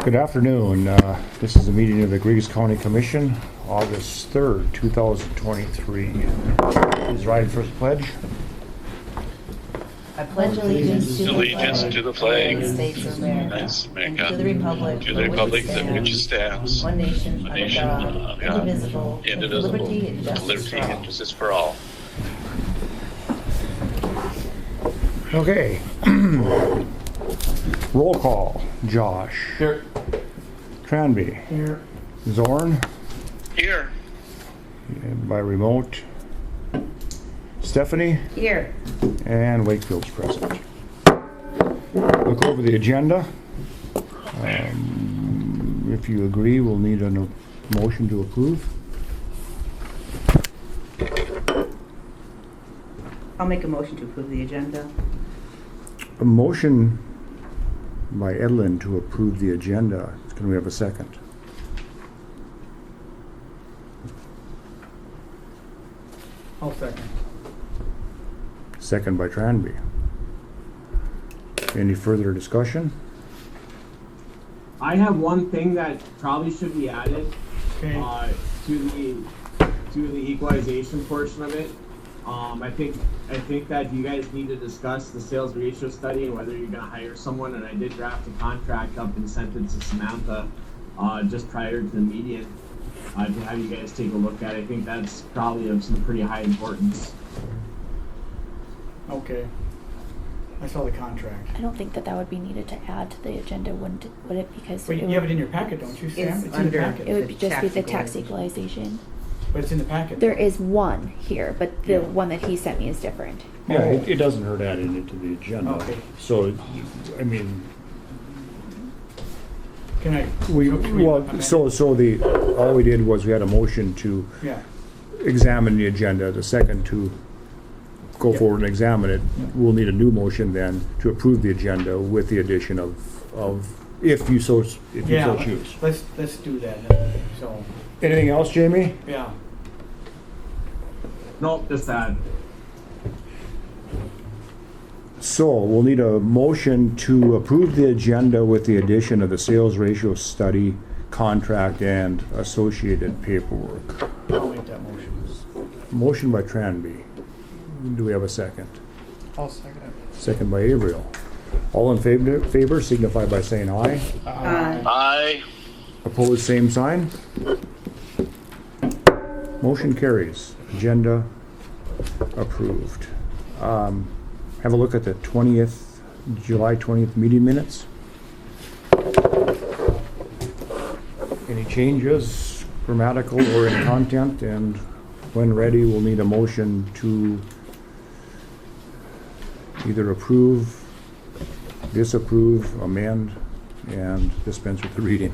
Good afternoon. This is a meeting of the Grigas County Commission, August 3rd, 2023. Please rise for the pledge. I pledge allegiance to the flag of the States of America, and to the republic for which it stands, one nation, under God, indivisible, with indivisible, liberty and with justice liberty for all. and justice for all. Okay. Roll call. Josh. Here. Tranby. Here. Zorn. Here. And by remote. Stephanie. Here. And Wakefield's present. Look over the agenda. If you agree, we'll need a motion to approve. I'll make a motion to approve the agenda. A motion by Edlin to approve the agenda. Can we have a second? I'll second. Second by Tranby. Any further discussion? I have one thing that probably should be added Okay. to the equalization portion of it. I think that you guys need to discuss the sales ratio study and whether you're gonna hire someone, and I did draft a contract up and sent it to Samantha just prior to the meeting to have you guys take a look at. I think that's probably of some pretty high importance. Okay. I saw the contract. I don't think that would be needed to add to the agenda, would it? Because Wait, you have it in your packet, don't you, Sam? It's in the under- packet. it would the just be the tax tax equalization. But it's in the packet. There is one here, but the Yeah. one that he sent me is different. Yeah, it doesn't hurt adding it to the agenda. Okay. So, I mean, Can I? all we did was we had a motion to Yeah. examine the agenda, the second to go Yeah. forward and examine it. Yeah. We'll need a new motion then to approve the agenda with the addition of if you so Yeah. choose. Let's do that. Then. So, Anything else, Jamie? yeah. Nope, just that. So we'll need a motion to approve the agenda with the addition of the sales ratio study, contract, and associated paperwork. I'll make that motion. Motion by Tranby. Do we have a second? I'll second it. Second by Averill. All in favor signify by saying aye. Aye. Opposed, same sign. Motion carries. Agenda approved. Have a look at the July 20th meeting minutes. Any changes, grammatical or in content? And when ready, we'll need a motion to either approve, disapprove, amend, and dispense with the reading.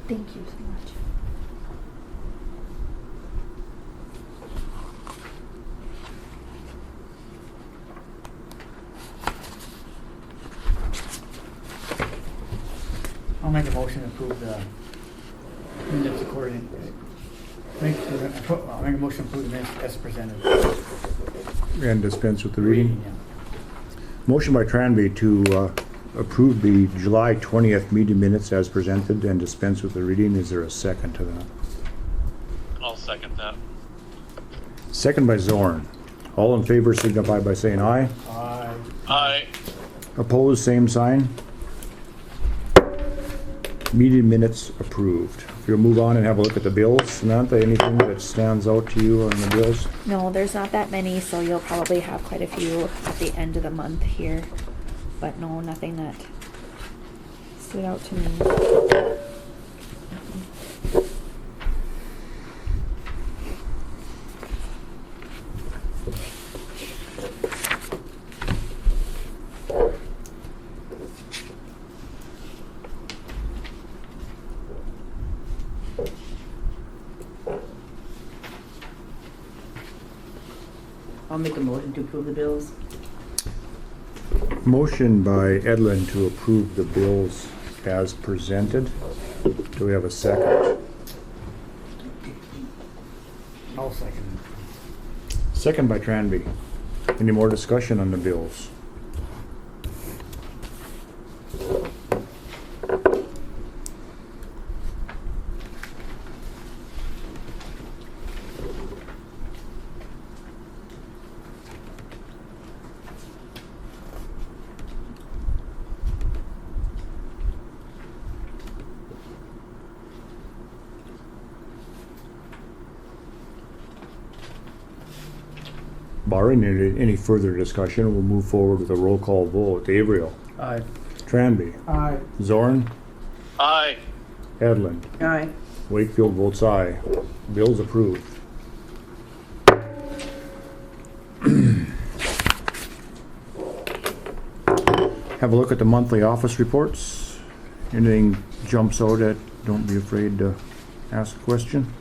Thank you so much. I'll make a motion to approve the minutes according. I'll make a motion to approve the minutes as presented. And dispense with the reading. Yeah. Motion by Tranby to approve the July 20th meeting minutes as presented and dispense with the reading. Is there a second to that? I'll second that. Second by Zorn. All in favor signify by saying aye. Aye. Opposed, same sign. Meeting minutes approved. If you'll move on and have a look at the bills, Samantha, anything that stands out to you on the bills? No, there's not that many, so you'll probably have quite a few at the end of the month here. But no, nothing that stood out to me. I'll make a motion to approve the bills. Motion by Edlin to approve the bills as presented. Do we have a second? I'll second. Second by Tranby. Any more discussion on the bills? Barring any further discussion, we'll move forward with a roll call vote. Averill, Aye. Tranby, Aye. Zorn, Aye. Edlin. Aye. Wakefield votes aye. Bills approved. Have a look at the monthly office reports. Anything jumps out at, don't be afraid to ask a question.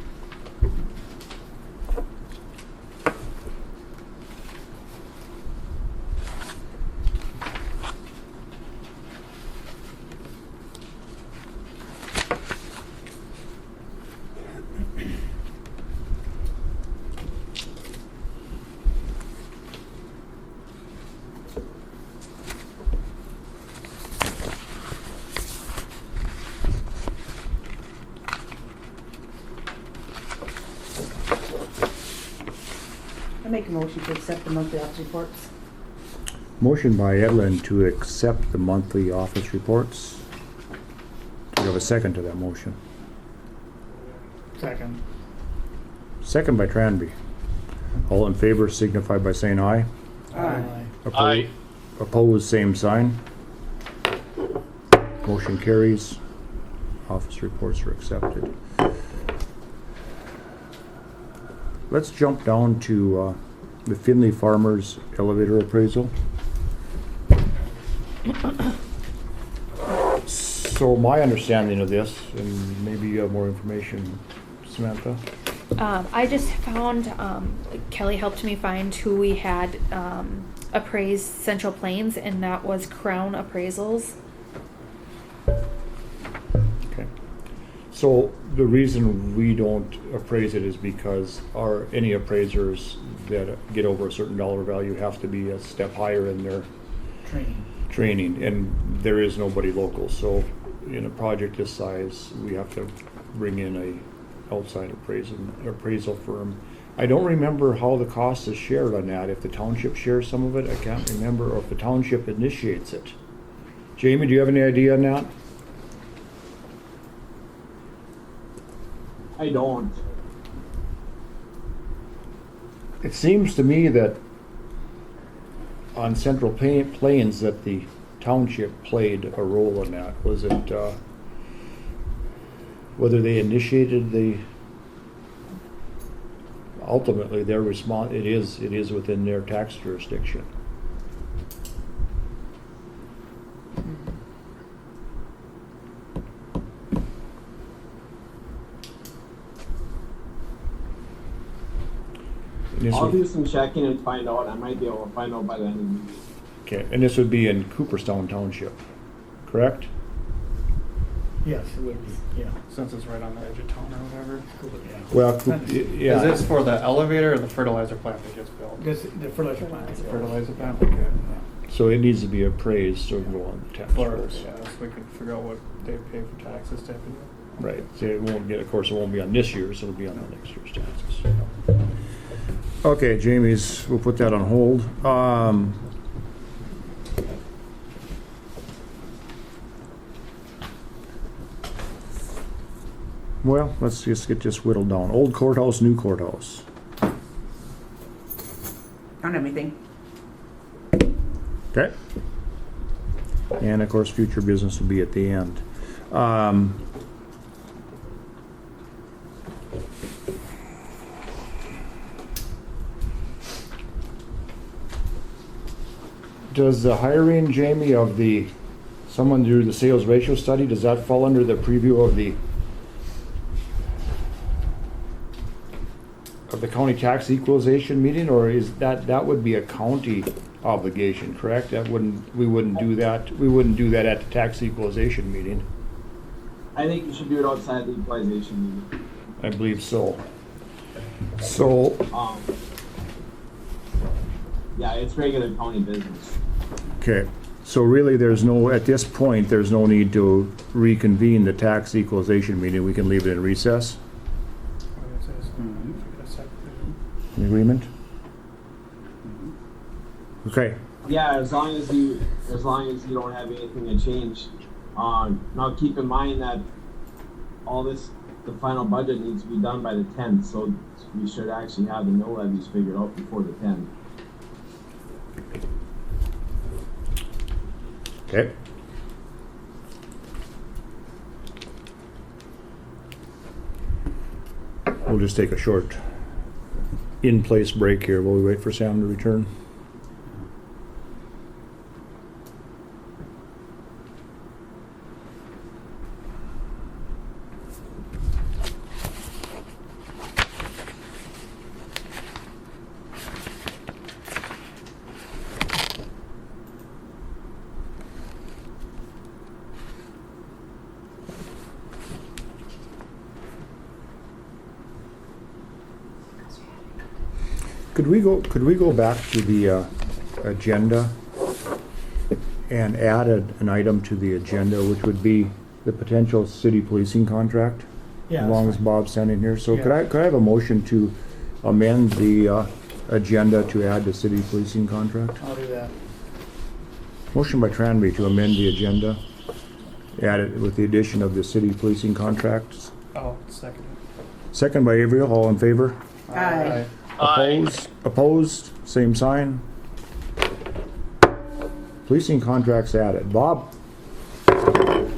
I make a motion to accept the monthly office reports. Motion by Edlin to accept the monthly office reports. Do we have a second to that motion? Second. Second by Tranby. All in favor signify by saying aye. Aye. Aye. Opposed, same sign. Motion carries. Office reports are accepted. Let's jump down to the Finley Farmers elevator appraisal. So my understanding of this, and maybe you have more information, Samantha? I just found, Kelly helped me find who we had appraised Central Plains, and that was Crown Appraisals. Okay. So the reason we don't appraise it is because any appraisers that get over a certain dollar value have to be a step higher in their training, and there is nobody local. So in a project this size, we have to bring in a outside appraisal firm. I don't remember how the cost is shared on that. If the township shares some of it, I can't remember, or if the township initiates it. Jamie, do you have any idea on that? I don't. It seems to me that on Central Plains that the township played a role in that. Was it whether they initiated ultimately their response? It is within their tax jurisdiction. I'll do some checking and find out. I might be able to find out by the end of the week. Okay, and this would be in Cooperstown Township, correct? Yes, it would be, yeah. Since it's right on the edge of town or whatever. Yeah. Well, Is this for the elevator or the fertilizer plant that gets built? This, the fertilizer plant. is- Fertilizer plant, okay. so it needs to be appraised so it can go on the tax For, rolls. yeah, so we can figure out what they pay for taxes typically. Right. So it won't get, of course, it won't be on this year's, it'll be on the next year's taxes. Okay, Jamie's, we'll put that on hold. Well, let's just get this whittled down. Old courthouse, new courthouse. I don't have anything. Okay. And of course, future business will be at the end. Does the hiring, Jamie, of someone to do the sales ratio study, does that fall under the preview of the county tax equalization meeting, or is that would be a county obligation, correct? We wouldn't do that at the tax equalization meeting. I think you should do it outside the equalization meeting. I believe so. So, Yeah, it's regular county business. okay, so really at this point, there's no need to reconvene the tax equalization meeting. We can leave it in recess. In agreement? Okay, Yeah, as long as you don't have anything to change. Now keep in mind that the final budget needs to be done by the 10th, so we should actually have the mill levies figured out before the 10th. okay. We'll just take a short in-place break here while we wait for Sam to return. Could we go back to the agenda and add an item to the agenda, which would be the potential city policing contract? Yeah, As long that's as Bob's standing here. So Yeah. could I have a motion to amend the agenda to add the city policing contract? I'll do that. Motion by Tranby to amend the agenda, add it with the addition of the city policing contracts. Oh, second. Second by Averill, all in favor? Aye. Aye. Opposed, same sign. Policing contracts added. Bob,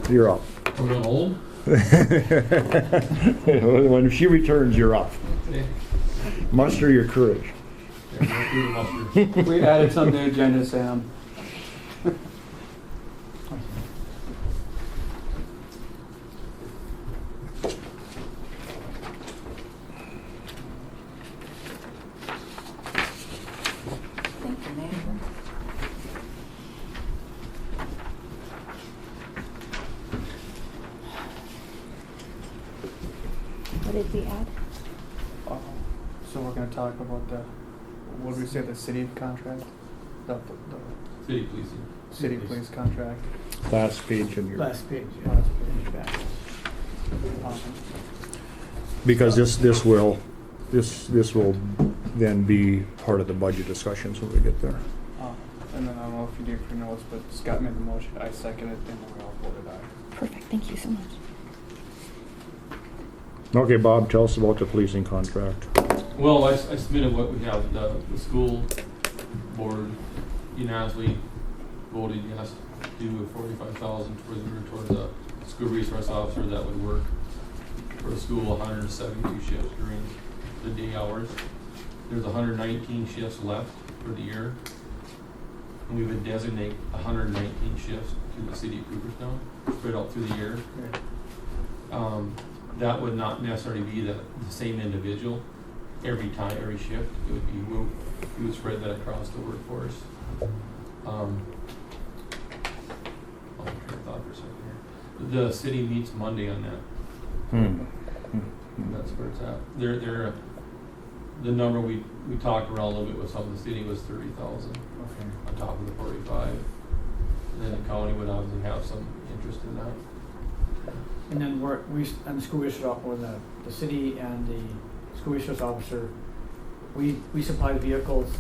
you're up. We're on hold? When she returns, you're up. Okay. Muster your courage. Yeah, we'll do the muster. We added something to the agenda, Sam. Thank you, Nathan. What did we add? So we're gonna talk about what did we say, the city contract? The City policing. city police contract. Last page in your, Last page, yeah. Last page back. because this will then be part of the budget discussions when we get there. And then I don't know if you did for notes, but Scott made the motion, I seconded it, and we all voted aye. Perfect, thank you so much. Okay, Bob, tell us about the policing contract. Well, I submitted what we have, the school board unanimously voted yes to do $45,000 toward the school resource officer that would work for the school 172 shifts during the day hours. There's 119 shifts left for the year. And we would designate 119 shifts to the city of Cooperstown, spread out through the year. That would not necessarily be the same individual every time, every shift. It would be, we would spread that across the workforce. I'll try to thought for a second here. The city meets Monday on that. That's where it's at. They're the number we talked around a little bit with some of the city was 30,000 Okay. on top of the 45. And then the county would obviously have some interest in that. And then and the school resource officer, the city and the school resource officer, we supply the vehicles,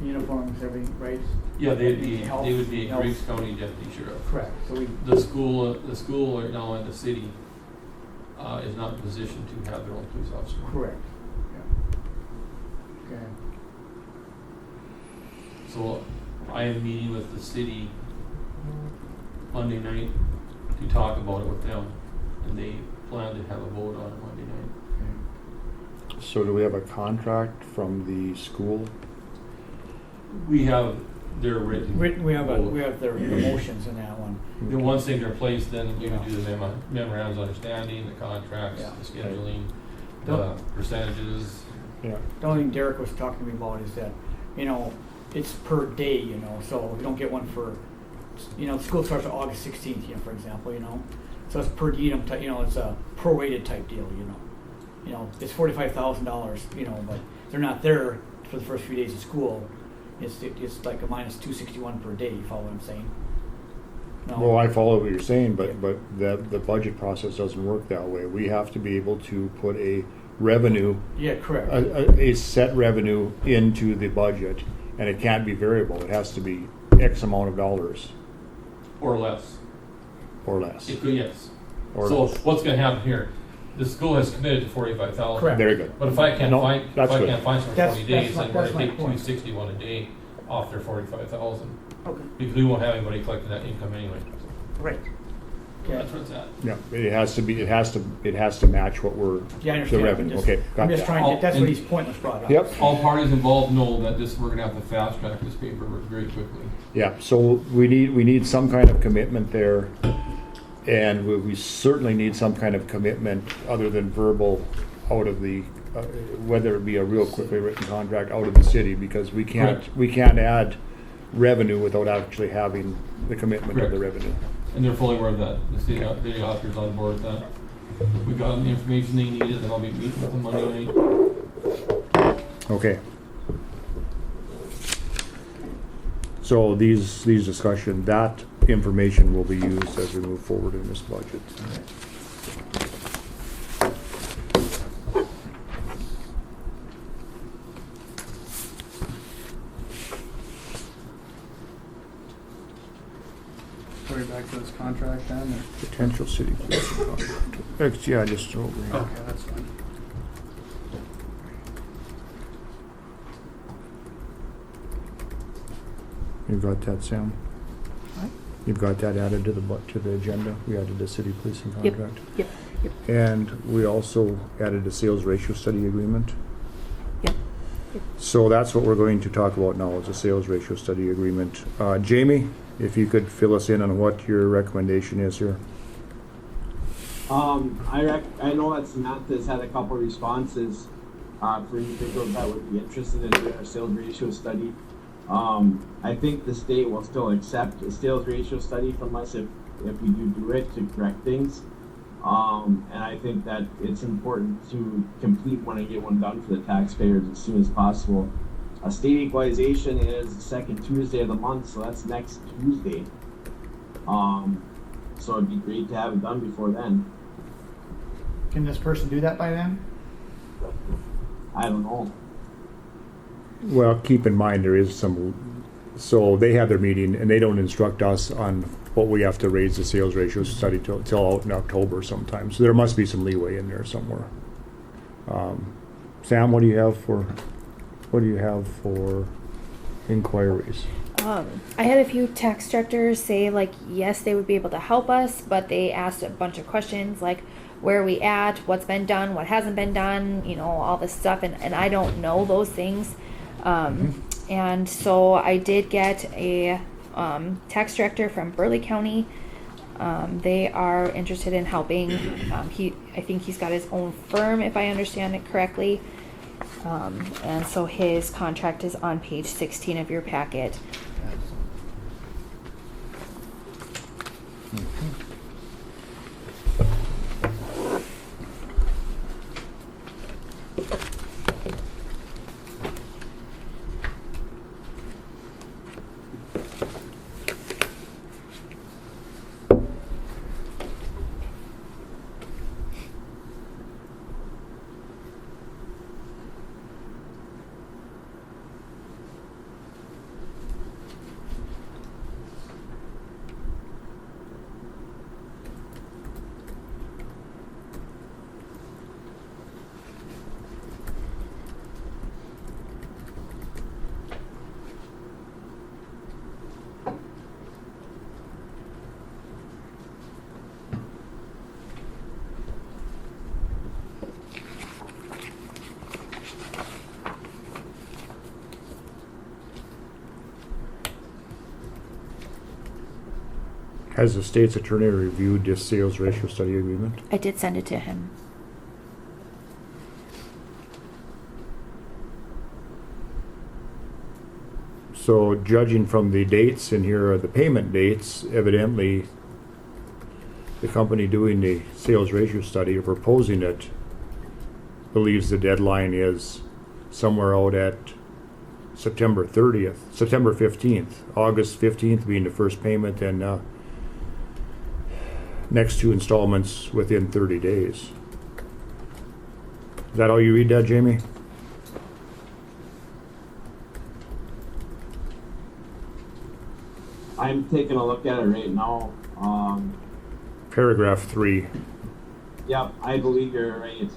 uniforms, everything, right? Yeah, they would be Health- health. Griggs County Deputy Sheriff. Correct, so we, The school right now in the city is not in a position to have their own police officer. correct, yeah. Okay, So I am meeting with the city Monday night to talk about it with them, and they plan to have a vote on it Monday night. So do we have a contract from the school? We have They're written. We have their motions in that one. The once they're placed, then you would do the memorandums of understanding, the contracts, Yeah. the scheduling, the Don't- percentages. Yeah. The only thing Derek was talking to me about is that, it's per day, so you don't get one for, school starts on August 16th, for example, so it's per diem type, it's a prorated type deal, it's $45,000, but they're not there for the first few days of school. It's like a minus 261 per day. You follow what I'm saying? No. Well, I follow what you're saying, but the budget process doesn't work that way. We have to be able to put a revenue, Yeah, correct. a set revenue into the budget, and it can't be variable. It has to be X amount of dollars Or less. or less. It could, yes. Or So less. what's gonna happen here? The school has committed to 45,000. Correct. Very good. But if I can't No, find, that's good. someone for That's- 20 days, that's then my- we're that's gonna my take point. 261 a day off their 45,000. Okay. Because we won't have anybody collecting that income anyway. Right. Okay. That's where it's at. Yeah, it has to match what we're, Yeah, I the understand. revenue. Okay, got I'm just that. trying to. That's And- what his point was brought up. Yep. All parties involved know that we're gonna have to fast track this paperwork very quickly. Yeah, so we need some kind of commitment there, and we certainly need some kind of commitment other than verbal out of the, whether it be a real quickly written contract out of the city, because we can't add revenue without actually having the commitment of the Correct. revenue. And they're fully aware of that. The city auditor's on board with that. We got them the information they needed, and I'll be meeting with them Monday night. Okay. So these discussion, that information will be used as we move forward in this budget. So we're back to this contract then, or? Potential city policing contract. Yeah, just over here. Okay, that's fine. You've got that, Sam? What? You've got that added to the agenda? We added the city policing Yep. contract? Yep. And we also added a sales ratio study agreement? Yep. So that's what we're going to talk about now, is a sales ratio study agreement. Jamie, if you could fill us in on what your recommendation is here. I know that Samantha's had a couple of responses for individuals that would be interested in doing a sales ratio study. I think the state will still accept a sales ratio study from us if we do it to correct things. And I think that it's important to complete one and get one done for the taxpayers as soon as possible. State equalization is the second Tuesday of the month, so that's next Tuesday. So it'd be great to have it done before then. Can this person do that by then? I don't know. Well, keep in mind, there is so they have their meeting, and they don't instruct us on what we have to raise the sales ratio study till out in October sometime. So there must be some leeway in there somewhere. Sam, what do you have for inquiries? I had a few tax directors say like yes, they would be able to help us, but they asked a bunch of questions like where are we at, what's been done, what hasn't been done, all this stuff, and I don't know those things. And so I did get a tax director from Burleigh County. They are interested in helping. I think he's got his own firm, if I understand it correctly. And so his contract is on page 16 of your packet. Has the state's attorney reviewed this sales ratio study agreement? I did send it to him. So judging from the dates, and here are the payment dates, evidently the company doing the sales ratio study or proposing it believes the deadline is somewhere out at September 30th, September 15th, August 15th being the first payment, and next two installments within 30 days. Is that how you read that, Jamie? I'm taking a look at it right now. Paragraph 3. Yep, I believe you're right.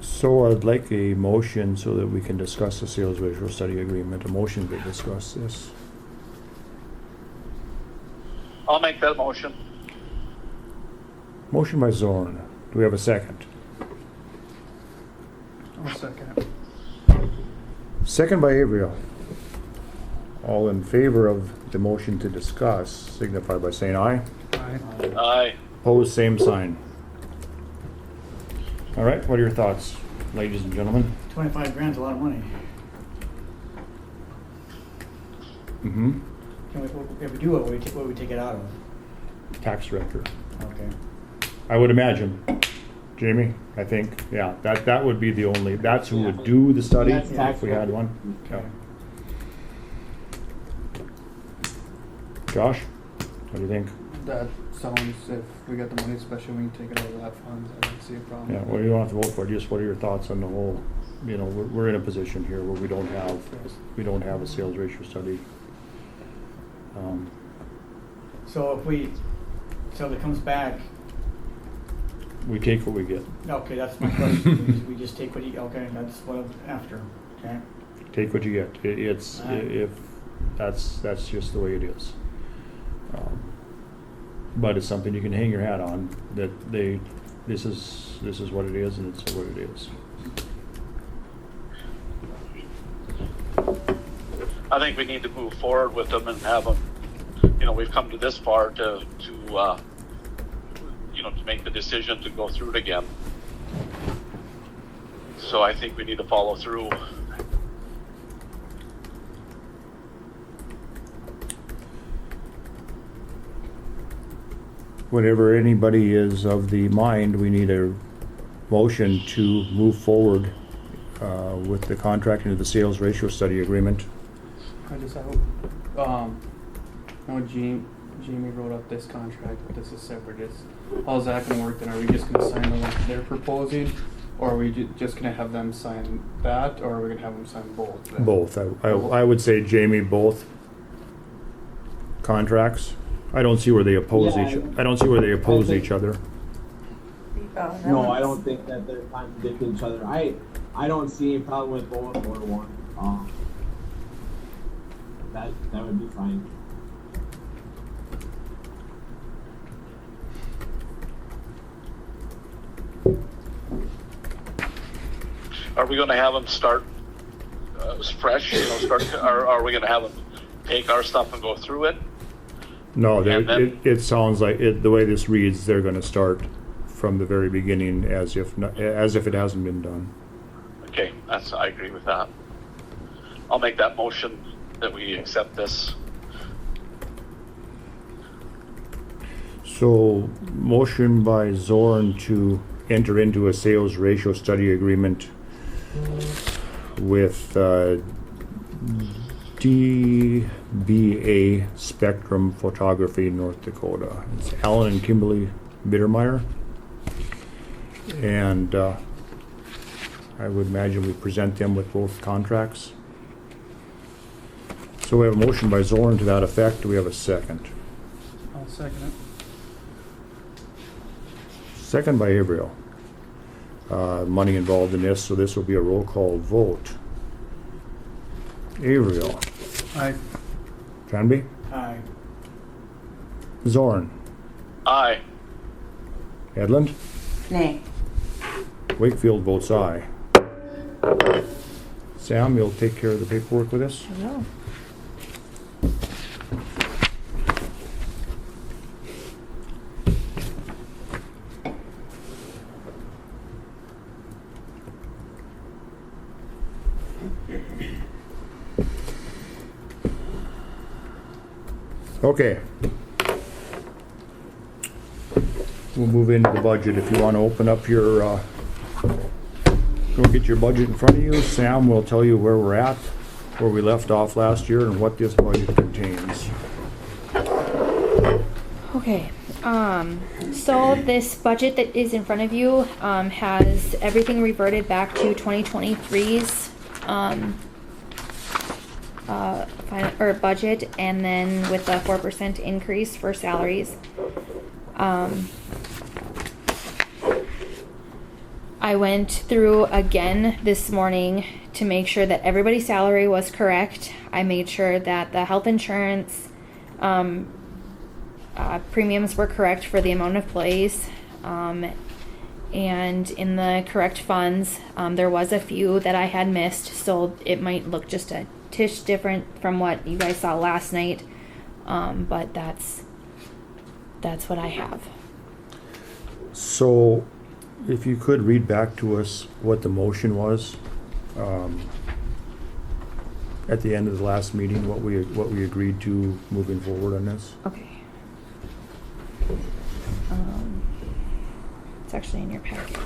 So I'd like a motion so that we can discuss the sales ratio study agreement, a motion to discuss this. I'll make that motion. Motion by Zorn. Do we have a second? I'll second it. Second by Avriel. All in favor of the motion to discuss, signify by saying aye. Aye. Aye. Opposed, same sign. All right, what are your thoughts, ladies and gentlemen? 25 grand's a lot of money. Mm-hmm. If we do it, what do we take it out of? Tax director. Okay. I would imagine. Jamie, I think, yeah, that would be the only, that's who would do the study That's tax if we had one. Okay. Yeah. Josh, what do you think? That sounds, if we got the money, especially when you take it out of that fund, I don't see a problem. Yeah, well, you don't have to vote for it, just what are your thoughts on the whole, you know, we're in a position here where we don't have a sales ratio study. So if it comes back, We take what we get. okay, that's my question. We just take what okay, that's what I'm after, okay? Take what you get. It's, Alright. if, that's just the way it is. But it's something you can hang your hat on, that this is what it is, and it's what it is. I think we need to move forward with them and have them, you know, we've come to this far to make the decision to go through it again. So I think we need to follow through. Whenever anybody is of the mind, we need a motion to move forward with the contracting of the sales ratio study agreement. I just hope, no, Jamie wrote up this contract, but this is separate. How's that gonna work then? Are we just gonna sign the one they're proposing? Or are we just gonna have them sign that, or are we gonna have them sign both? then? Both. I would say, Jamie, both contracts. I don't see where they oppose Yeah, I don't see where they oppose think- each other. No, I don't think that they're contradicting each other. I don't see a problem with both or one. That would be fine. Are we going to have them start fresh? You know, or are we going to have them take our stuff and go through it? No, And then- it sounds like, the way this reads, they're gonna start from the very beginning as if it hasn't been done. Okay, I agree with that. I'll make that motion that we accept this. So, motion by Zorn to enter into a sales ratio study agreement with DBA Spectrum Photography, North Dakota. It's Alan and Kimberly Bittermeyer. And I would imagine we present them with both contracts. So we have a motion by Zorn to that effect. Do we have a second? I'll second it. Second by Avriel. money involved in this, so this will be a roll call vote. Averill. Aye. Canby. Aye. Zorn. Aye. Edlund. Nay. Wakefield votes aye. Sam, you'll take care of the paperwork with this? No. Okay. We'll move into the budget. If you want to open up your, go get your budget in front of you. Sam will tell you where we're at, where we left off last year, and what this budget contains. Okay, so this budget that is in front of you, has everything reverted back to 2023's, budget, and then with a 4% increase for salaries. I went through again this morning to make sure that everybody's salary was correct. I made sure that the health insurance, premiums were correct for the amount of employees, and in the correct funds. There was a few that I had missed, so it might look just a tish different from what you guys saw last night, but that's what I have. So, if you could read back to us what the motion was, at the end of the last meeting, what we agreed to moving forward on this. Okay. It's actually in your packet.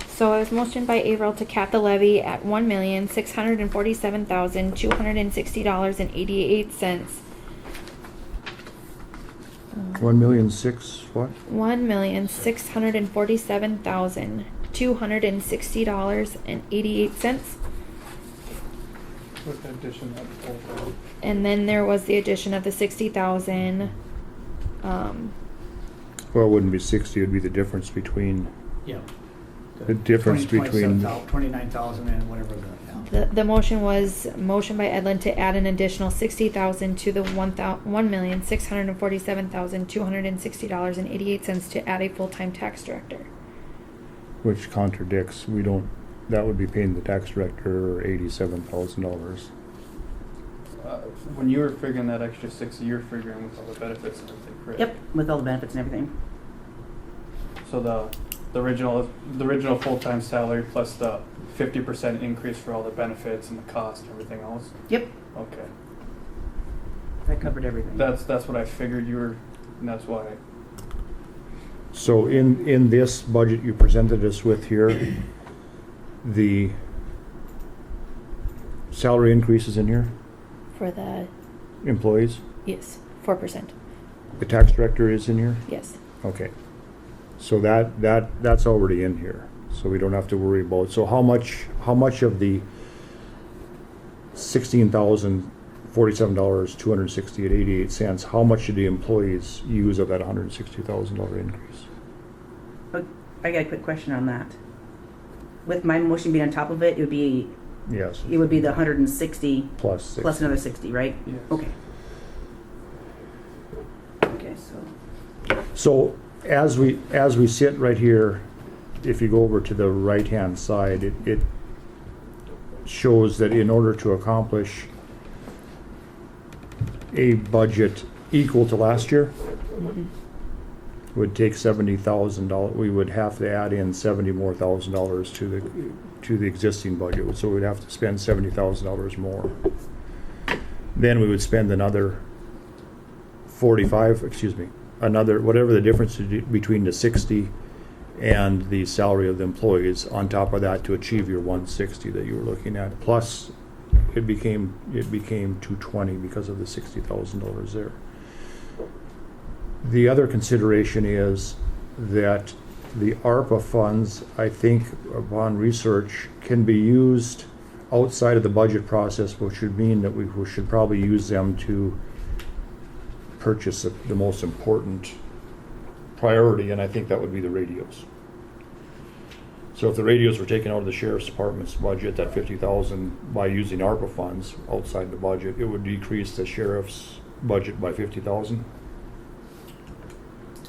So it was motioned by Averill to cap the levy at $1,647,260.88. 1,000,006 what? $1,647,260.88. With the addition of full. And then there was the addition of the 60,000. Well, it wouldn't be 60, it'd be the difference between, Yeah. the difference between, 29,000 and whatever the, The motion was motion by Edlund to add an additional 60,000 to the $1,647,260.88 to add a full-time tax director. which contradicts, that would be paying the tax director $87,000. When you were figuring that extra 60, you're figuring with all the benefits and everything, correct? Yep, with all the benefits and everything. So the original full-time salary plus the 50% increase for all the benefits and the cost and everything else? Yep, Okay. that covered everything. That's what I figured you were, and that's why. So in this budget you presented us with here, the salary increases in here, For the, employees, yes, 4%. the tax director is in here? Yes. Okay. So that's already in here, so we don't have to worry about, so how much of the $16,047.268.88, how much did the employees use of that $160,000 increase? But I got a quick question on that. With my motion being on top of it, it would be Yes, the 160 plus 6. plus another 60, right? Yes. Okay. Okay, So as we sit right here, if you go over to the right-hand side, it shows that in order to accomplish a budget equal to last year, would take $70,000. We would have to add in $70,000 more to the existing budget, so we'd have to spend $70,000 more. Then we would spend another whatever the difference is between the 60 and the salary of the employees on top of that to achieve your 160 that you were looking at. Plus, it became 220 because of the $60,000 there. The other consideration is that the ARPA funds, I think, upon research, can be used outside of the budget process, which would mean that we should probably use them to purchase the most important priority, and I think that would be the radios. So if the radios were taken out of the sheriff's department's budget, that 50,000 by using ARPA funds outside the budget, it would decrease the sheriff's budget by 50,000.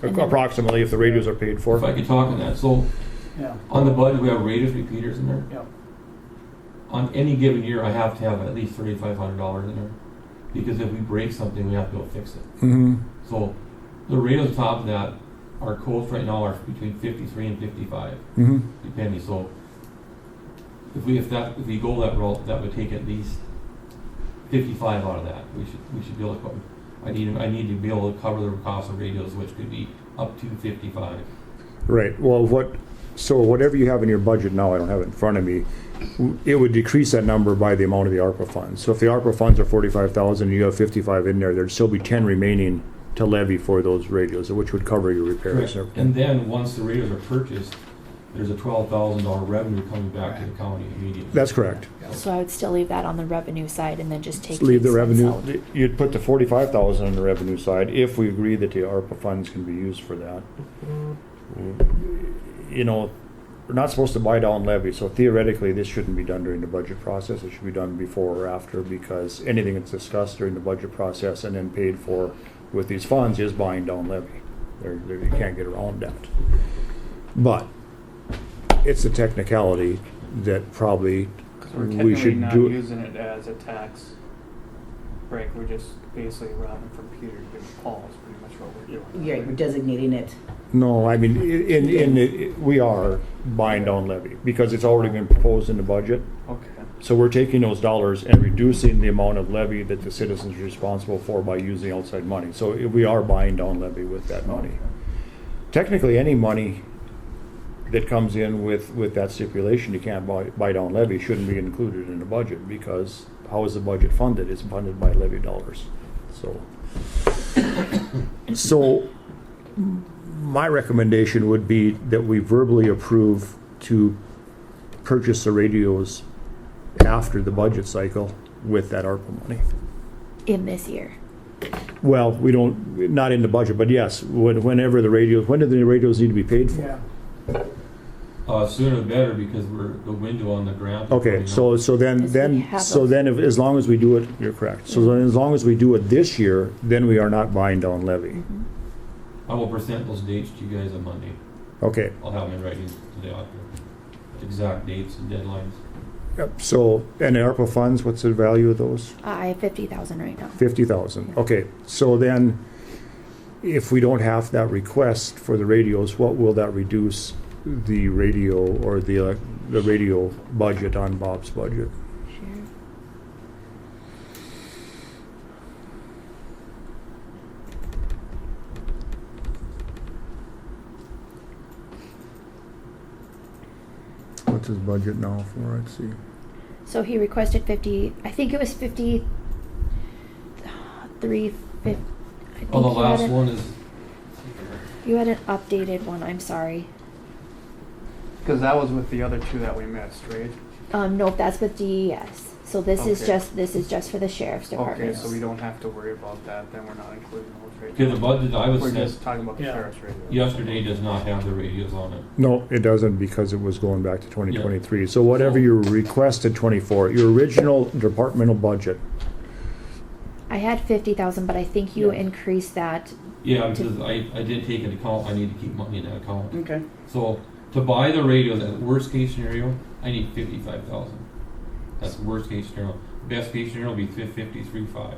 And then- Approximately, if the radios are paid for. If I could talk on that, so Yeah, on the budget, we have radios repeaters in there. yeah. On any given year, I have to have at least $3,500 in there, because if we break something, we have to go fix it. Mm-hmm. So the radios on top of that, our quotes right now are between 53 and 55, Mm-hmm. depending. So if we go that route, that would take at least 55 out of that. We should be able to cover. I need to be able to cover the cost of radios, which could be up to 55. Right. Well, so whatever you have in your budget now, I don't have it in front of me, it would decrease that number by the amount of the ARPA funds. So if the ARPA funds are 45,000, you have 55 in there, there'd still be 10 remaining to levy for those radios, which would cover your repairs. Correct. And then once the radios are purchased, there's a $12,000 revenue coming back to the county immediately. That's correct. So I would still leave that on the revenue side and then just take. Just leave the expense revenue, out. you'd put the 45,000 on the revenue side, if we agree that the ARPA funds can be used for that. You know, we're not supposed to buy down levy, so theoretically, this shouldn't be done during the budget process. It should be done before or after, because anything that's discussed during the budget process and then paid for with these funds is buying down levy. You can't get around that. But it's a technicality that probably Because we're we technically should not do it. using it as a tax break. We're just basically robbing from Peter to give Paul is pretty much what we're doing. Yeah, we're designating it. No, I mean, we are buying down levy because it's already been proposed in the budget. Okay. So we're taking those dollars and reducing the amount of levy that the citizens are responsible for by using outside money. So we are buying down levy with that money. Technically, any money that comes in with that stipulation, you can't buy down levy, shouldn't be included in the budget, because how is the budget funded? It's funded by levy dollars. So my recommendation would be that we verbally approve to purchase the radios after the budget cycle with that ARPA money. In this year. Well, not in the budget, but yes, whenever the radios, when do the radios need to be paid for? Yeah. Sooner the better, because the window on the grant. Okay, so then, Because we have so those. then as long as we do it, you're correct. So then as long as we do it this year, then we are not buying down levy. I will present those dates to you guys on Monday. Okay, I'll have them in writing to the auditor. Exact dates and deadlines. yep, so, and the ARPA funds, what's the value of those? I have 50,000 right now. 50,000, okay. So then, if we don't have that request for the radios, what will that reduce the radio or the radio budget on Bob's budget? Sure. What's his budget now for, let's see. So he requested 50, I think it was 53, I think Oh, the you had last an- one is, You had an updated one, I'm sorry. Because that was with the other two that we missed, right? Nope, that's with DES. So this is Okay. just for the sheriff's department. Okay, so we don't have to worry about that, then we're not including those right okay, now. the budget I was We're sent just talking about the Yeah. sheriff's radio. yesterday does not have the radios on it. No, it doesn't, because it was going back to 2023. So whatever you requested 24, your original departmental budget, I had 50,000, but I think you Yeah. increased that. Yeah, because I did take into account, I need to keep money in that account. Okay. So to buy the radios, at worst case scenario, I need 55,000. That's worst case scenario. Best case scenario will be 53.5.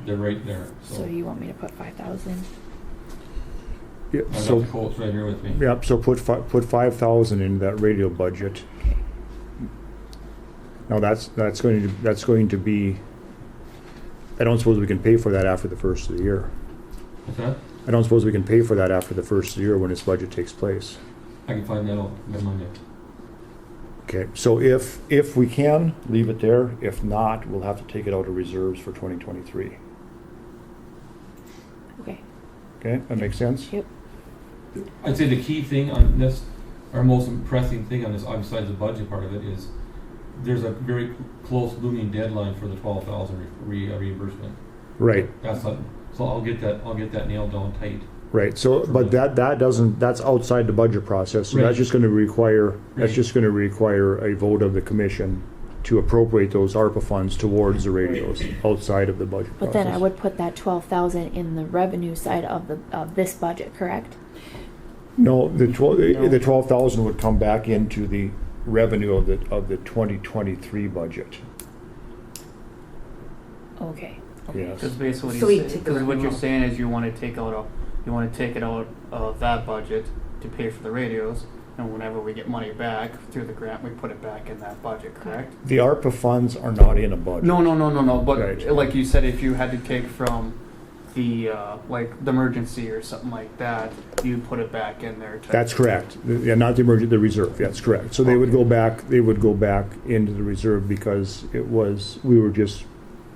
They're right there. So So you want me to put 5,000? yep, I've got so, the quotes right here with me. yep, so put 5,000 in that radio budget. Okay. Now that's going to be, I don't suppose we can pay for that after the first of the year. What's that? I don't suppose we can pay for that after the first of the year when this budget takes place. I can find that out by Monday. Okay, so if we can, leave it there. If not, we'll have to take it out of reserves for 2023. Okay. Okay, that makes sense? Yep. I'd say the key thing on this, our most pressing thing on this, besides the budget part of it, is there's a very close looming deadline for the 12,000 reimbursement. Right, So I'll get that nailed down tight. right. So, but that doesn't, that's outside the budget process. So that's Right. just gonna require, that's Right. just gonna require a vote of the commission to appropriate those ARPA funds towards the radios outside of the budget But process. then I would put that 12,000 in the revenue side of this budget, correct? No, the 12,000 would come back into the revenue of the 2023 budget. Okay. Yes. Because basically, So we take the because what revenue you're out. saying is you want to take it out of that budget to pay for the radios, and whenever we get money back through the grant, we put it back in that budget, correct? The ARPA funds are not in a budget. No. But Right. like you said, if you had to take from the like the emergency or something like that, you'd put it back in there. That's correct. Yeah, not the emergency, the reserve. That's correct. So they would go back. They would go back into the reserve because we were just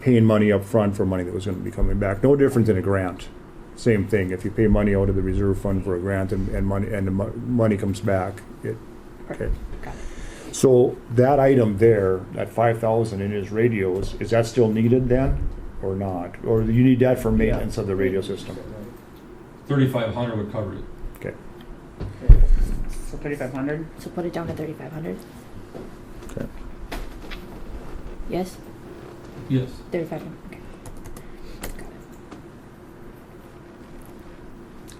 paying money up front for money that was going to be coming back. No different than a grant. Same thing. If you pay money out of the reserve fund for a grant and the money comes back, okay. Got it. So that item there, that 5,000 in his radios, is that still needed then, or not? Or you need that for maintenance of the radio system? 3,500 would cover it. Okay. So 3,500? So put it down to 3,500. Okay. Yes? Yes. 3,500. Okay. Got it.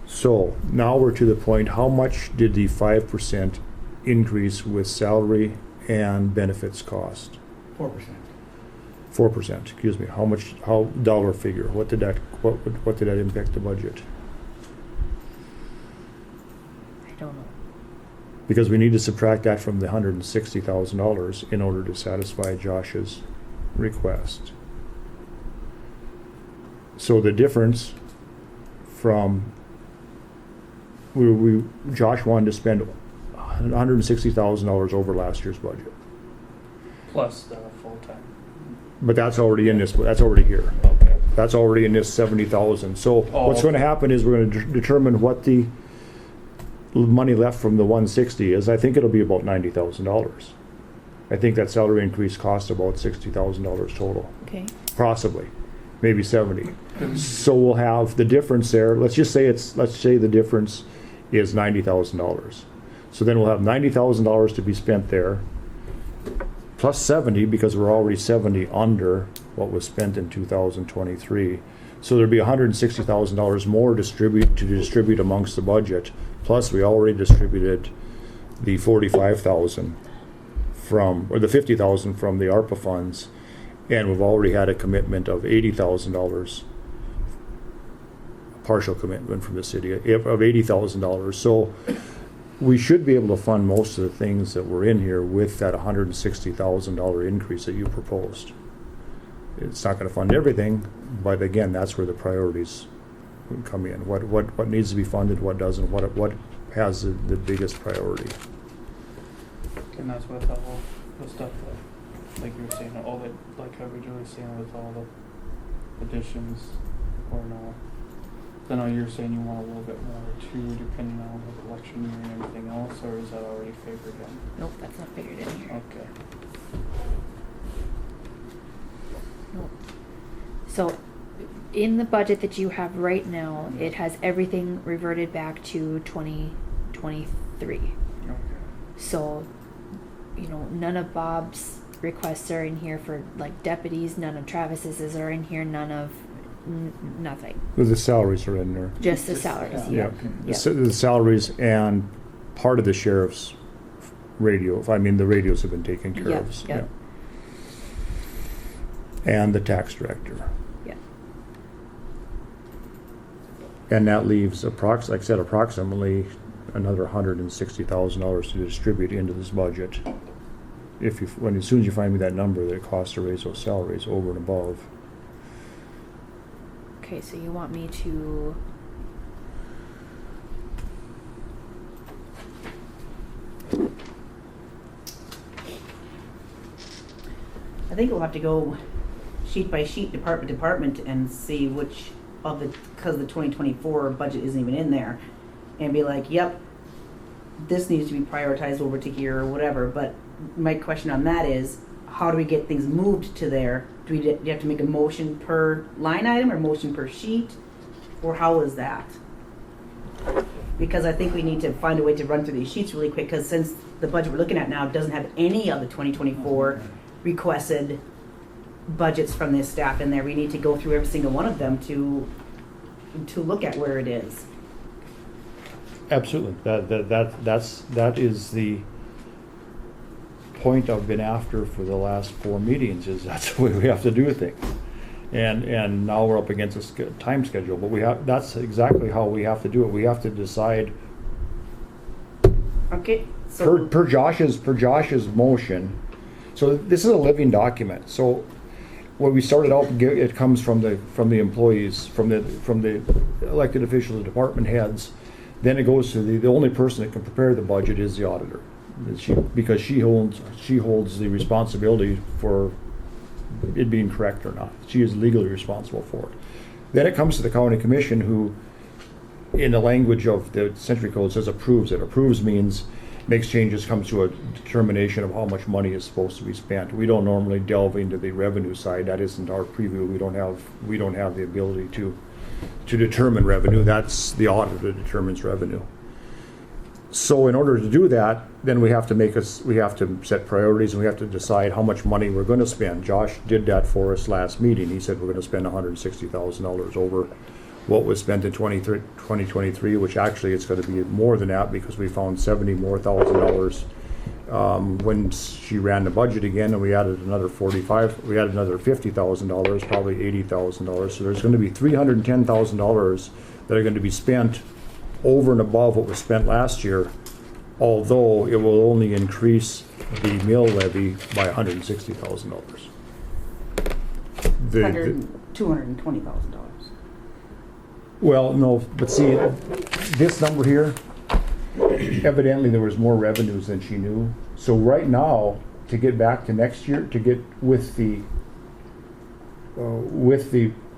So now we're to the point, how much did the 5% increase with salary and benefits cost? 4%. 4%, excuse me. How dollar figure? What did that impact the budget? I don't know. Because we need to subtract that from the $160,000 in order to satisfy Josh's request. So the difference from Josh wanted to spend $160,000 over last year's budget, plus the full time. but that's already in this. That's already here. Okay. That's already in this 70,000. So what's going to happen is we're going to determine what the money left from the 160 is. I think it'll be about $90,000. I think that salary increase costs about $60,000 total, Okay. possibly, maybe 70. So we'll have the difference there. Let's say the difference is $90,000. So then we'll have $90,000 to be spent there, plus 70 because we're already 70 under what was spent in 2023. So there'd be $160,000 more to distribute amongst the budget. Plus, we already distributed the $45,000 or the $50,000 from the ARPA funds, and we've already had a commitment of $80,000, partial commitment from the city of $80,000. So we should be able to fund most of the things that were in here with that $160,000 increase that you proposed. It's not going to fund everything, but again, that's where the priorities come in. What needs to be funded, what doesn't, what has the biggest priority. And that's with all the stuff that, like you were saying, all the, like how we were saying with all the additions, or no. I know you're saying you want a little bit more too, depending on the election year and everything else, or is that already figured in? Nope, that's not figured in here. Okay. Nope. So, in the budget that you have right now, it has everything reverted back to 2023. Okay. So, none of Bob's requests are in here for like deputies, none of Travis's are in here, none of nothing. The salaries are in there. Just the salaries, Yeah, Yep. the salaries and part of the sheriff's radio. I mean, the radios have been taken care Yep, of. yep. Yeah. And the tax director. Yeah. And that leaves approximately another $160,000 to distribute into this budget. As soon as you find me that number that it costs to raise those salaries over and above. Okay, so you want me to think we'll have to go sheet by sheet, department by department, and see which of the, because the 2024 budget isn't even in there, and be like, yep, this needs to be prioritized over to here or whatever. But my question on that is, how do we get things moved to there? Do you have to make a motion per line item or motion per sheet? Or how is that? Because I think we need to find a way to run through these sheets really quick, because since the budget we're looking at now doesn't have any of the 2024 requested budgets from this staff in there, we need to go through every single one of them to look at where it is. Absolutely. That is the point I've been after for the last 4 meetings, is that's the way we have to do things. And now we're up against a time schedule, but that's exactly how we have to do it. We have to decide Okay, so per Josh's motion. So this is a living document. So when we started out, it comes from the employees, from the elected officials, the department heads. Then it goes to the only person that can prepare the budget is the auditor, because she holds the responsibility for it being correct or not. She is legally responsible for it. Then it comes to the county commission, who, in the language of the Century Code, says approves it. Approves means makes changes, comes to a determination of how much money is supposed to be spent. We don't normally delve into the revenue side. That isn't our preview. We don't have the ability to determine revenue. That's the auditor that determines revenue. So in order to do that, then we have to set priorities, and we have to decide how much money we're going to spend. Josh did that for us last meeting. He said we're going to spend $160,000 over what was spent in 2023, which actually it's going to be more than that, because we found $70,000 more when she ran the budget again, and we added another $50,000, probably $80,000. So there's going to be $310,000 that are going to be spent over and above what was spent last year, although it will only increase the mill levy by $160,000. $220,000. Well, no, but see, this number here, evidently there was more revenues than she knew. So right now, to get back to next year, to get with the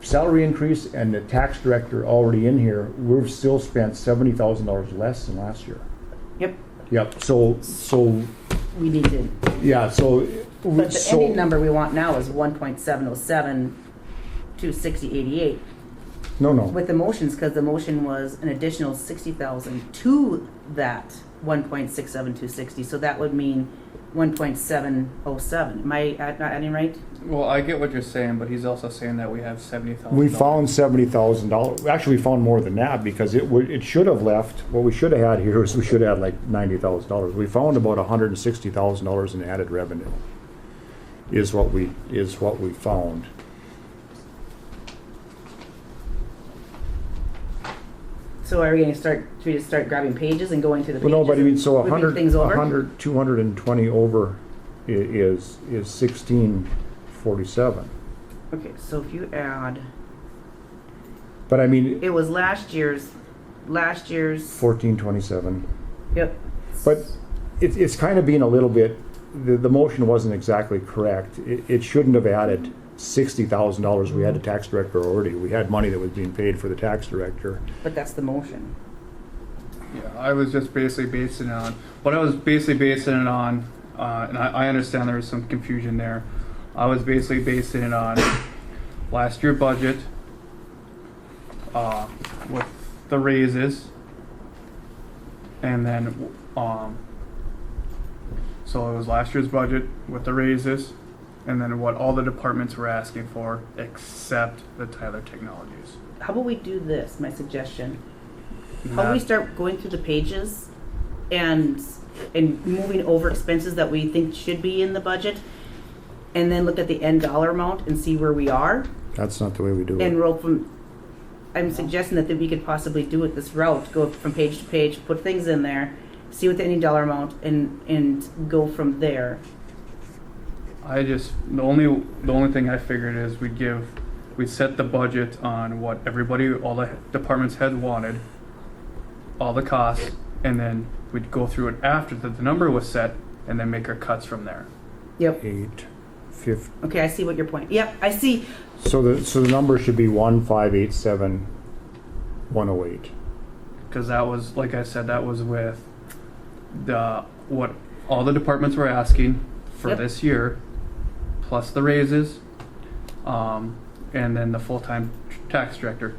salary increase and the tax director already in here, we've still spent $70,000 less than last year. Yep. So We need to, yeah. So but the ending number we want now is 1.707, 260.88. No. With the motions, because the motion was an additional 60,000 to that 1.67260, so that would mean 1.707. Am I not adding right? Well, I get what you're saying, but he's also saying that we have $70,000. we found $70,000. Actually, we found more than that, because it should have left. What we should have had here is we should have had like $90,000. We found about $160,000 in added revenue. Is what we found. So are we going to start? Should we just start grabbing pages and going through the pages? Well, no, but I mean, so and moving things over? 220 over is 1647. Okay, so if you add, But I mean, it was last year's. 1427. Yep. But it's kind of being a little bit. The motion wasn't exactly correct. It shouldn't have added $60,000. We had the tax director already. We had money that was being paid for the tax director. But that's the motion. Yeah, I was just basically basing it on and I understand there was some confusion there. I was basically basing it on last year's budget with the raises, and then so it was last year's budget with the raises, and then what all the departments were asking for except the Tyler Technologies. How about we do this, my suggestion? How about we start going through the pages and moving over expenses that we think should be in the budget, and then look at the end dollar amount and see where we are, That's not the way we do it. and roll from. I'm suggesting that we could possibly do it this route, go from page to page, put things in there, see what the ending dollar amount, and go from there. The only thing I figured is we'd set the budget on what all the departments had wanted, all the costs, and then we'd go through it after the number was set, and then make our cuts from there. Yep. 8, Okay, I see what your point. Yep, I see. So the number should be 1,587,108. Because that was, like I said, that was with what all the departments were asking for Yep. this year, plus the raises, and then the full-time tax director.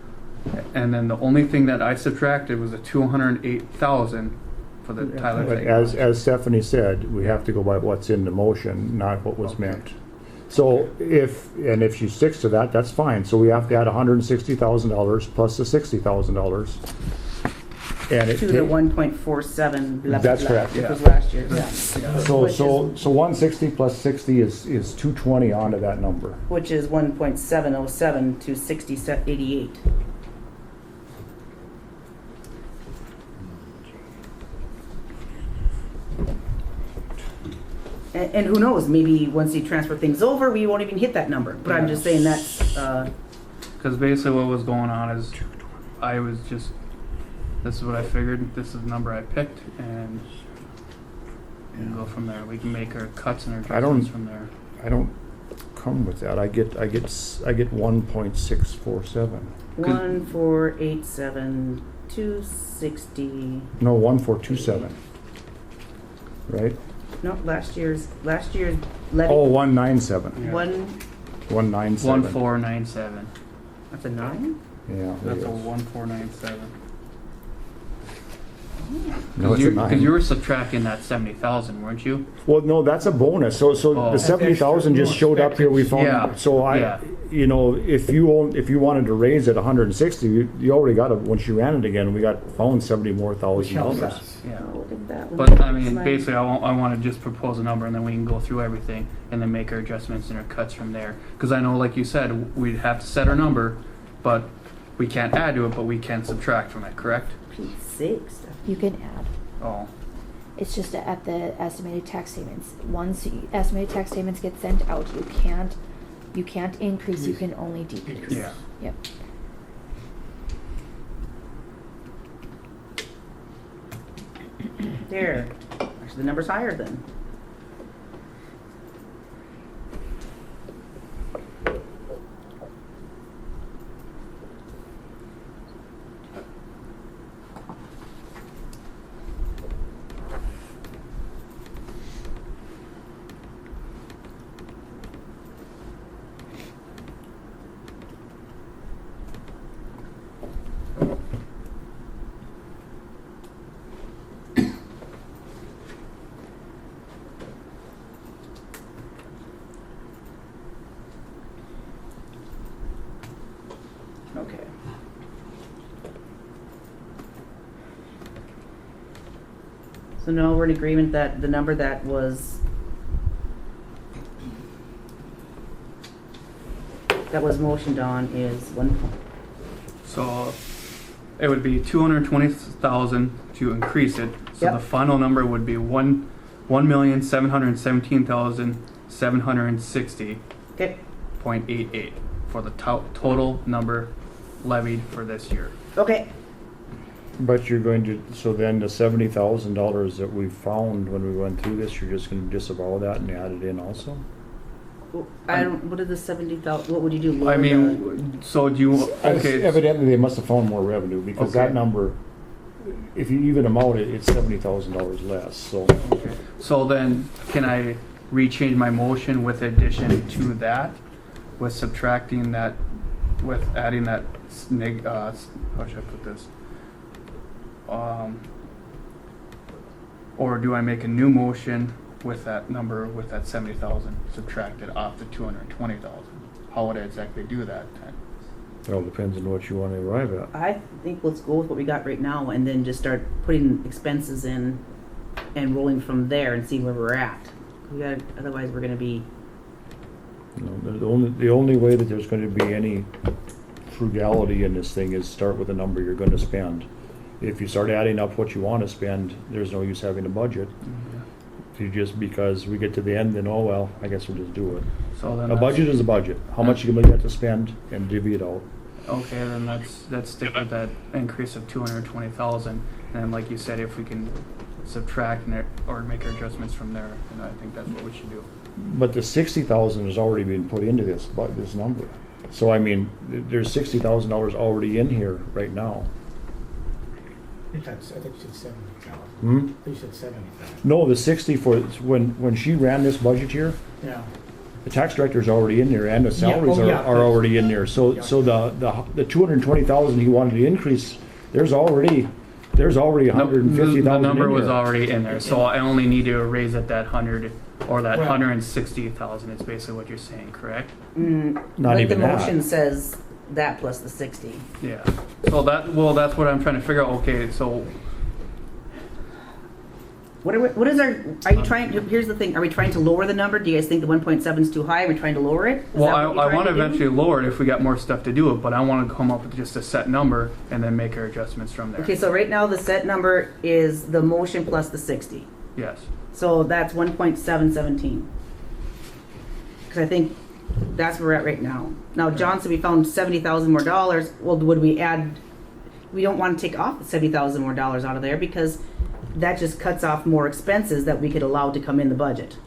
And then the only thing that I subtracted was the 208,000 for the Tyler. But Technology. as Stephanie said, we have to go by what's in the motion, not what was meant. So if she sticks to that, that's fine. So we have to add $160,000 plus the $60,000. And it To the 1.47 left. That's correct, Which yeah. was last year, yeah. So Which so 160 plus 60 is 220 onto that number. Which is 1.707 to 60.88. And who knows, maybe once you transfer things over, we won't even hit that number. But I'm just saying that's, Because basically what was going on is I was just, this is what I figured, this is the number I picked, and go from there. We can make our cuts and our I don't- adjustments from there. I don't come with that. I get 1.647. 1,487, 260. No, 1.427. Right? No, last year's levy. Oh, 197. Yeah. 197. 1497. That's a 9? Yeah. That's it a is. 1497. No, it's a Because 9. you were subtracting that 70,000, weren't you? Well, no, that's a bonus. So Oh. the 70,000 just showed up here. We found. Yeah. So Yeah. you know, if you wanted to raise it 160, you already got it. Once you ran it again, we found 70 more Which thousand helps dollars. us. Yeah. Oh, look at that one. But I mean, Slide. basically, I want to just propose a number, and then we can go through everything, and then make our adjustments and our cuts from there. Because I know, like you said, we'd have to set our number, but we can't add to it, but we can subtract from it. Correct? P6. You can add. Oh, It's just at the estimated tax statements. Once estimated tax statements get sent out, you can't increase, you can only decrease. yeah. Yep. There. Actually, the number's higher then. Okay. So now we're in agreement that the number that was motioned on is one. So it would be 220,000 to increase it. So Yep. the final number would be 1,717,760.88 Okay. for the total number levied for this year. Okay. But you're going to, so then the $70,000 that we found when we went through this, you're just going to disavow that and add it in also? I don't. What are the 70,000? What would you do? Lower I mean, so do you, okay, Evidently, they must have found more revenue because that Okay. number, if you even them out, it's $70,000 less, so. okay. So then, can I rechange my motion with addition to that, with subtracting that, with adding that how should I put this? Or do I make a new motion with that number, with that 70,000 subtracted off the 220,000? How would I exactly do that then? It all depends on what you want to arrive at. I think let's go with what we got right now, and then just start putting expenses in, and rolling from there, and see where we're at. We got. Otherwise, we're gonna be. You know, the only way that there's going to be any frugality in this thing is start with a number you're going to spend. If you start adding up what you want to spend, there's no use having a budget. If you just, because we get to the end, then, oh, well, I guess we'll just do it. So then A budget is a budget. How much you have to spend and divvy it out. Okay, then let's stick with that increase of 220,000, and like you said, if we can subtract or make our adjustments from there, then I think that's what we should do. But the 60,000 has already been put into this, this number. So I mean, there's $60,000 already in here right now. I think you said 70,000. Hmm? I think you said 70,000. No, the 60 for, when she ran this budget here, Yeah. the tax director's already in there and the salaries oh, yeah. are already in there. So, Yeah. so the 220,000 he wanted to increase, there's already $150,000 The number in was there. already in there, so I only need to raise it that 100 or that Well- 160,000 is basically what you're saying, correct? Not But even the that. motion says that plus the 60. Yeah. So that's what I'm trying to figure out. Okay, so What is our, are you trying to, here's the thing, are we trying to lower the number? Do you guys think the 1.7 is too high? Are we trying to lower it? Is well, that I what you're want to trying do? eventually lower it if we got more stuff to do it, but I want to come up with just a set number and then make our adjustments from there. Okay, so right now the set number is the motion plus the 60. Yes. So that's 1.717. Because I think that's where we're at right now. Now, John said we found $70,000 more dollars. Well, would we add, we don't want to take off the $70,000 more dollars out of there because that just cuts off more expenses that we could allow to come in the budget.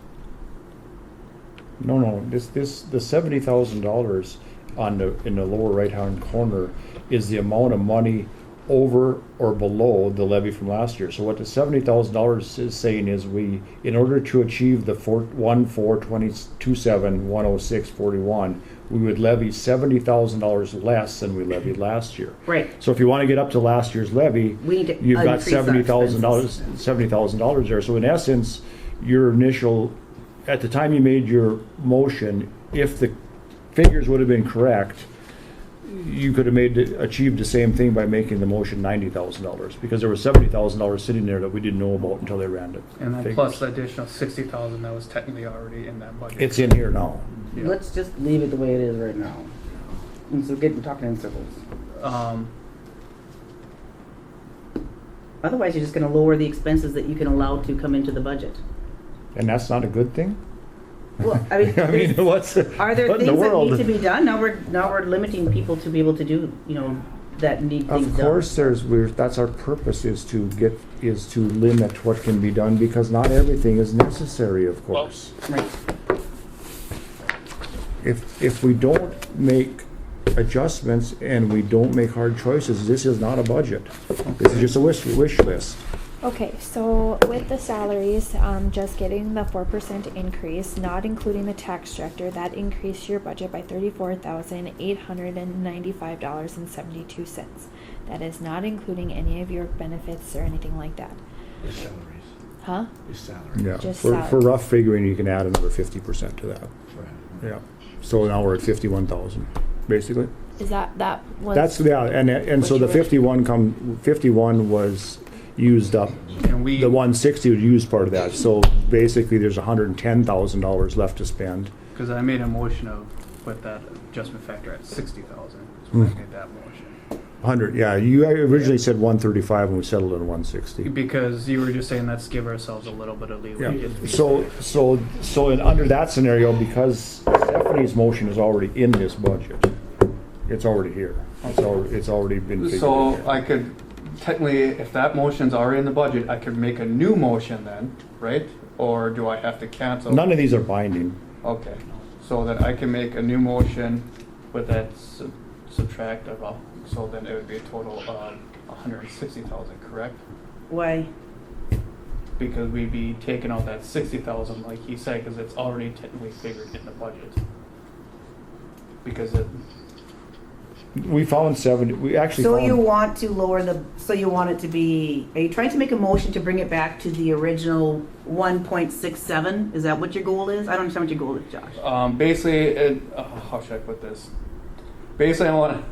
No, the $70,000 in the lower right-hand corner is the amount of money over or below the levy from last year. So what the $70,000 is saying is in order to achieve the 1,427,106.41, we would levy $70,000 less than we levied last year. Right. So if you want to get up to last year's levy, We need to you've got increase our $70,000 there. So in essence, your initial, at the time you made your motion, if the figures would have been correct, you could have achieved the same thing by making the motion $90,000 because there was $70,000 sitting there that we didn't know about until they ran it. And then plus the additional 60,000 that was technically already in that budget. It's in here now. Yeah. Let's just leave it the way it is right now. And so we're talking in circles. Otherwise, you're just going to lower the expenses that you can allow to come into the budget. And that's not a good thing? Well, I mean, I mean, what's are there what in the things that world? need to be done? Now we're limiting people to be able to do, that need things Of done. course, that's our purpose is to limit what can be done because not everything is necessary, of course. Right. If we don't make adjustments and we don't make hard choices, this is not a budget. This is just a wish list. Okay, so with the salaries, just getting the 4% increase, not including the tax director, that increased your budget by $34,895.72. That is not including any of your benefits or anything like that. Your salaries. Huh? Your salary. Yeah, Just for salary. rough figuring, you can add another 50% to that. Right. Yeah, so now we're at 51,000, basically. Is that was That's, yeah, and so the Which was- 51 was used up. And we The 160 would use part of that, so basically there's $110,000 left to spend. because I made a motion of put that adjustment factor at 60,000. So I made that motion 100, yeah, you originally said 135 and we settled on 160. because you were just saying let's give ourselves a little bit of leeway. Yeah, so under that scenario, because Stephanie's motion is already in this budget, it's already here. It's already been figured in So here. I could technically, if that motion's already in the budget, I could make a new motion then, right? Or do I have to cancel? None of these are binding. Okay, so that I can make a new motion with that subtract of, so then it would be a total of 160,000, correct? Why? Because we'd be taking out that 60,000, like he said, because it's already technically figured in the budget. Because it, We found 70, we actually So found. you want to lower so you want it to be, are you trying to make a motion to bring it back to the original 1.67? Is that what your goal is? I don't understand what your goal is, Josh. basically, how should I put this? Basically, I want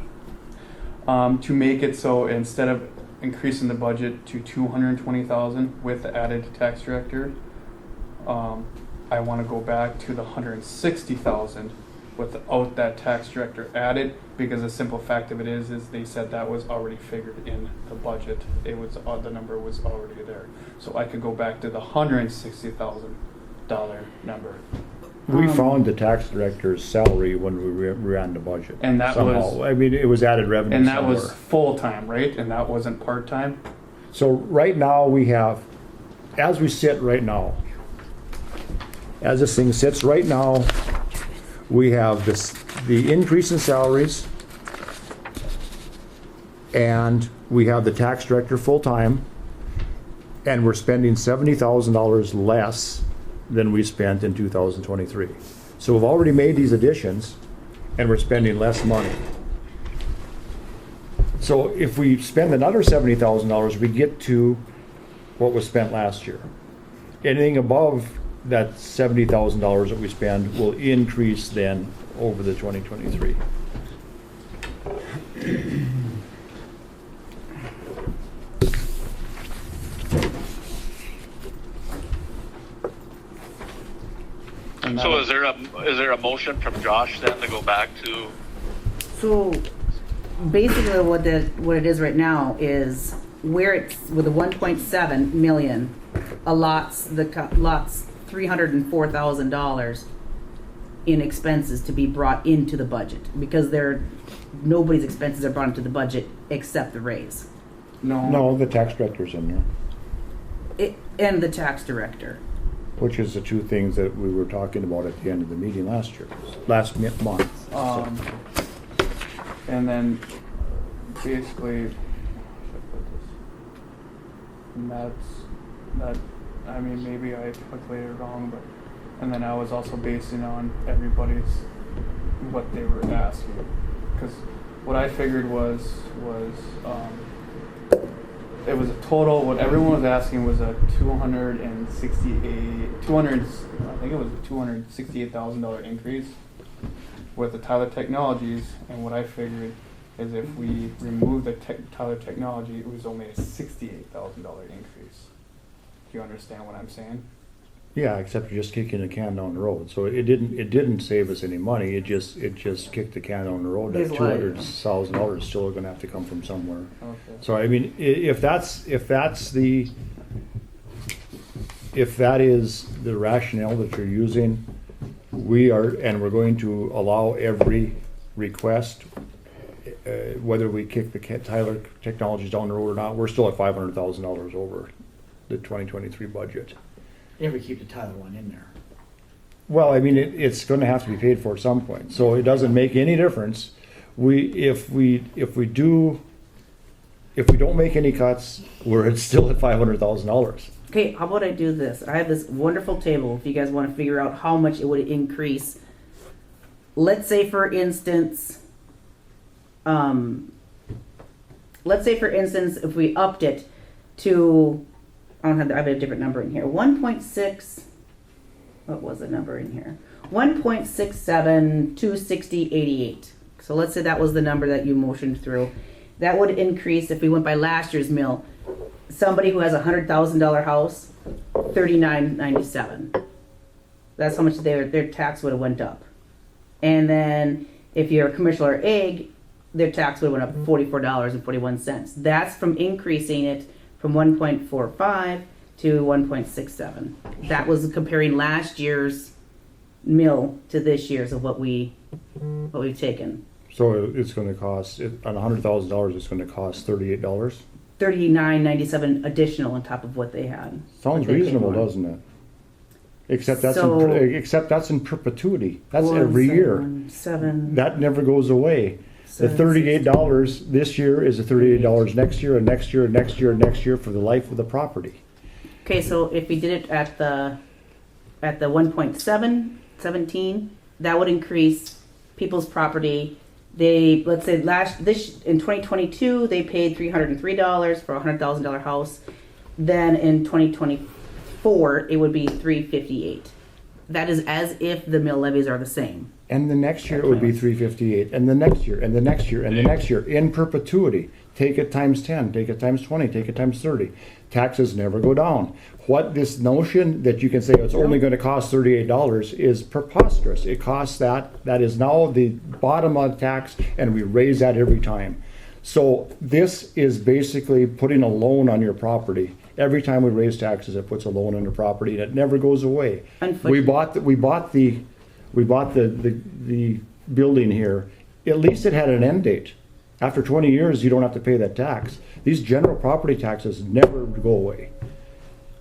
to make it so instead of increasing the budget to 220,000 with the added tax director, I want to go back to the 160,000 without that tax director added, because the simple fact of it is they said that was already figured in the budget. It was the number was already there, so I could go back to the $160,000 number. We found the tax director's salary when we ran the budget. And that somehow. was- I mean, it was added revenue And that was somewhere. full-time, right? And that wasn't part-time? So right now we have, as we sit right now, as this thing sits right now, we have the increase in salaries, and we have the tax director full-time, and we're spending $70,000 less than we spent in 2023. So we've already made these additions, and we're spending less money. So if we spend another $70,000, we get to what was spent last year. Anything above that $70,000 that we spend will increase then over the 2023. So is there a motion from Josh then to go back to? So basically what it is right now is where it's with the 1.7 million allots $304,000 in expenses to be brought into the budget because nobody's expenses are brought into the budget except the raise. No, the tax director's in there, And the tax director. which is the two things that we were talking about at the end of the meeting last month. And then basically, that, I mean, maybe I calculated it wrong, but, and then I was also basing on everybody's, what they were asking. Because what I figured was, it was a total, what everyone was asking was a $268,000 increase with the Tyler Technologies, and what I figured is if we remove the Tyler Technology, it was only a $68,000 increase. Do you understand what I'm saying? Yeah, except you're just kicking the can down the road. So it didn't save us any money. It just kicked the can down the road. That $200,000 is still going to have to come from somewhere. Okay. So I mean, if that is the rationale that you're using, we're going to allow every request, whether we kick the Tyler Technologies down the road or not. We're still at $500,000 over the 2023 budget. If we keep the Tyler one in there. Well, I mean, it's going to have to be paid for at some point, so it doesn't make any difference. If we don't make any cuts, we're still at $500,000. Okay, how about I do this? I have this wonderful table if you guys want to figure out how much it would increase. Let's say for instance, if we upped it to, I have a different number in here. 1.6, what was the number in here? 1.67, 260.88. So let's say that was the number that you motioned through. That would increase if we went by last year's mill. Somebody who has a $100,000 house, $39.97. That's how much their tax would have went up. And then if you're a commercial or ag, their tax would have went up $44.41. That's from increasing it from 1.45 to 1.67. That was comparing last year's mill to this year's of what we've taken. So it's going to cost on $100,000. It's going to cost $38. $39.97 additional on top of what they had. Sounds reasonable, doesn't it? Except that's in perpetuity. That's every year. That never goes away. The $38 this year is the $38 next year, and next year, and next year, and next year for the life of the property. Okay, so if we did it at the 1.17, that would increase people's property. Let's say in 2022 they paid $303 for a $100,000 house. Then in 2024 it would be $358. That is as if the mill levies are the same. And the next year it would be $358, and the next year, and the next year, and the next year, in perpetuity. Take it times 10, take it times 20, take it times 30. Taxes never go down. What this notion that you can say it's only going to cost $38 is preposterous. It costs that is now the bottom of tax, and we raise that every time. So this is basically putting a loan on your property. Every time we raise taxes, it puts a loan on your property, and it never goes away. We bought the building here. At least it had an end date. After 20 years, you don't have to pay that tax. These general property taxes never go away.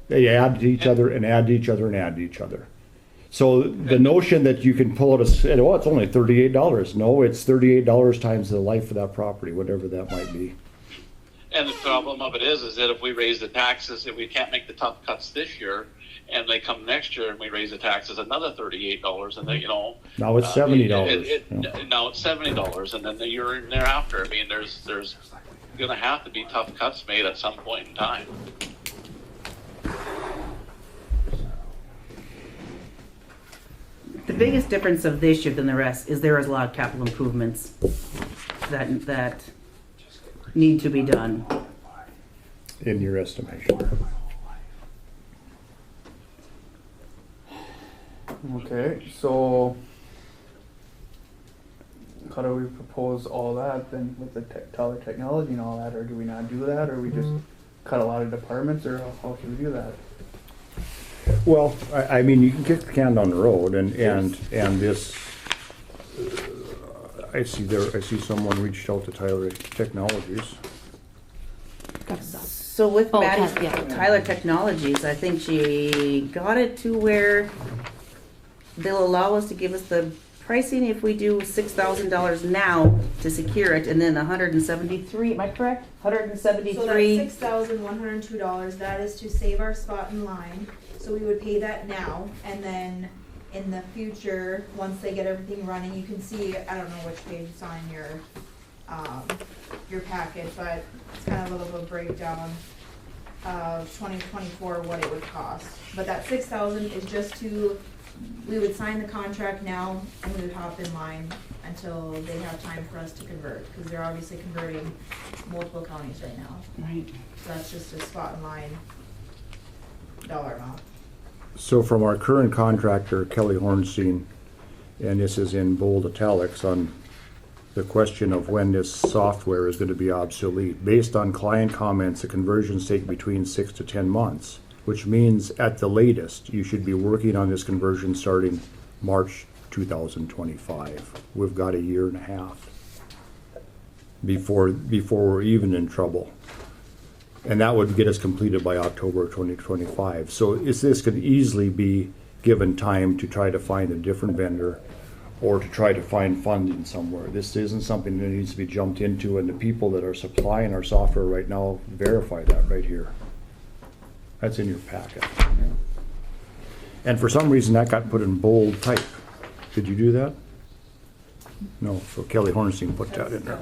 They add to each other and add to each other and add to each other. So the notion that you can pull out oh, it's only $38. No, it's $38 times the life of that property, whatever that might be. And the problem of it is that if we raise the taxes, if we can't make the tough cuts this year, and they come next year and we raise the taxes another $38, and then Now it's $70. Now it's $70, and then the year thereafter. I mean, there's going to have to be tough cuts made at some point in time. The biggest difference of this year than the rest is there is a lot of capital improvements that need to be done. In your estimation. Okay, so how do we propose all that then with the Tyler technology and all that, or do we not do that, or we just cut a lot of departments, or how should we do that? Well, I mean, you can kick the can down the road, and this. I see someone reached out to Tyler Technologies. So with Oh, Maddie's yeah. Tyler Technologies, I think she got it to where they'll allow us to give us the pricing if we do $6,000 now to secure it, and then 173. Am I correct? So that's 173. $6,102, that is to save our spot in line, so we would pay that now, and then in the future, once they get everything running, you can see, I don't know which page it's on your packet, but it's kind of a little bit of breakdown of 2024, what it would cost. But that 6,000 is just to, we would sign the contract now, and we would hop in line until they have time for us to convert, because they're obviously converting multiple counties right now. Right. So that's just a spot in line dollar amount. So from our current contractor, Kelly Hornstein, and this is in bold italics, on the question of when this software is going to be obsolete. Based on client comments, the conversions take between 6 to 10 months, which means at the latest, you should be working on this conversion starting March 2025. We've got a year and a half before we're even in trouble. And that would get us completed by October 2025. So this could easily be given time to try to find a different vendor or to try to find funding somewhere. This isn't something that needs to be jumped into, and the people that are supplying our software right now verify that right here. That's in your packet. And for some reason that got put in bold type. Did you do that? No, so Kelly Hornstein put that in there.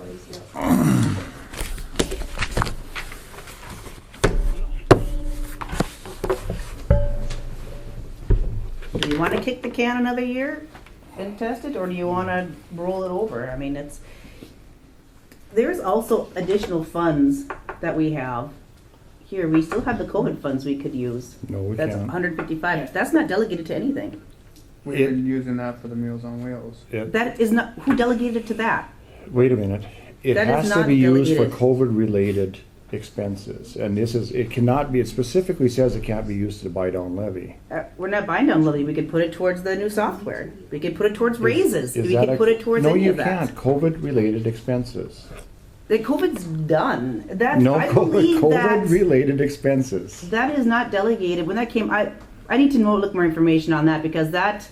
Do you want to kick the can another year and test it, or do you want to roll it over? I mean, there's also additional funds that we have here. We still have the COVID funds we could use. No, we That's can't. 155. That's not delegated to anything. We've been using that for the Meals on Wheels. That is not, who delegated to that? Wait a minute. It That is has to not be used for delegated. COVID-related expenses, and it cannot be. It specifically says it can't be used to buy down levy. We're not buying down levy. We could put it towards the new software. We could put it towards raises. Is We that could put it towards no, any you of that. can't. COVID-related expenses. The COVID's done. That's, No, I believe that's, COVID-related expenses. that is not delegated. When that came, I need to look more information on that, because that,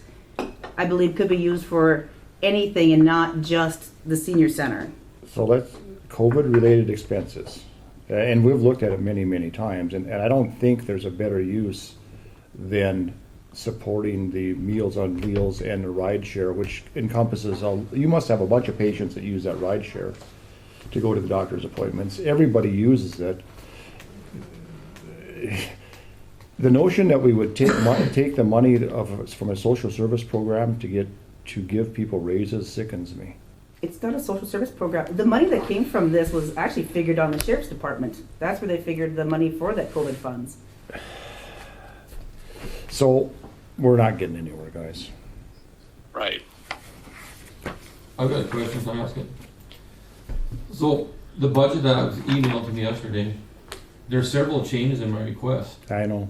I believe, could be used for anything and not just the senior center. So let's COVID-related expenses, and we've looked at it many, many times, and I don't think there's a better use than supporting the Meals on Wheels and the ride share, which encompasses you must have a bunch of patients that use that ride share to go to the doctor's appointments. Everybody uses it. The notion that we would take the money from a social service program to give people raises sickens me. It's not a social service program. The money that came from this was actually figured on the sheriff's department. That's where they figured the money for that COVID funds. So we're not getting anywhere, guys. Right. I've got a question to ask it. So, the budget that was emailed to me yesterday, there's several changes in my request. I know.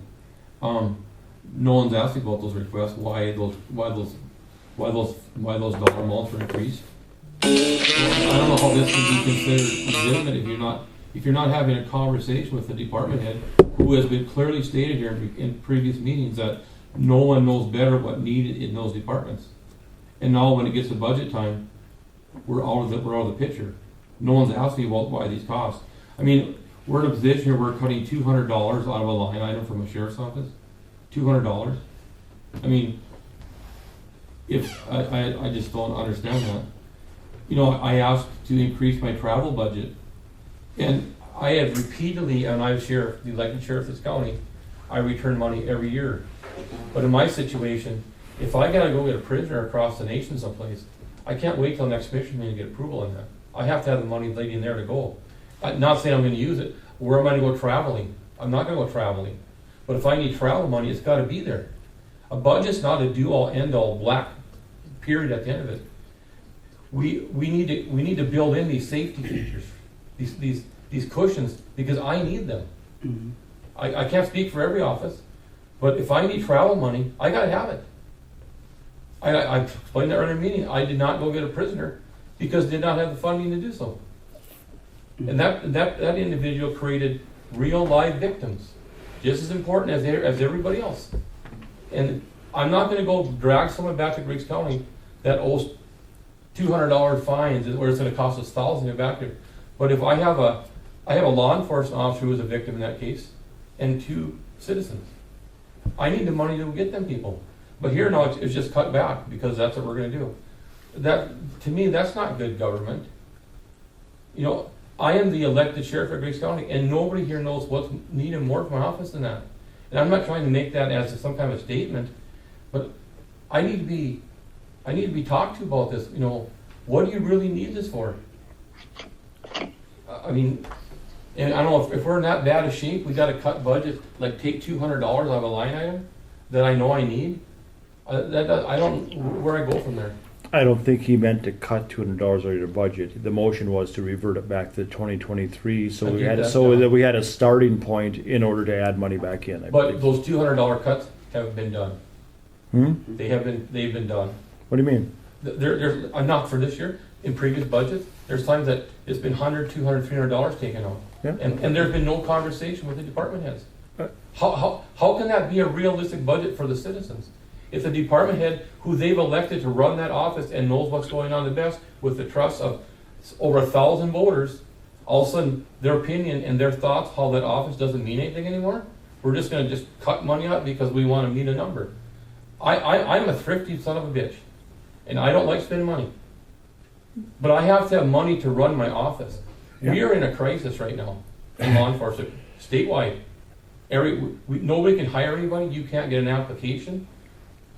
No one's asking about those requests, why those dollar amounts were increased. I don't know how this can be considered legitimate if you're not having a conversation with the department head, who has been clearly stated here in previous meetings that no one knows better what needed in those departments. And now when it gets to budget time, we're out of the picture. No one's asking me about why these costs. I mean, we're in a position where we're cutting $200 out of a line item from a sheriff's office. $200. I mean, if I just don't understand that. You know, I asked to increase my travel budget, and I have repeatedly, and I'm sheriff, the elected sheriff of this county, I return money every year. But in my situation, if I gotta go get a prisoner across the nation someplace, I can't wait till next commission meeting to get approval on that. I have to have the money laid in there to go. I'm not saying I'm gonna use it. Where am I gonna go traveling? I'm not gonna go traveling. But if I need travel money, it's gotta be there. A budget's not a do-all, end-all, black period at the end of it. We need to build in these safety features, these cushions, because I need them. Mm-hmm. I can't speak for every office, but if I need travel money, I gotta have it. I explained that earlier in the meeting. I did not go get a prisoner because did not have the funding to do so. And that individual created real live victims, just as important as everybody else. And I'm not going to go drag someone back to Griggs County that owes $200 fines, where it's going to cost us thousands to get back there. But if I have a law enforcement officer who was a victim in that case, and 2 citizens, I need the money to get them people. But here now it's just cut back because that's what we're going to do. That, to me, that's not good government. You know, I am the elected sheriff of Griggs County, and nobody here knows what's needed more from my office than that. And I'm not trying to make that as some kind of a statement, but I need to be talked to about this. You know, what do you really need this for? I mean, and I don't know if we're in that bad a shape, we got to cut budget, like take $200 out of a line item that I know I need. I don't where I go from there. I don't think he meant to cut $200 out of your budget. The motion was to revert it back to 2023, so that we had a starting point in order to add money back in. But those $200 cuts have been done. They've been done. What do you mean? There's not for this year. In previous budgets, there's times that it's been $100, $200, $300 taken out, Yeah. and there's been no conversation with the department heads. How can that be a realistic budget for the citizens? If the department head who they've elected to run that office and knows what's going on the best with the trust of over 1,000 voters, all of a sudden their opinion and their thoughts how that office doesn't mean anything anymore, we're just going to just cut money out because we want to meet a number. I'm a thrifty son of a bitch, and I don't like spending money. But I have to have money to run my office. Yeah. We are in a crisis right now in law enforcement, statewide. Nobody can hire anybody. You can't get an application.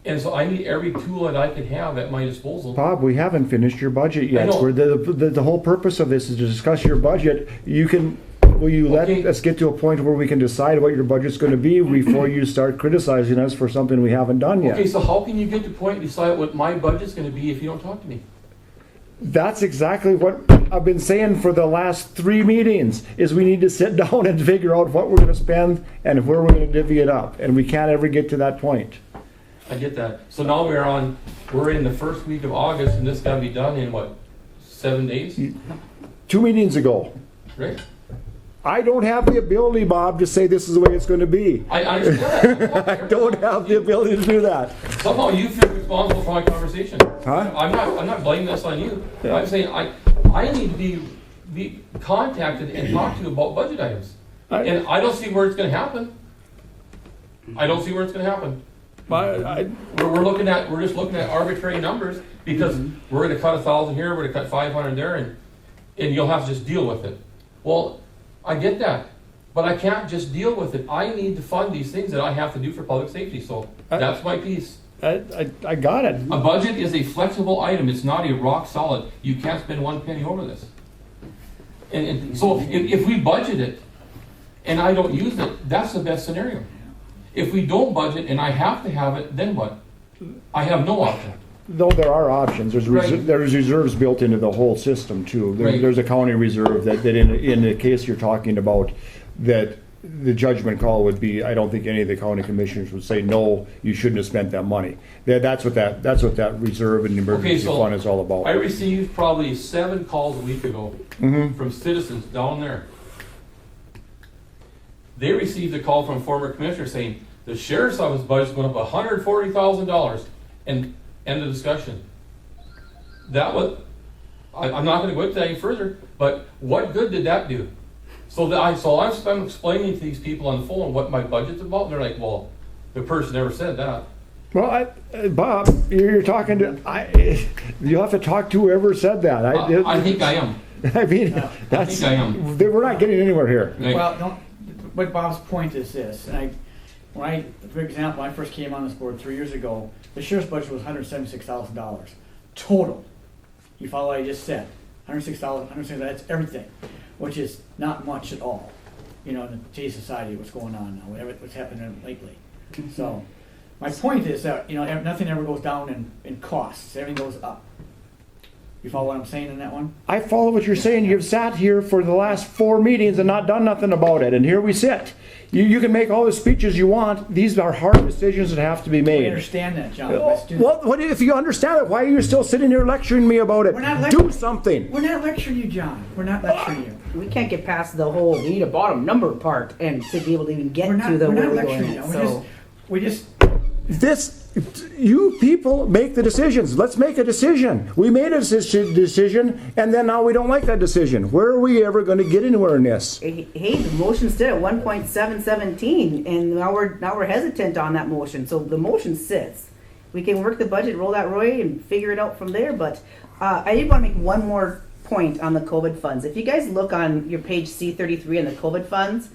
And so I need every tool that I can have at my disposal. Bob, we haven't finished your budget yet. I know. The whole purpose of this is to discuss your budget. Let's get to a point where we can decide what your budget's going to be before you start criticizing us for something we haven't done yet. Okay, so how can you get to the point and decide what my budget's going to be if you don't talk to me? That's exactly what I've been saying for the last 3 meetings, is we need to sit down and figure out what we're going to spend and where we're going to divvy it up. And we can't ever get to that point. I get that. So now we're in the first week of August, and this got to be done in what, 7 days? 2 meetings ago. Right? I don't have the ability, Bob, to say this is the way it's going to be. I understand that. I don't have the ability to do that. Somehow you feel responsible for my conversation. Huh? I'm not blaming this on you. Yeah. I'm saying I need to be contacted and talked to about budget items. And I don't see where it's going to happen. I don't see where it's going to happen. We're just looking at arbitrary numbers because we're going to cut 1,000 here, we're going to cut 500 there, and you'll have to just deal with it. Well, I get that, but I can't just deal with it. I need to fund these things that I have to do for public safety. So that's my piece. I got it. A budget is a flexible item. It's not a rock solid. You can't spend 1 penny over this. And so if we budget it and I don't use it, that's the best scenario. If we don't budget and I have to have it, then what? I have no option. No, there are options. There's Right. there's reserves built into the whole system too. Right. There's a county reserve that in the case you're talking about, that the judgment call would be, I don't think any of the county commissioners would say, no, you shouldn't have spent that money. That's what that reserve and emergency fund is all about. I received probably 7 calls a week ago from citizens down there. They received a call from a former commissioner saying, The sheriff's office budget's going up $140,000, and end of discussion. That was, I'm not gonna go into that any further, but what good did that do? So I'm explaining to these people on the phone what my budget's about, and they're like, well, the person never said that. Well, Bob, you're talking to, you'll have to talk to whoever said that. I think I am. I mean, I think I am. we're not getting anywhere here. Well, don't, but Bob's point is this, and for example, when I first came on this board 3 years ago, the sheriff's budget was $176,000 total. You follow what I just said? $106,000, that's everything, which is not much at all, in today's society, what's going on now, what's happening lately. So, my point is that, nothing ever goes down in costs, everything goes up. You follow what I'm saying in that one? I follow what you're saying. You've sat here for the last 4 meetings and not done nothing about it, and here we sit. You can make all the speeches you want. These are hard decisions that have to be I made. understand that, John. Let's do Well, what if you understand it? Why are you still sitting here lecturing me about it? We're not Do something. We're not lecturing you, John. We're not lecturing you. We can't get past the whole we need a bottom number part and to be able to even get We're not, to the we're where not we're lecturing you. going. We just You people make the decisions. Let's make a decision. We made a decision, and then now we don't like that decision. Where are we ever going to get anywhere in this? Hey, the motion stood at 1.717, and now we're hesitant on that motion. So the motion sits. We can work the budget, roll that Roy, and figure it out from there. But I did want to make one more point on the COVID funds. If you guys look on your page C33 on the COVID funds,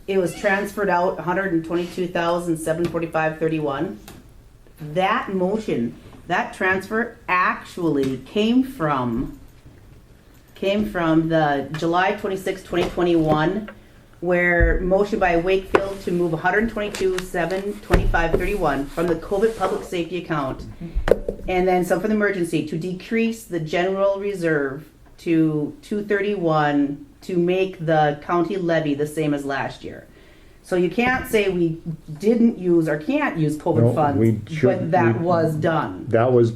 it was transferred out $122,745.31. That motion, that transfer actually came from the July 26, 2021, where motion by Wakefield to move $122,725.31 from the COVID public safety account, and then some from the emergency to decrease the general reserve to $231 to make the county levy the same as last year. So you can't say we didn't use or can't use COVID No, funds, we should- but that we- was done. That was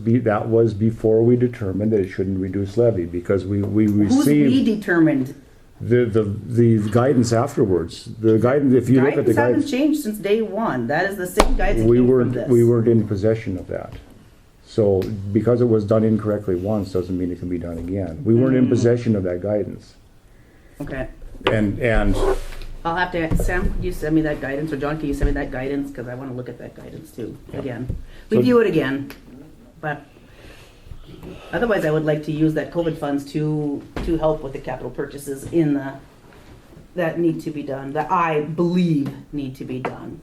before we determined that it shouldn't reduce levy, because we Who's we received determined? the guidance afterwards. The guidance, if you look at the Guidance hasn't guidance, changed since day one. That is the same guidance that we came from weren't this. we weren't in possession of that. So because it was done incorrectly once doesn't mean it can be done again. We weren't in possession of that guidance, Okay. and I'll have to, Sam, could you send me that guidance, or John, can you send me that guidance? Because I want to look at that guidance too, again. So- Review it again. But otherwise, I would like to use that COVID funds to help with the capital purchases that need to be done, that I believe need to be done.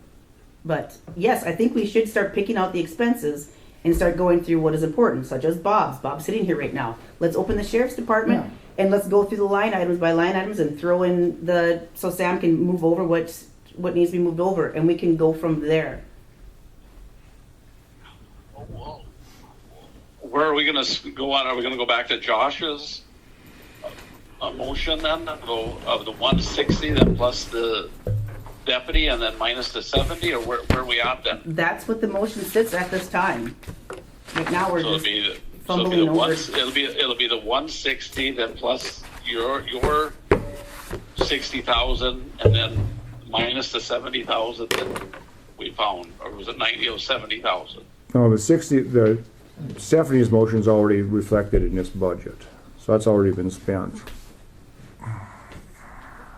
But yes, I think we should start picking out the expenses and start going through what is important, such as Bob's. Bob's sitting here right now. Let's open the sheriff's department and let's go through the line items by line items and throw in so Sam can move over what needs to be moved over, and we can go from there. Where are we going to go on? Are we going to go back to Josh's motion then of the 160 then plus the deputy and then minus the 70, or where are we at then? That's what the motion sits at this time. Right now we're So just it'll fumbling be the over. it'll be the 160 then plus your 60,000 and then minus the 70,000 that we found, or was it 90 or 70,000? no, the Stephanie's motion's already reflected in this budget, so that's already been spent.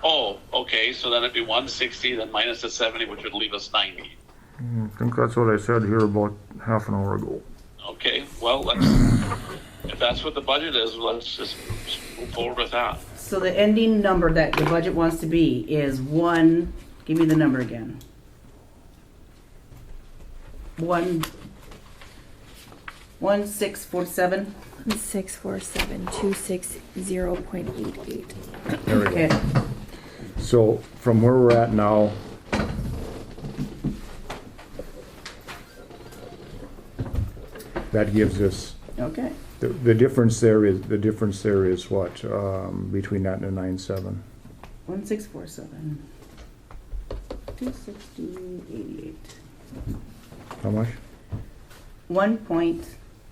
Oh, okay. So then it'd be 160 then minus the 70, which would leave us 90. I think that's what I said here about half an hour ago. Okay, well, if that's what the budget is, let's just move forward with that. So the ending number that the budget wants to be is give me the number again. 1647. 647,260.88. There we go. Okay. So from where we're at now, that gives us, Okay. the difference there is what, between that and the 9.7? 1647. 260.88. How much? 1.67,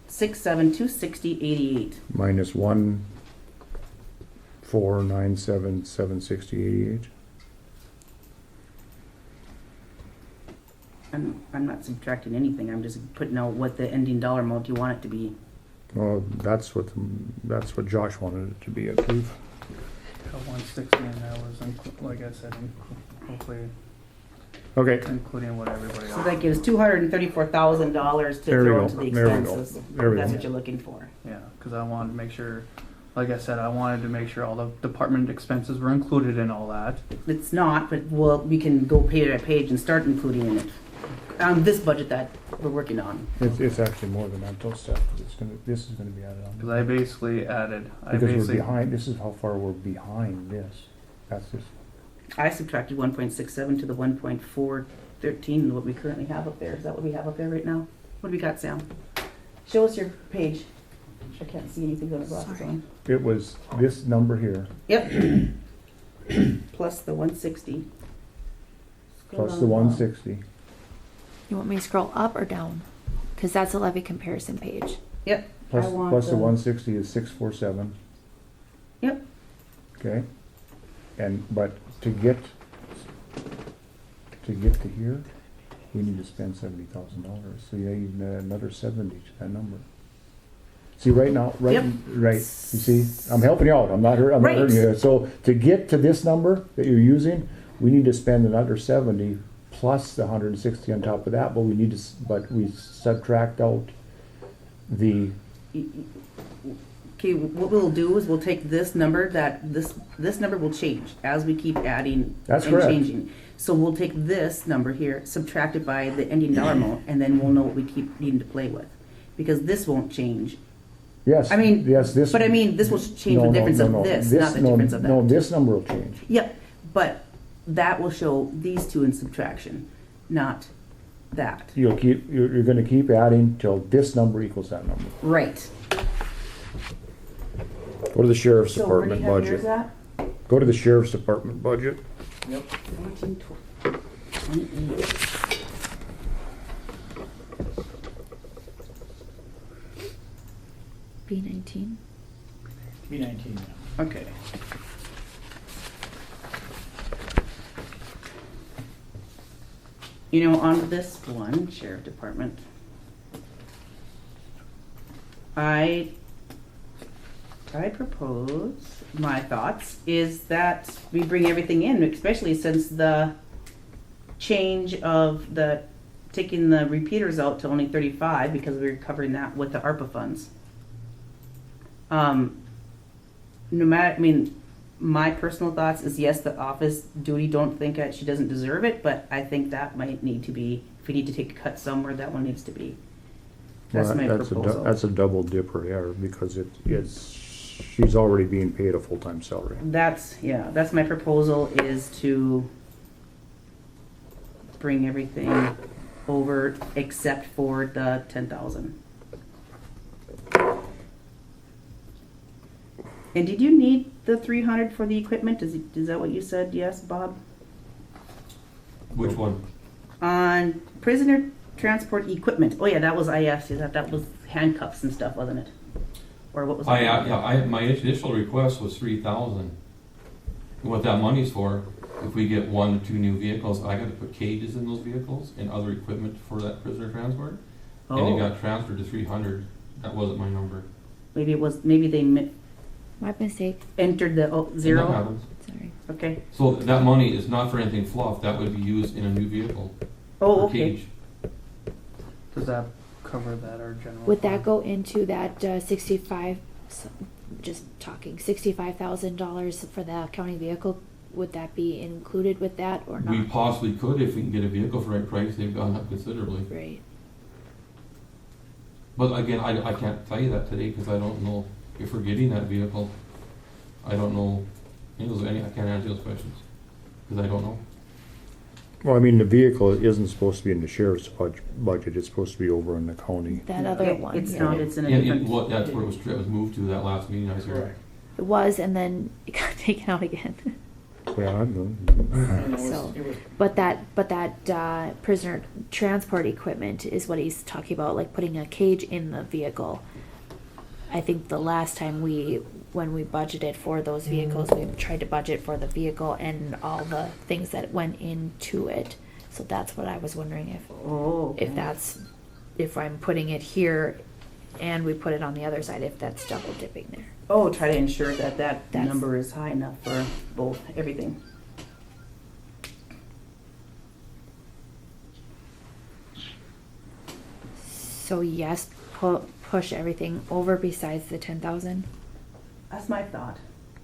260.88. Minus 1,497,760.88. I'm not subtracting anything, I'm just putting out what the ending dollar amount you want it to be. Well, that's what Josh wanted it to be, I believe. 160, and that was, like I said, hopefully Okay, including what everybody So else. that gives $234,000 to There we throw go. into the There we go. expenses. There we That's go. what you're looking for. Yeah, because I wanted to make sure, like I said, I wanted to make sure all the department expenses were included in all that. It's not, but we can go page by page and start including in it. This budget that we're working on. it's actually more than that, though, Steph, 'cause this is gonna be added Because on. I basically added, Because we're behind, this is how far we're behind this. That's just, I subtracted 1.67 to the 1.413, what we currently have up there. Is that what we have up there right now? What do we got, Sam? Show us your page. I can't see anything on the glasses Sorry. on. it was this number here, Yep. Plus the 160. Scroll plus down the bottom. 160. You want me to scroll up or down? Because that's a levy comparison page. Yep. Plus, I want plus the the- 160 is 647. Yep. Okay, but to get to here, we need to spend $70,000. So you need another 70 to that number. See, right now, Yep. right. You see, I'm helping you out. I'm not hurting Right. you. So to get to this number that you're using, we need to spend another 70 plus the 160 on top of that. But we subtract out the. Okay, what we'll do is we'll take this number this number will change as we keep adding That's and correct. changing. So we'll take this number here, subtract it by the ending dollar amount, and then we'll know what we keep needing to play with. Because this won't change. Yes. I mean, yes. This. But I mean, this will change No, the no, difference no, of no. this, not the difference of that. No, this number will change. Yep, but that will show these two in subtraction, not that. You're going to keep adding till this number equals that number. Right. Go to the sheriff's So where do you department have yours budget. at? Go to the sheriff's department budget. 14, 28. B19. B19. Okay. You know, on this one, sheriff department, I propose, my thoughts, is that we bring everything in, especially since the change of the, taking the repeaters out to only 35, because we were covering that with the ARPA funds. No matter, I mean, my personal thoughts is yes, the office duty, don't think that she doesn't deserve it, but I think that might need to be, if we need to take a cut somewhere, that one needs to be. That's Well, my a proposal. that's a double dipper there because she's already being paid a full-time salary. That's my proposal, is to bring everything over except for the 10,000. And did you need the 300 for the equipment? Is that what you said? Yes, Bob? Which one? On prisoner transport equipment. Oh yeah, that was that was handcuffs and stuff, wasn't it? Or what was it? My initial request was 3,000. And what that money's for, if we get 1 or 2 new vehicles, I gotta put cages in those vehicles and other equipment for that prisoner transport. And it Oh, got transferred to 300. That wasn't my number. maybe they My mistake. entered the And that zero. happens. Sorry. Okay. So that money is not for anything fluff. That would be used in a new vehicle. Oh, for okay. cage. Does that cover that or general? Would that fund? go into that 65? Just talking $65,000 for the county vehicle. Would that be included with that or not? We possibly could if we can get a vehicle for the right price. They've gone up considerably. Right. But again, I can't tell you that today because I don't know if we're getting that vehicle. I don't know. I can't answer those questions because I don't know. Well, I mean, the vehicle isn't supposed to be in the sheriff's budget. It's supposed to be over in the county. That other Yeah, one. It's yeah. not. It's in a And different. that's where it was moved to that last meeting I was here. Correct. It was, and then it got taken out again. Yeah, I know. And So- it was But that prisoner transport equipment is what he's talking about, like putting a cage in the vehicle. I think the last time when we budgeted for those vehicles, we tried to budget for the vehicle and all the things that went into it. So that's what I was wondering Oh. if that's, if I'm putting it here and we put it on the other side, if that's double dipping there. Oh, try to ensure that That's- number is high enough for both, everything. So yes, push everything over besides the 10,000. That's my thought.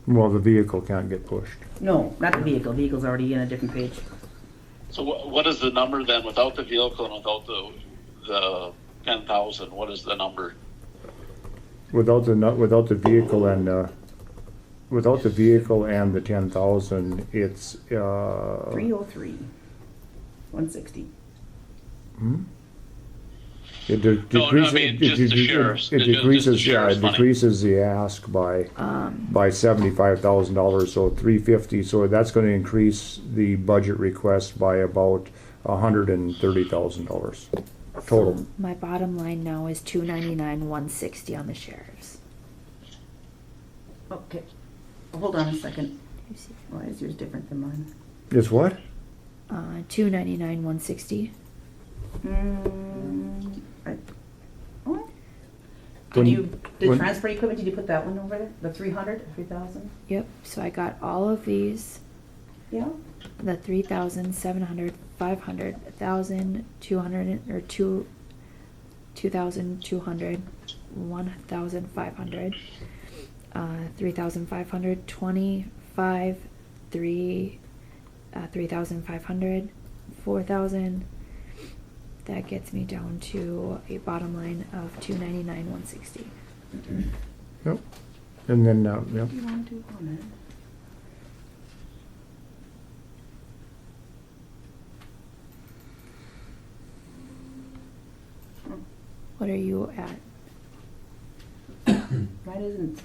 Well, the vehicle can't get pushed. No, not the vehicle. Vehicle's already in a different page. So what is the number then without the vehicle and without the 10,000? What is the number? Without the vehicle and, without the vehicle and the 10,000, it's, 303, 160. hmm? It No, I decreases, mean, just the sheriff's- it just the decreases, yeah, sheriff's it money. decreases the ask by $75,000, so 350, so that's gonna increase the budget request by about $130,000 total. So my bottom line now is 299, 160 on the sheriff's. Okay. Hold on a second. Why is yours different than mine? It's what? 299, 160. What? When- Did you, the when- transfer equipment, did you put that one over there? The 300, 3,000? Yep. So I got all of these. Yeah. The 3,700, 500, 1,000, 200, or 2,200, 1,500, 3,500, 25, 3,500, 4,000. That gets me down to a bottom line of 299, 160. Yep. And then, yep. What do you want to do on it? What are you at? Mine isn't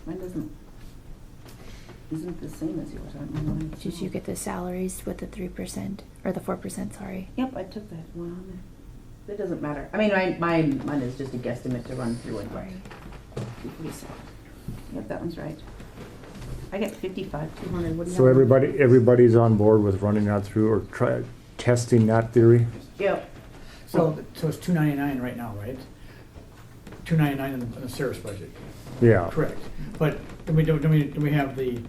the same as yours. I don't know why it's Did you not. get the salaries with the 3% or the 4%? Sorry. Yep, I took that one on there. It doesn't matter. I mean, mine is just a guesstimate to run through it, but. Yep, that one's right. I get 55,200. What do you So have? everybody's on board with running that through or testing that theory? Yep. So it's 299 right now, right? 299 in the service budget. Yeah. Correct. But do we have the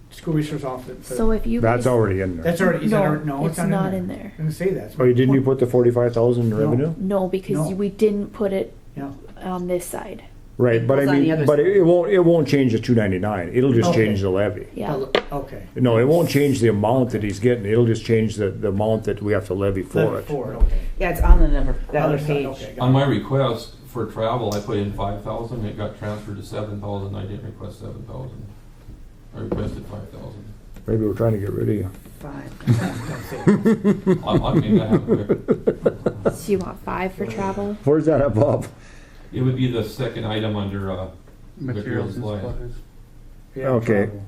school resource office? So if you That's guys- already in there. That's already, is that already, no, it's not in there. I'm gonna say that. Oh, didn't you put the 45,000 in No. revenue? No, because No. we didn't put it Yeah. on this side. Right, but I It's on the mean, other but side. it won't change the 299. It'll just Okay. change the levy. Yeah. Okay. No, it won't change the amount that he's getting. It'll just change the amount that we have to levy for it. Okay. Yeah, it's on the number, the other side, page. okay, got On it. my request for travel, I put in 5,000, it got transferred to 7,000, I didn't request 7,000. I requested 5,000. Maybe we're trying to get rid of you. 5. I'll make that happen quick. So you want 5 for travel? Where's that at, Bob? It would be the second item under, Materials and supply. supplies. Yeah, Okay. travel.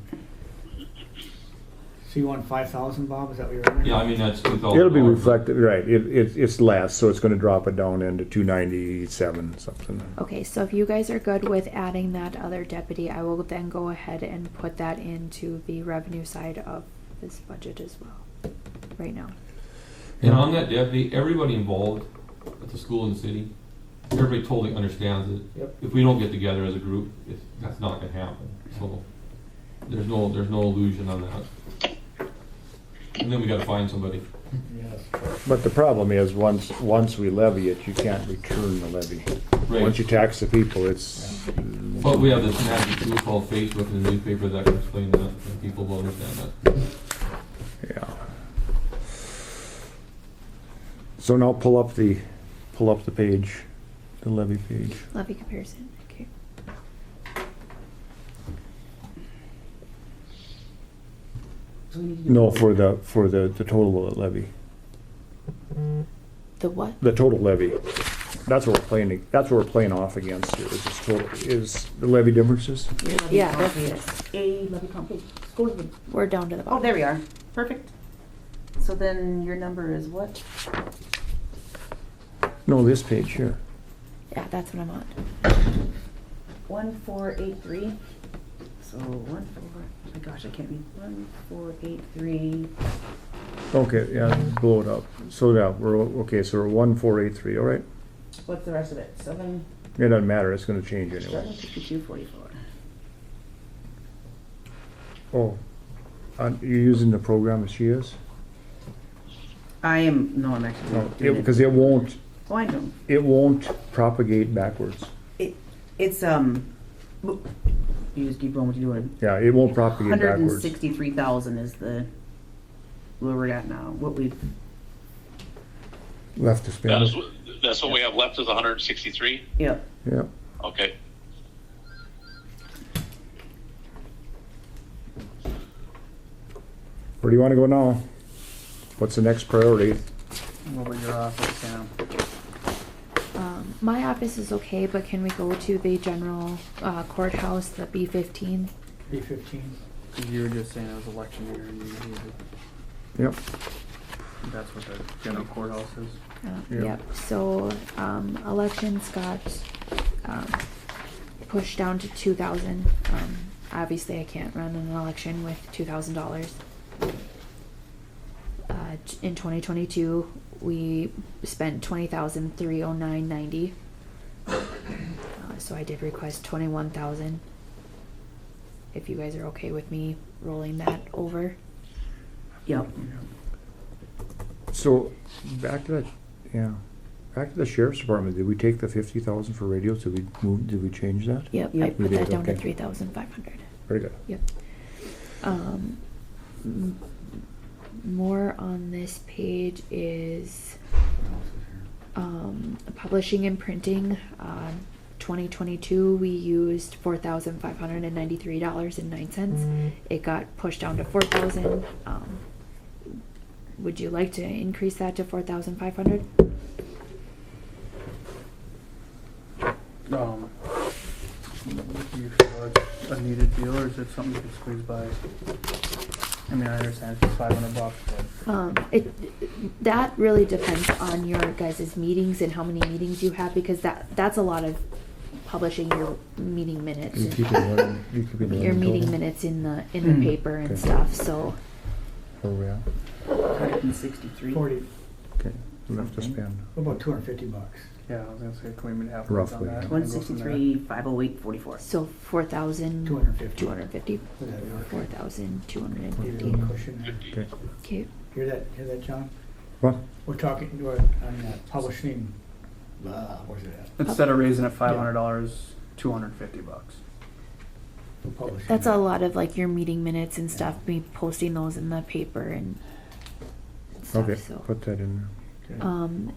So you want 5,000, Bob? Is that what you're on? Yeah, I mean, that's 2,000. It'll be reflected, right. It's less, so it's gonna drop it down into 297 something. Okay, so if you guys are good with adding that other deputy, I will then go ahead and put that into the revenue side of this budget as well, right now. And on that deputy, everybody involved at the school and city, everybody totally understands it. Yep. If we don't get together as a group, that's not gonna happen, so there's no illusion on that. And then we gotta find somebody. Yes. But the problem is, once we levy it, you can't return the levy. Right. Once you tax the people, it's, But we have this magic tool called Facebook in the newspaper that can explain that, and people will understand that. yeah. So now pull up the page, the levy page. Levy comparison, okay. So we need to do- No, for the total levy, The what? the total levy. That's what we're playing off against here, is the levy differences. Your levy Yeah, comp that's is A, levy comp is, school levy. We're down to the Oh, bottom. there we are. Perfect. So then your number is what? No, this page here. Yeah, that's what I'm on. 1483. So 14. Oh my gosh, I can't read. 1483. Okay, yeah, blow it up. So yeah, okay, so we're 1483, all right? What's the rest of it? Seven, It doesn't matter, it's gonna change anyway. 752.44. Oh, you're using the program as she is? I'm actually. No, doing it. because it won't, Oh, I know. it won't propagate backwards. It's, you just keep going what you're doing. Yeah, it won't propagate 163,000 is where we're at now, what we've, left to spend. That's what we have left is 163. yep. Yeah, Okay. where do you wanna go now? What's the next priority? What about your office, Sam? My office is okay, but can we go to the general courthouse, the B15? B15. Because you were just saying it was election year and you needed, Yep, that's what the general courthouse is. Yeah. Yep, so, elections got, pushed down to 2,000. Obviously I can't run an election with $2,000. In 2022, we spent $20,309.90. So I did request 21,000. If you guys are okay with me rolling that over. Yep. so, back to the sheriff's department, did we take the 50,000 for radios, did we change that? Yep, I Yep. put We that did, down to okay. 3,500. Very good. Yep. More on this page is publishing and printing. 2022 we used $4,593.09. It got pushed down to 4,000. Would you like to increase that to 4,500? Do you feel it's a needed deal, or is it something you could squeeze by? I mean, I understand it's $500, but That really depends on your guys' meetings and how many meetings you have, because that's a lot of publishing your meeting minutes. You keep it running, Your meeting minutes in the paper and Okay. stuff, so. Where are we at? 163. 40. Okay, left to spend. What about $250? yeah, I was gonna say, can we meet halfway on Roughly, that? yeah. and go from there? 163,508.44. So 4,250. 250. Would that be okay? 4,250. Leave a cushion there. Okay. Okay. Hear that, John? What? We're talking, on publishing, where's it at? Instead of raising it $500, $250. For publishing. That's a lot of like your meeting minutes and stuff, me posting those in the paper and stuff, Okay, so. put that in Okay.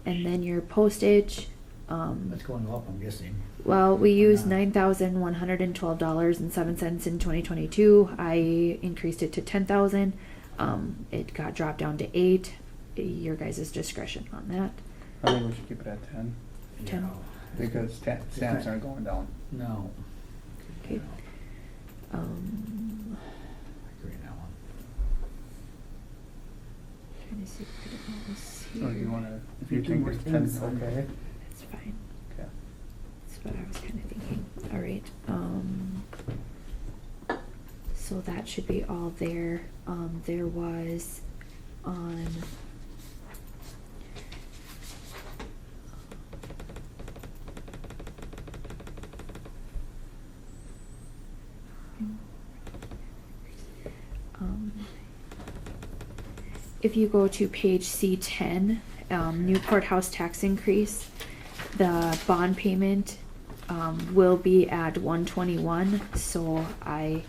And then your postage, That's going up, I'm guessing. well, we used $9,112.07 in 2022. I increased it to 10,000. It got dropped down to 8. Your guys' discretion on that. I think we should keep it at 10, 10. Yeah. because stamps aren't going down. No. Okay. I agree on that one. Trying to see what else So if you here. wanna, if You you do think more it's things 10, on okay. That's fine. Okay. That's what I was kind of thinking. All right. So that should be all there. There was on. If you go to page C10, new courthouse tax increase, the bond payment will be at 121, so I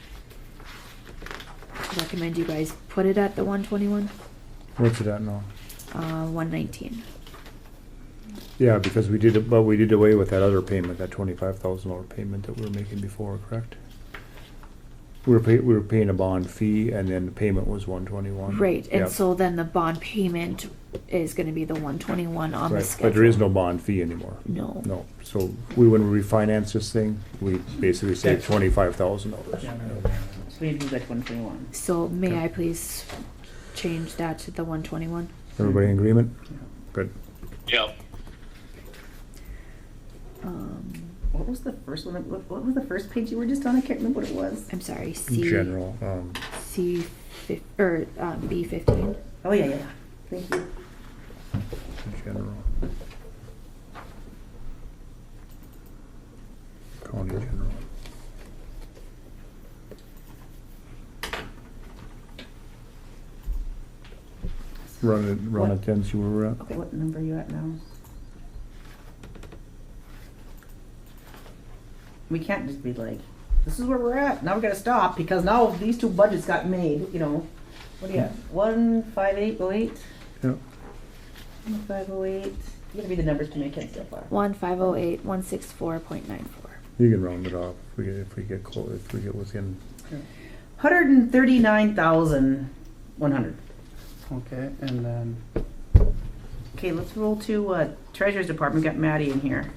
recommend you guys put it at the 121, What's it at now? 119. Yeah, because we did away with that other payment, that $25,000 payment that we were making before, correct? We were paying a bond fee, and then the payment was 121. Right, and Yep. so then the bond payment is gonna be the 121 on the Right, schedule. but there is no bond fee anymore. No. No, so when we refinance this thing, we basically saved $25,000. Yeah, I remember that. So you do that 121. So may Okay. I please change that to the 121? Everybody in agreement? Good. Yeah. What was the first one? What was the first page you were just on? I can't remember what it was. I'm sorry, In general, B15. Oh, yeah, yeah. Thank you. General. County general. Run it 10, see where we're at. Okay, what number are you at now? We can't just be like, this is where we're at. Now we gotta stop because now these two budgets got made, you know. What do you have? 15808? Yep. 1508. You gotta read the numbers to me, I can't see how far. 1508 164.94. You can round it off if we get close, if we get within. 139,100. Okay, and then Okay, let's roll to Treasurer's Department. Got Maddie in here.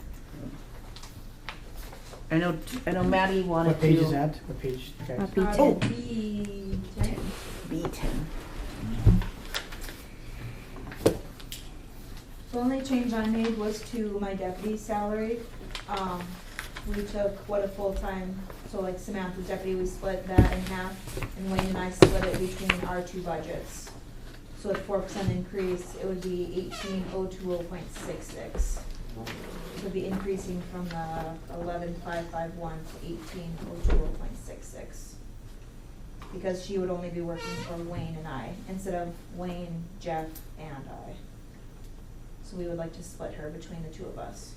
I know Maddie wanted What page to. is that? What page? Okay. B10. Oh. B10. B10. The only change I made was to my deputy salary. We took what a full-time, so like Samantha's deputy, we split that in half, and Wayne and I split it between our two budgets. So at 4% increase, it would be 18,020.66. So it'd be increasing from the 11,551 to 18,020.66. Because she would only be working for Wayne and I, instead of Wayne, Jeff, and I. So we would like to split her between the two of us,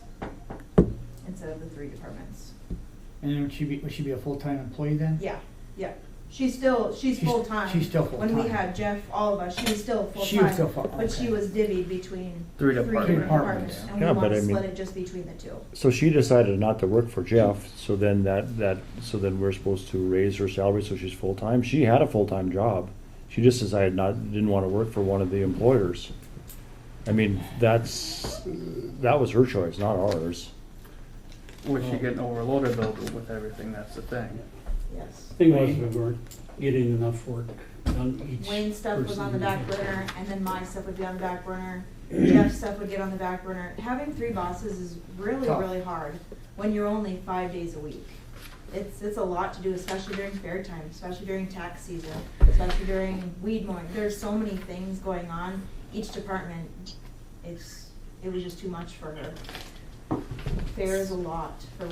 instead of the 3 departments. And then would she be a full-time employee then? Yeah, yeah. She's full-time. She's still When we full-time. had Jeff, all of us, she was still full-time. She was still full- But she okay. was divvied between 3 different departments. departments. And Yeah, we but want I to mean- split it just between the two. So she decided not to work for Jeff, so then so then we're supposed to raise her salary so she's full-time? She had a full-time job. She just decided didn't want to work for one of the employers. I mean, that was her choice, not ours. was she getting overloaded though with everything? That's the thing. Yes. Thing was, we weren't getting enough work done each. Wayne's stuff was on the person. back burner, and then my stuff would be on the back burner. Jeff's stuff would get on the back burner. Having 3 bosses is really, Tough. really hard when you're only 5 days a week. It's a lot to do, especially during fair time, especially during tax season, especially during weed mowing. There's so many things going on. Each department, it was just too much for her. Fair is a lot for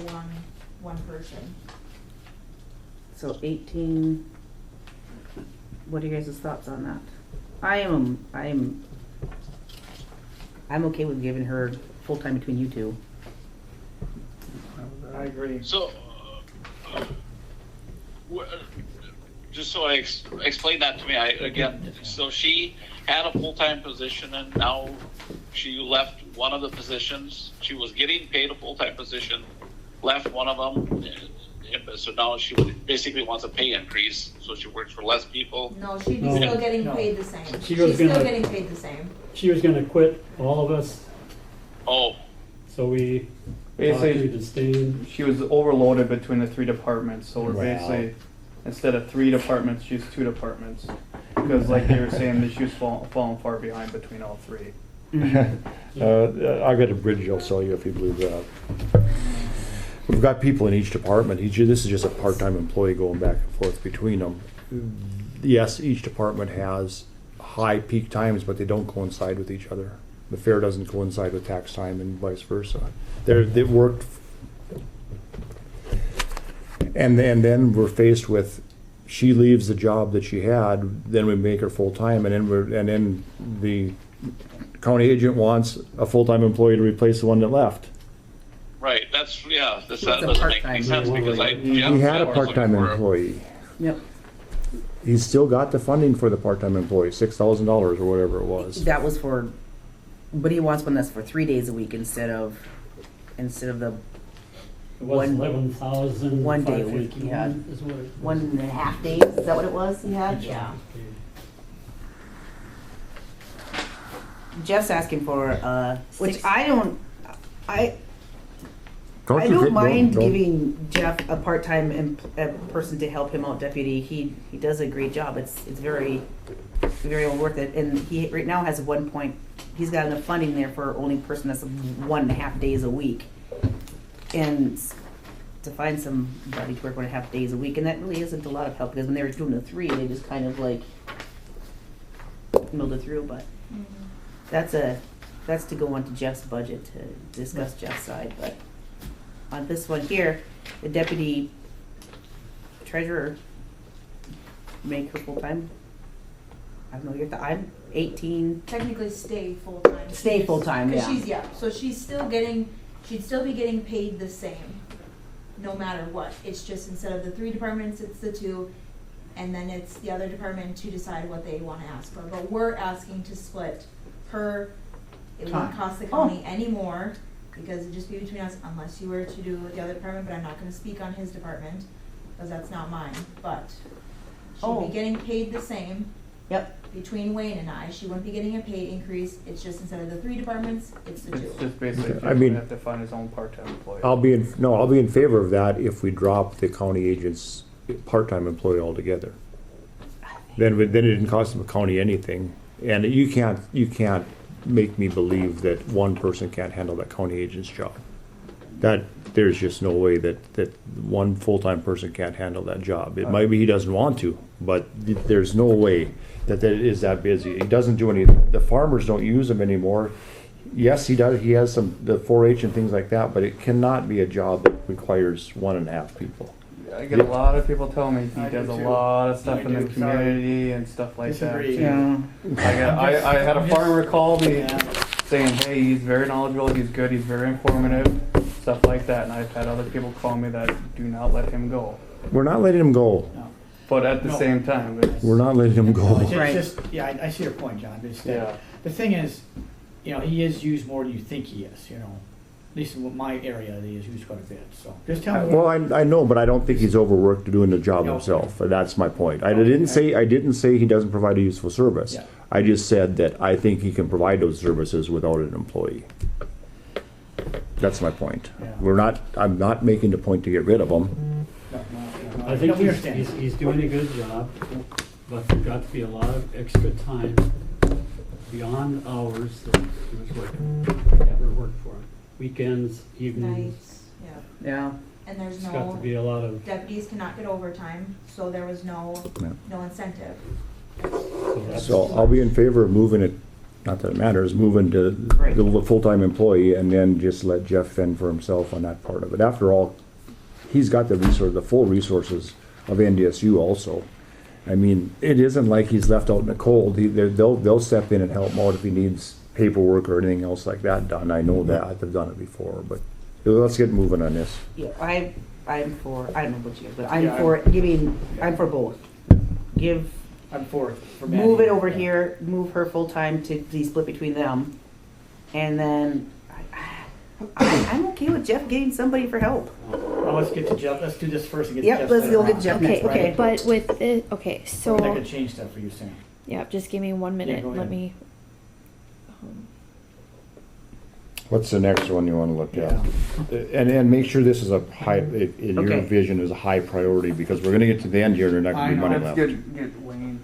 one person. So 18. What are you guys' thoughts on that? I'm okay with giving her full time between you two. I agree. So, just so explain that to me again. So she had a full-time position, and now she left one of the positions. She was getting paid a full-time position, left one of them. So now she basically wants a pay increase. So she works for less people. No, she'd be No. still getting No. paid the same. She She's was still gonna- getting paid the same. She was gonna quit all of us, Oh, so we Basically, to stay in. she was overloaded between the 3 departments, so we're Wow. basically, instead of 3 departments, she's 2 departments. Because like they were saying, that she was falling far behind between all 3. I got a bridge I'll sell you if you believe that. We've got people in each department. This is just a part-time employee going back and forth between them. Yes, each department has high peak times, but they don't coincide with each other. The fair doesn't coincide with tax time and vice versa. They worked, and then we're faced with, she leaves the job that she had, then we make her full-time, and then the county agent wants a full-time employee to replace the one that left. right. That It's a doesn't make part-time. any sense because He had a part-time employee. Yep. He's still got the funding for the part-time employee, $6,000 or whatever it was. That was for, but he wants one that's for 3 days a week instead of the It was One- 11,000. one day a week he had. Is what it was. 1.5 days. Is that what it was he had? Yeah. Jeff's asking for which I don't mind giving Jeff a part-time person to help him out, deputy. He does a great job. It's very well worth it. And he right now has he's got enough funding there for only person that's 1.5 days a week. And to find somebody to work 1.5 days a week, and that really isn't a lot of help because when they were doing the 3, they just kind of like, mildewed through, but that's to go on to Jeff's budget to discuss Jeff's side, but on this one here, the deputy treasurer make her full-time. I don't know, I'm 18. Technically stay full-time. Stay full-time, yeah. So she'd still be getting paid the same, no matter what. It's just instead of the 3 departments, it's the 2, and then it's the other department to decide what they wanna ask for. But we're asking to split her, it won't cost the county any more, because it'd just be between us, unless you were to do the other department, but I'm not gonna speak on his department, because that's not mine, but she'd be getting paid the same. Yep. Between Wayne and I, she wouldn't be getting a pay increase, it's just instead of the 3 departments, it's the 2. It's just basically, Okay, I mean- have to find his own part-time employee. I'll be in favor of that if we drop the county agent's part-time employee altogether. Then it didn't cost the county anything, and you can't make me believe that one person can't handle that county agent's job. That, there's just no way that one full-time person can't handle that job. It might be he doesn't want to, but there's no way that it is that busy. He doesn't do any, the farmers don't use him anymore. Yes, he does, he has some, the 4-H and things like that, but it cannot be a job that requires 1.5 people. I get a lot of people tell me he I does do a too. lot of stuff I in the do, sorry. community and stuff like Disagree. that. I had a farmer call me Yeah. saying, hey, he's very knowledgeable, he's good, he's very informative, stuff like that. And I've had other people call me that do not let him go. We're not letting him go. But at the No. same time, it's, We're not letting him go. It's Right. just, yeah, I see your point, John, but it's that- yeah. the thing is, he is used more than you think he is, At least in my area, he is used quite a bit, so. Just tell me. Well, I know, but I don't think he's overworked doing the job Yeah, okay. himself. That's my point. I didn't say he doesn't provide a useful service. Yeah. I just said that I think he can provide those services without an employee. That's my point. Yeah. I'm not making the point to get rid of him. No, I think we understand. he's doing a good job, but there's got to be a lot of extra time beyond hours that he was working, ever worked for him. Weekends, evenings, Nights, Yeah. and there's it's got to no, be a lot of, deputies cannot get overtime, so there was no incentive. so that's. So I'll be in favor of moving it, not that it matters, moving to Right. the full-time employee and then just let Jeff fend for himself on that part of it. After all, he's got the full resources of NDSU also. I mean, it isn't like he's left out in the cold. They'll step in and help him out if he needs paperwork or anything else like that done. I know that, I've done it before, but let's get moving on this. Yeah, I'm for, I don't know about you, but I'm Yeah, I'm for both. Give, I'm for Maddie. move it over Yeah. here, move her full-time to be split between them, and then I'm okay with Jeff getting somebody for help. Well, let's get to Jeff, let's do this first and get to Yep, Jeff's let's side go of get it. Jeff Okay, next, okay. but with it, okay, so, That could change stuff for you, Sam. yeah, just give me 1 minute, go let ahead. me. What's the next one you want to look at? And make sure this is a high, in your Okay. vision is a high priority, because we're gonna get to the end here and there's not gonna be I know. money Let's left. get Wayne.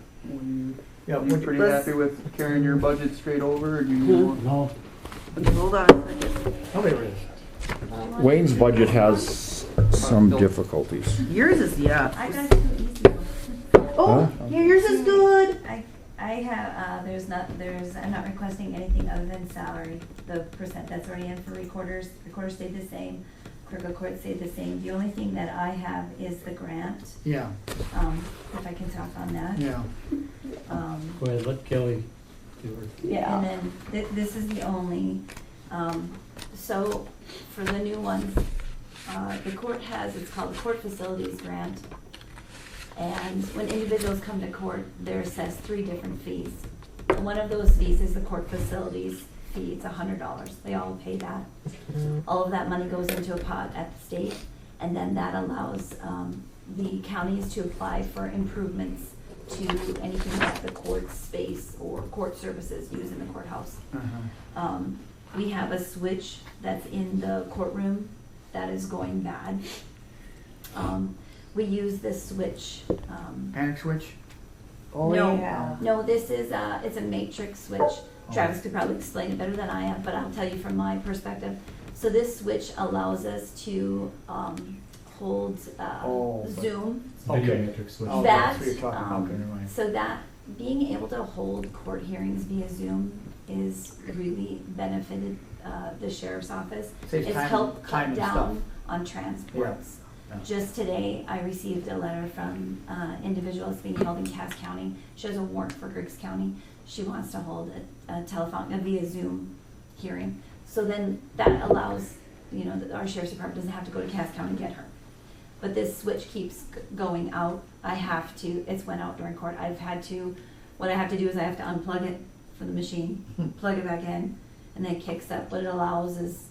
Yeah, Are you pretty let's- happy with carrying your budget straight over, or do you want? No, Hold on a second. Nobody is. Wayne's budget has some difficulties. Yours is, yeah. I got two easy ones. Oh, yeah, yours is good. I have, I'm not requesting anything other than salary. The percent that's already in for recorders stayed the same, clerk of court stayed the same. The only thing that I have is the grant, Yeah, if I can talk on that. yeah. go ahead, let Kelly do her. Yeah, and then this is the only, so for the new ones, the court has, it's called the Court Facilities Grant. And when individuals come to court, they're assessed 3 different fees. One of those fees is the court facilities fee, it's $100. They all pay that. All of that money goes into a pot at the state, and then that allows the counties to apply for improvements to anything that the court space or court services use in the courthouse. We have a switch that's in the courtroom that is going bad. We use this switch. Panic switch? Oh, No, yeah. no, this is it's a matrix switch. Travis could probably explain it better than I am, but I'll tell you from my perspective. So this switch allows us to hold Oh, but- Zoom. Okay. Video matrix switch. Oh, That, that's what you're talking about, okay, never mind. so that being able to hold court hearings via Zoom is really benefited the sheriff's office. Saves It's time- helped time cut and down stuff. on transports. Yeah. Just today, I received a letter from individual that's being held in Cass County. She has a warrant for Griggs County. She wants to hold a telephone, via Zoom hearing. So then that allows, you know, our sheriff's department doesn't have to go to Cass County and get her. But this switch keeps going out. I have to, it's went out during court. What I have to do is I have to unplug it from the machine, plug it back in, and then it kicks up. What it allows is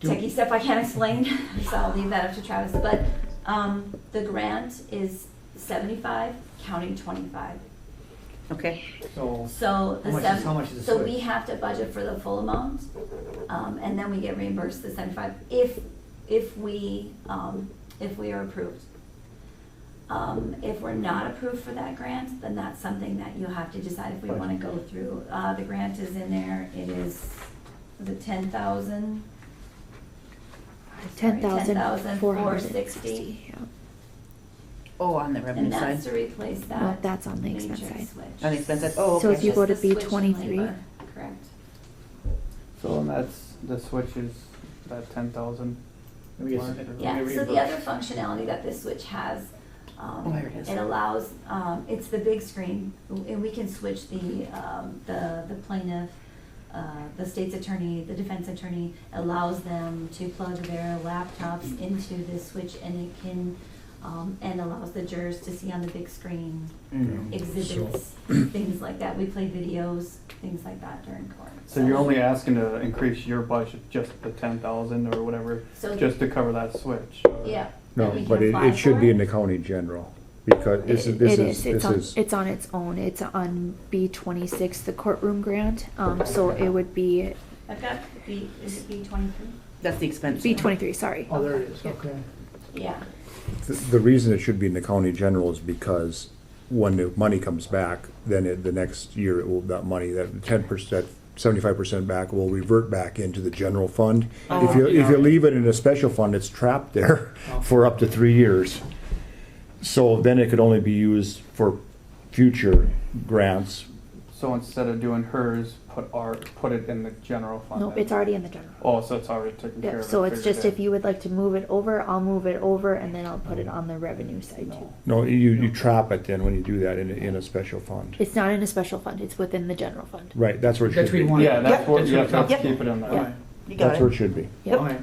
techie stuff I can't explain, so I'll leave that up to Travis. But the grant is 75, county 25. Okay. So, So the how much is the so switch? we have to budget for the full amount, and then we get reimbursed the 75 if we are approved. If we're not approved for that grant, then that's something that you'll have to decide if we want to go through. The grant is in there. It is the 10,000. 10,460. Yeah. Oh, on the revenue And side. that's to replace that. No, that's on the major expense side. switch. On the expense side. Oh, So okay. if you go to Just the switch and B23. labor, correct. So and that's, the switch is that 10,000. we get, Yeah, we so the reimburse. other functionality that this switch has, there it is. it allows, it's the big screen, and we can switch the plaintiff, the state's attorney, the defense attorney, allows them to plug their laptops into this switch, and it can, and allows the jurors to see on the big screen exhibits, things like that. We play videos, things like that during court. So you're only asking to increase your budget just the 10,000 or whatever, So- just to cover that switch? Yeah. No, that we can but apply it should for be it. in the county general, because this It is, is. this It's on its own. It's on B26, the courtroom grant. So it would be I've got B, is it B23? That's the expense. B23. Sorry. Oh, there it is, Yep. okay. Yeah. the reason it should be in the county general is because when the money comes back, then the next year, that money, that 10%, 75% back will revert back into the general fund. If you leave it in a special fund, it's trapped there for up to 3 years. So then it could only be used for future grants. So instead of doing hers, put it in the general fund? Nope, then? it's already in the general. Oh, so it's already taken care Yep. of. So I it's figured just it. if you would like to move it over, I'll move it over, and then I'll put it on the revenue side too. No, you trap it then when you do that in a special fund. It's not in a special fund. It's within the general fund. Right, that's where it That's should what you be. want. Yeah, that's Yep. what, That's you what have to it's- keep it in there. Yeah. You got That's where it it. should be. Yep. Okay.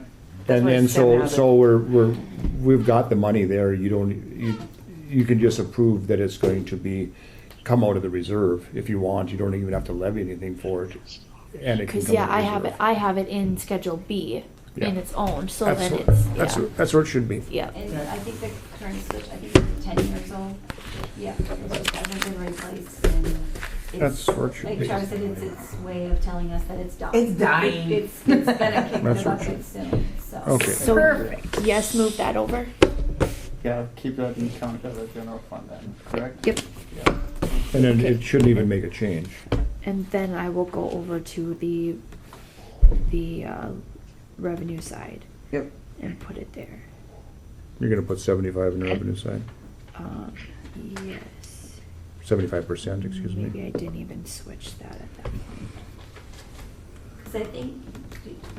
That's And why and it's coming out so of the- we've got the money there. You can just approve that it's going to come out of the reserve if you want. You don't even have to levy anything for it. And it can Because come yeah, out of I the have it. reserve. I have it in Schedule B Yeah. in its own. So That's then what- it's That's where it should be. yeah. And I think the current switch, I think it's 10 years old. Yeah, it just hasn't been replaced, and it's, That's where it should like be. Travis said, it's its way of telling us that it's dying. It's dying. It's gonna kick That's the where it bucket soon, so. Okay. So Perfect. yes, move that over. Yeah, keep that in count of the general fund then, correct? Yep. Yeah. And then Okay. it shouldn't even make a change. And then I will go over to the revenue side Yep. and put it there. You're gonna put 75 in the revenue side, Yes. 75%, excuse Maybe me. I didn't even switch that at that point. Cause I think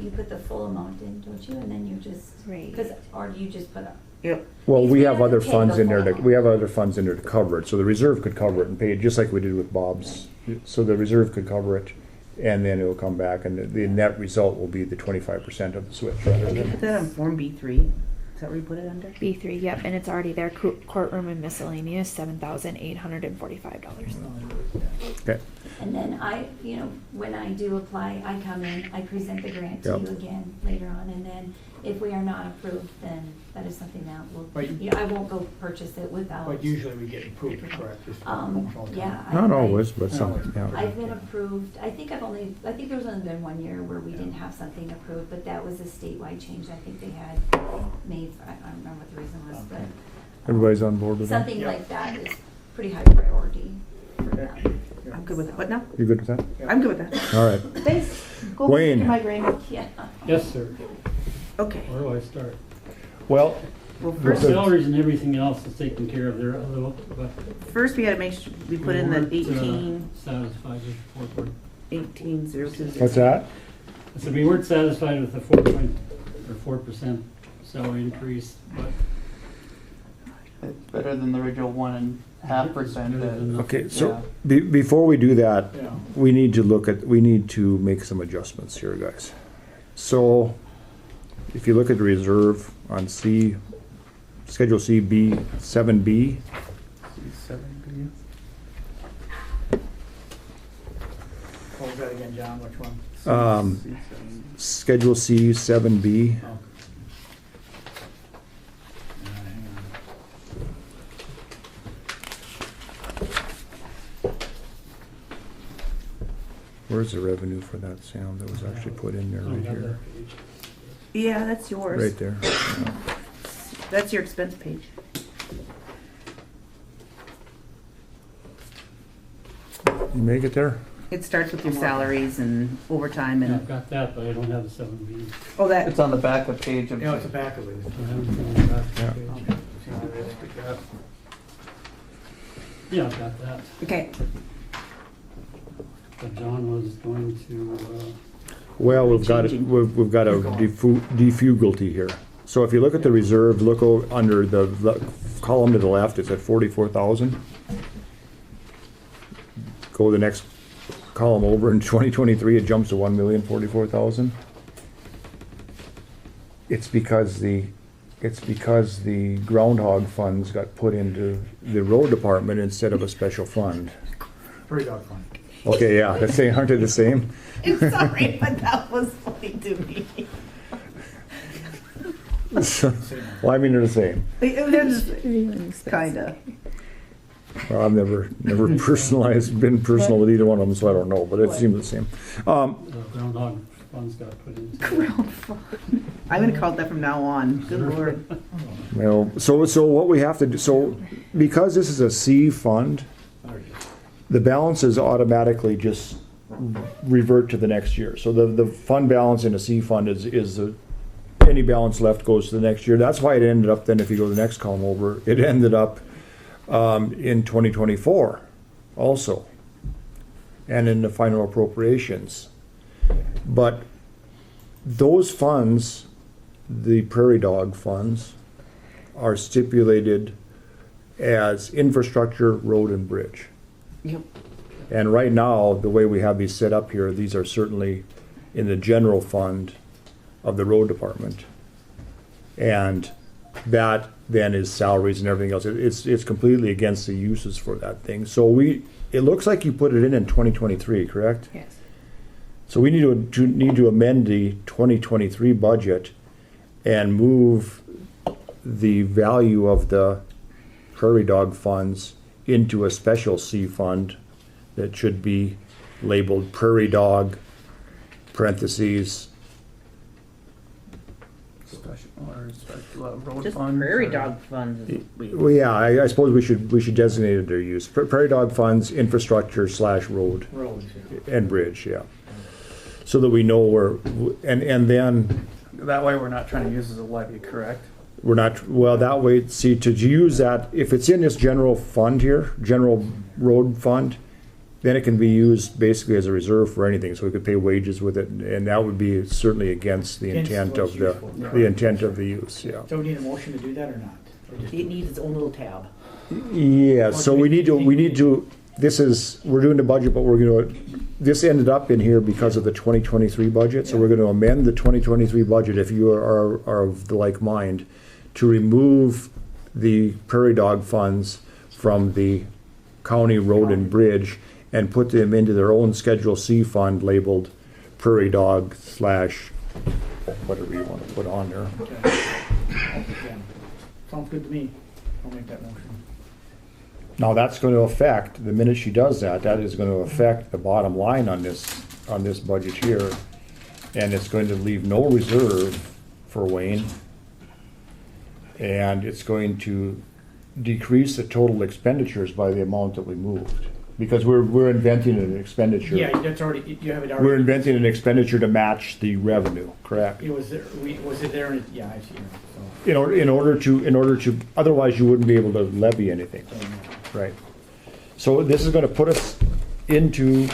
you put the full amount in, don't you, and then you just, Right. cause, or do you just put a, Yep. Well, Because we we have have to other pay funds the in there full we have other funds in there to cover it, so the reserve could cover it and pay it, just like we did with Bob's. So the reserve could cover it, and then it will come back, and the net result will be the 25% of the switch rather Did you than. put that on Form B3? Is that where you put it under? B3, yep, and it's already there. Courtroom and miscellaneous, $7,845. Okay, and then when I do apply, I come in, I present the grant to Yep. you again later on, and then if we are not approved, then that is something that will, But I won't go purchase it without. But usually we get approved, correct? Just almost all the time. Yeah. not always, but some, yeah. I've been approved, I think there's only been 1 year where we didn't have something approved, but that was a statewide change I think they had made, I don't remember what the reason was, but Everybody's on board with that? something like that is pretty high priority for them. I'm good with it. What now? You good with that? I'm good with that. All right. Thanks. Go Wayne. get your migraine. Yeah. Yes, sir. Okay. Where do I start? Well, Well, The first, salaries and everything else is taken care of there, but first we gotta make sure we put in the we weren't, 18, satisfied with 18,020. What's that? I said we weren't satisfied with the 4% salary increase, but It's better than the original 1.5%. Okay, so before we do that, Yeah. we need to make some adjustments here, guys. So, if you look at the reserve on Schedule C, B, 7B, C7B. What was that again, John? Which one? C7. Schedule C, 7B, Oh. Hang on. where's the revenue for that, Sam, that was actually put in there I don't right have here? that page. Yeah, that's yours. Right there. That's your expense page. You make it there? It starts with your salaries and overtime Yeah, I've and, got that, but I don't have the 7B. oh, that, It's on the back of page of. You know, it's the back of it. I haven't found the back Yeah. page. Yeah, I've got that. okay. But John was going to, Well, we've got Changing. we've got a defugalty here. So if you look at the reserve, look under the column to the left, it's at 44,000. Go the next column over in 2023, it jumps to 1,044,000. It's because the groundhog funds got put into the road department instead of a special fund. Prairie dog fund. Okay, yeah, aren't they the same? I'm sorry, but that was funny to me. Well, I mean, they're the same. Kinda. Well, I've never been personal with either one of them, so I don't know, but it seems the same. the groundhog funds got put into. I'm gonna call it that from now on. Good lord. Well, so what we have to do, so because this is a C fund, the balances automatically just revert to the next year. So the fund balance in a C fund is any balance left goes to the next year. That's why it ended up then, if you go to the next column over, it ended up in 2024 also, and in the final appropriations. But those funds, the prairie dog funds, are stipulated as infrastructure, road, and bridge. Yep. And right now, the way we have these set up here, these are certainly in the general fund of the road department. And that then is salaries and everything else. It's completely against the uses for that thing. So it looks like you put it in 2023, correct? Yes. So we need to amend the 2023 budget and move the value of the prairie dog funds into a special C fund that should be labeled prairie dog, parentheses, Road Just funds prairie or- dog funds. is weird. well, yeah, I suppose we should designate their use. Prairie dog funds, infrastructure / road Roads, yeah. and bridge, yeah. So that we know where, and then That way we're not trying to use as a levy, correct? we're not, well, that way, see, to use that, if it's in this general fund here, general road fund, then it can be used basically as a reserve for anything, so we could pay wages with it, and that would be certainly against the Against intent what's of useful. the intent of the use, yeah. So we need a motion to do that or not? Or just- It needs its own little tab. Yeah, so we need to, we're doing the budget, but this ended up in here because of the 2023 budget, so we're gonna amend the 2023 budget, if you are of the like mind, to remove the prairie dog funds from the county road and bridge and put them into their own Schedule C fund labeled prairie dog / whatever you want to put on there. Okay. Yeah. Sounds good to me. I'll make that motion. Now, that's going to affect, the minute she does that, that is going to affect the bottom line on this budget here. And it's going to leave no reserve for Wayne. And it's going to decrease the total expenditures by the amount that we moved. because we're inventing an expenditure. Yeah, that's already, you have it already. We're inventing an expenditure to match the revenue, correct? It was there, was it there? Yeah, I see it, so. In order to, otherwise you wouldn't be able to levy anything, right? So this is gonna put us into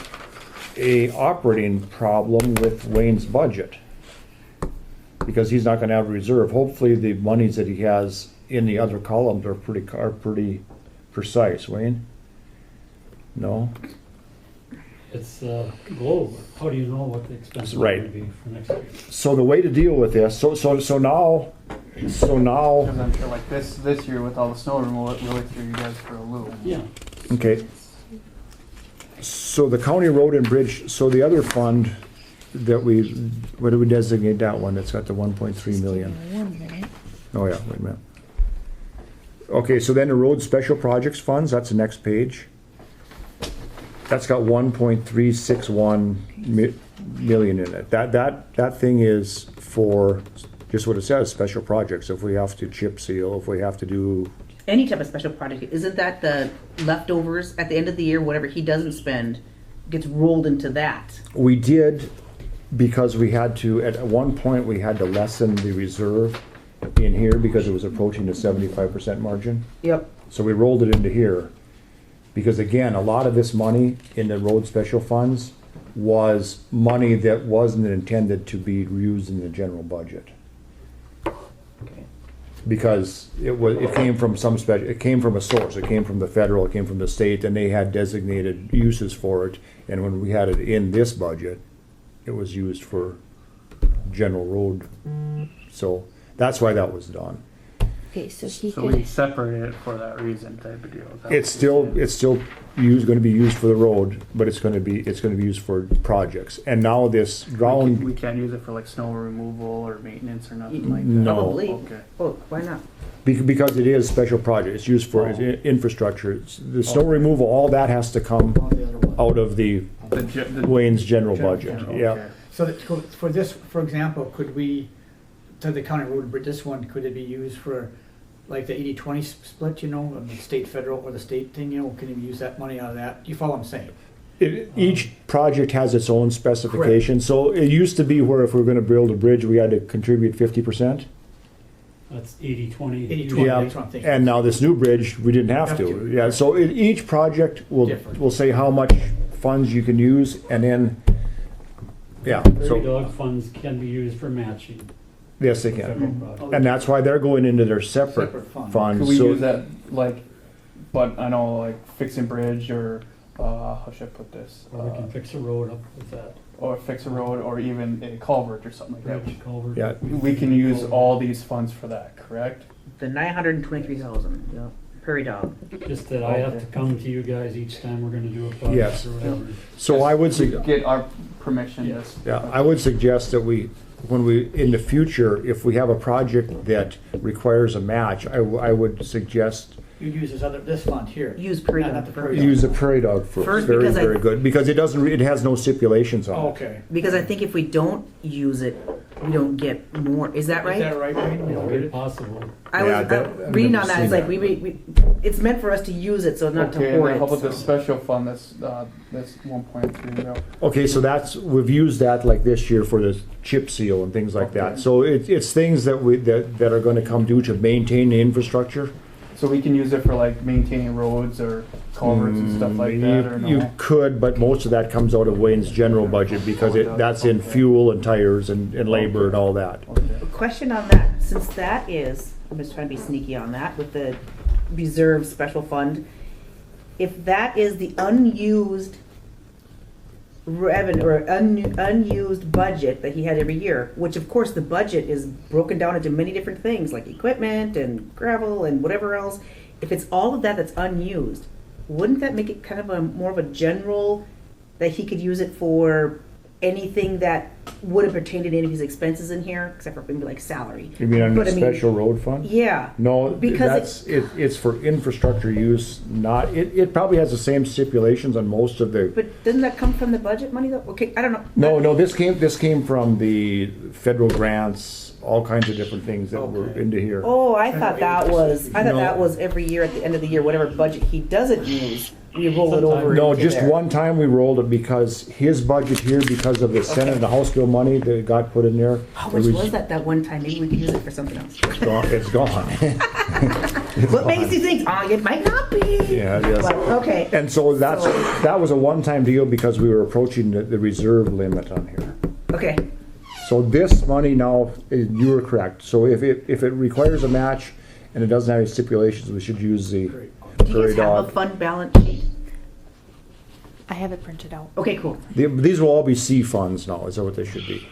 a operating problem with Wayne's budget. Because he's not gonna have a reserve. Hopefully the monies that he has in the other columns are pretty precise, Wayne? No? It's global. How do you know what the expenses are Right. gonna be for next year? So the way to deal with this, so now, Because I'm sure like this year with all the snow removal, it really threw you guys for a loop. Yeah, okay. So the county road and bridge, so the other fund that what do we designate that one? That's got the 1.3 million. 1 minute. Oh yeah, wait a minute. Okay, so then the road special projects funds, that's the next page. That's got 1.361 million in it. That thing is for just what it says, special projects. If we have to chip seal, if we have to do, Any type of special project, isn't that the leftovers at the end of the year, whatever he doesn't spend gets rolled into that? we did, because we had to, at one point, we had to lessen the reserve in here because it was approaching the 75% margin. Yep. So we rolled it into here. Because again, a lot of this money in the road special funds was money that wasn't intended to be used in the general budget. Okay. Because it came from it came from a source, it came from the federal, it came from the state, and they had designated uses for it. And when we had it in this budget, it was used for general road. So that's why that was done. Okay, so he So could. we separate it for that reason type of deal. Is that It's what you're still saying? gonna be used for the road, but it's gonna be used for projects. And now this We ground, can't use it for like snow removal or maintenance or nothing like that. No. Probably. Okay. Oh, why not? because it is special project, it's used for infrastructure. The snow removal, all that has to come All the other ones. out of the The Wayne's general General, budget, okay. yeah. So that, for this, for example, could we, to the county road, but this one, could it be used for like the 80-20 split, you know, of the state, federal, or the state thing, you know, can you use that money out of that? You follow what I'm saying? Each project has its own specification, so it used to be where if we were gonna build a bridge, we had to contribute 50%. that's 80-20. 80-20, Yeah, that's what I'm thinking. and now this new bridge, we didn't have Have to. to. Yeah, so each project Different. will say how much funds you can use, and then, yeah, Prairie so, dog funds can be used for matching yes, they federal can. projects. And that's why they're going into their separate Separate fund. funds. Could we So- use that like, but I know like fixing bridge or how should I put this? Or we can fix a road up with that. Or fix a road or even a culvert or something like that. Bridge, culvert. Yeah. We can use all these funds for that, correct? The 923,000, yeah, prairie dog. Just that I have to come to you guys each time we're gonna do a project Yes. or whatever. So I would say, Get our permission. Yes. yeah, I would suggest that when we, in the future, if we have a project that requires a match, I would suggest You'd use this fund here. Use prairie Not dog the first. prairie dog. use a prairie dog first. First, Very, because very good, because it has no stipulations on Oh, it. okay. Because I think if we don't use it, we don't get more. Is that Is right? that right, Wayne? We don't get Very it? possible. I was Yeah, that- I've reading never on that. seen It's like that. we it's meant for us to use it, so not Okay, to and hoard then it. how about the so. special fund that's 1.3 mil? Okay, so we've used that like this year for the chip seal and things like that. So it's things that that are gonna come due to maintain the infrastructure. So we can use it for like maintaining roads or culverts and stuff like that, or You no? could, but most of that comes out of Wayne's general budget because that's in fuel and tires and labor and all that. Okay. A question on that, since that is, I'm just trying to be sneaky on that with the reserve special fund. If that is the unused revenue or unused budget that he had every year, which of course the budget is broken down into many different things like equipment and gravel and whatever else. If it's all of that that's unused, wouldn't that make it kind of a more of a general that he could use it for anything that would have pertained to any of his expenses in here, except for maybe like salary. You mean on the But I mean- special road fund? Yeah. No, Because it's for infrastructure use, not, it probably has the same stipulations on most of the, But doesn't that come from the budget money though? Okay, I don't know. no, this came from the federal grants, all kinds of different things that were Okay. into here. Oh, I thought that was No. every year at the end of the year, whatever budget he doesn't use, we roll it over No, into just there. one time we rolled it because his budget here, because of the Senate and the House bill money that got put in there. How it much was that one time? Maybe we could use it for something else. It's gone. It's gone. It's What makes gone. you think, oh, it might not be? Yeah, it is. But, okay. And so that was a one-time deal because we were approaching the reserve limit on here. Okay. So this money now, you were correct. So if it requires a match and it doesn't have any stipulations, we should use the Do you prairie guys have a dog. fund balance sheet? I have it printed out. Okay, cool. These will all be C funds now, is that what they should be?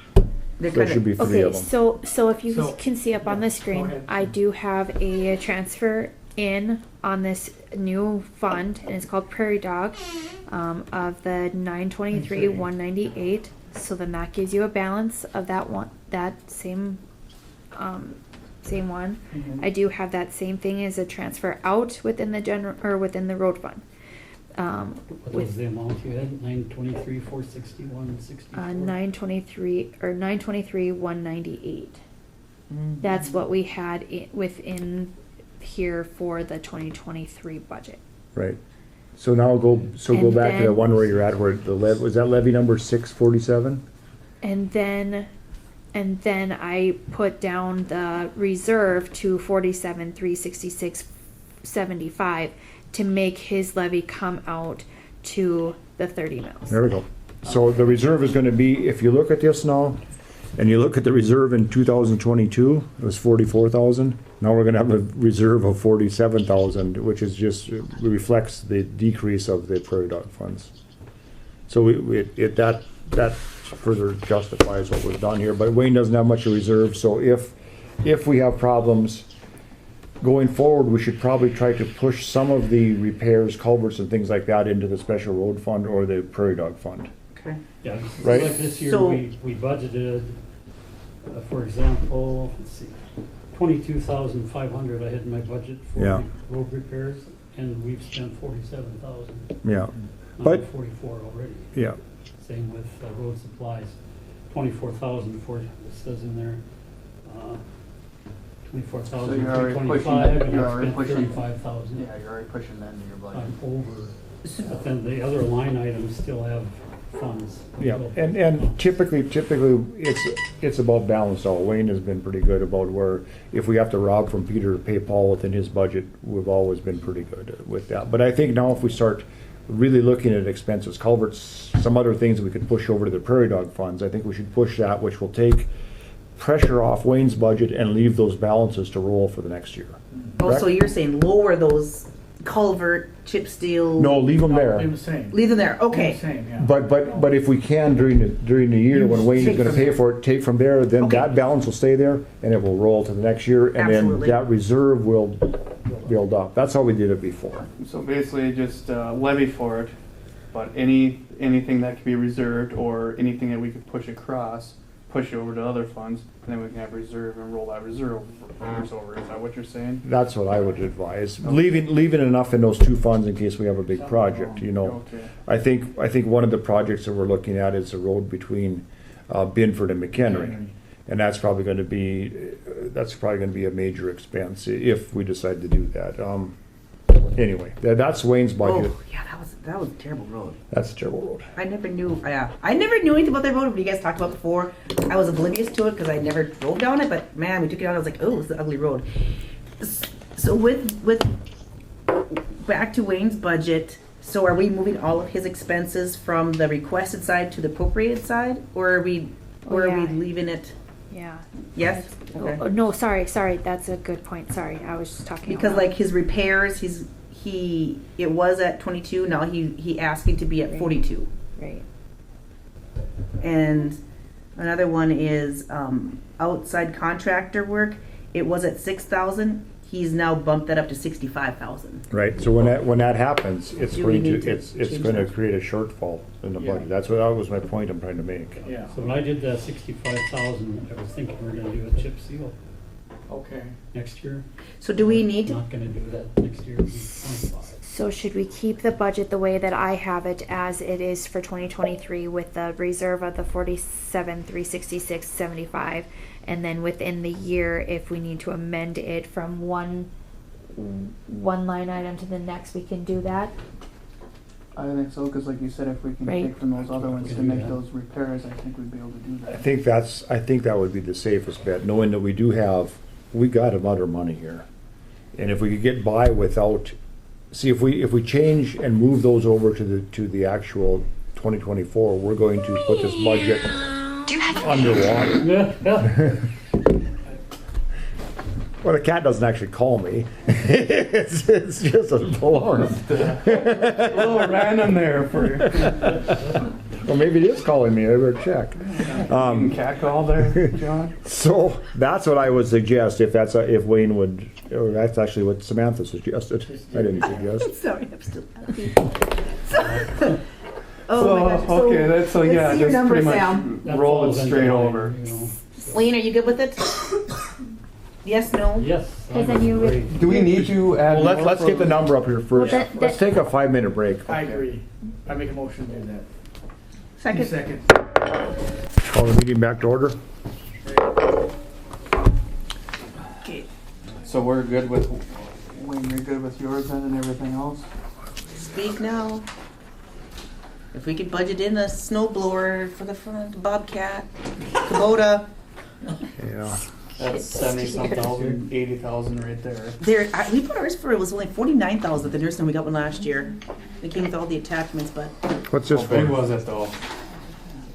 They're There kind should be of, three Okay, of them. so if you So- can see up on the Go screen, ahead. I do have a transfer in on this new fund, and it's called Prairie Dog, of the 923,198. So then that gives you a balance of that one, that same one. Mhm. I do have that same thing as a transfer out within the general, or within the road fund. What was the amount you had? 923, 461, 64? 923 or 923,198. That's what we had within here for the 2023 budget. Right. So now go And back to the then- one where you're at, where was that levy number 647? And then I put down the reserve to 47,366.75 to make his levy come out to the 30 mils. There we go. So the reserve is gonna be, if you look at this now, and you look at the reserve in 2022, it was 44,000. Now we're gonna have a reserve of 47,000, which is just, reflects the decrease of the prairie dog funds. So that further justifies what was done here, but Wayne doesn't have much of reserve, so if we have problems going forward, we should probably try to push some of the repairs, culverts and things like that into the special road fund or the prairie dog fund. Okay. Yeah, Right. like this year, So- we budgeted, for example, let's see, 22,500 I had in my budget for Yeah. road repairs, and we've spent 47,000. Yeah, Not But- 44 already. yeah. Same with road supplies, 24,000 for, it says in there, So 24,000, you're already 325, and you're I already spent pushing- 35,000. Yeah, you're already pushing that into your budget. I'm over, but then the other line items still have funds. Yeah, and typically, it's about balance out. Wayne has been pretty good about where, if we have to rob from Peter to pay Paul within his budget, we've always been pretty good with that. But I think now if we start really looking at expenses, culverts, some other things that we could push over to the prairie dog funds, I think we should push that, which will take pressure off Wayne's budget and leave those balances to roll for the next year. Oh, so Correct? you're saying lower those culvert, chip steel? No, leave them there. Leave the same. Leave them there, Leave okay. the same, yeah. But if we can during the year when Wayne is Take gonna from pay there. for it, take from there, then Okay. that balance will stay there and it will roll to the next year and then Absolutely. that reserve will build up. That's how we did it before. So basically, just levy for it, but anything that could be reserved or anything that we could push across, push it over to other funds, and then we can have reserve and roll that reserve over. Is that what you're saying? That's what I would advise. Leaving enough in those two funds in case we have a big project, you know. Okay. I think one of the projects that we're looking at is the road between Binford and McHenry. And that's probably gonna be a major expense if we decide to do that. Anyway, that's Wayne's budget. Oh, yeah, that was a terrible road. That's a terrible road. I never knew anything about that road. What you guys talked about before, I was oblivious to it because I never drove down it. But man, we took it out. I was like, oh, it's an ugly road. So with back to Wayne's budget. So are we moving all of his expenses from the requested side to the appropriated side, or are we Yeah. leaving it? Yeah. Yes. Oh, no, sorry. That's a good point. Sorry, I was just talking. out Because loud. like his repairs, it was at 22. Now he asking to be at Right. 42. Right. And another one is outside contractor work. It was at 6,000. he's now bumped that up to 65,000. Right, so when that happens, it's Do we going to, need to it's change gonna that? create a shortfall in the Yeah. budget. That was my point I'm trying to make. Yeah, So when I did the 65,000, I was thinking we are gonna do a chip seal okay. next year. So do we need to, Not gonna do that next year, it'll be 25. So should we keep the budget the way that I have it as it is for 2023 with the reserve of the 47,366.75, and then within the year, if we need to amend it from one line item to the next, we can do that? I think so, because like you said, if we can Right. take from those other ones to can do make that. those repairs, I think we'd be able to do I that. think that would be the safest bet, knowing that we got a lot of money here. And if we could get by without, see, if we change and move those over to the actual 2024, we're going to put this budget underwater. Well, the cat doesn't actually call me. it's just an alarm. A little random there for you. Well, maybe it is calling me. I better check. Cat call there, John? So that's what I would suggest if Wayne would, or that's actually what Samantha suggested. I didn't suggest. sorry, I'm still Oh So, my gosh. okay, that's, so let's yeah, see your just number, pretty much Sam. That roll it falls into straight line, over. you know. Wayne, are you good with it? Yes, no? Yes. Because then you would- Great. Do we need to add Well, more let's for get the number up here first. Well, that- Let's take a 5-minute break. I agree. I make a motion to do that. Second. Second. Call the meeting back to order. Okay. So we're good with, Wayne, you're good with yours then and everything else? Speak now. If we could budget in a snow blower for the front, Bobcat, Kubota. Yeah. That's 70-some thousand, 80,000 right there. We put ours for, it was only 49,000 at the nursing home we got one last year. It came with all the attachments, but, What's this How big for? was it though?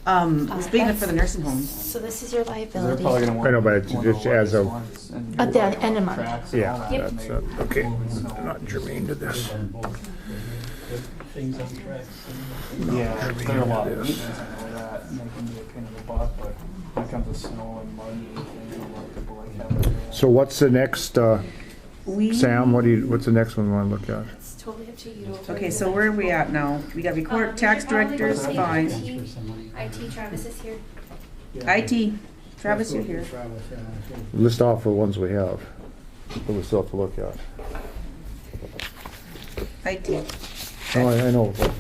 it was big enough for the nursing home. So this is your 'Cause they're liability. probably gonna want. I know, but it's one of just the as a- ones and At the end of month. tracks and all Yeah, that Yep. to that's, make okay. moving snow. Not germane to this. Things on tracks. Yeah, they're a lot of maintenance, I know that, and they can be a pain in the butt, but when it comes to snow and mud and things, a lot of people like having it. So what's the next, We. Sam, what's the next one we want to look at? It's totally up to you. Okay, so where are we at now? We got record, tax directors, fine. IT, Travis is here. IT, Travis, you're here. List off the ones we have, that we still have to look at. IT. No, I know, but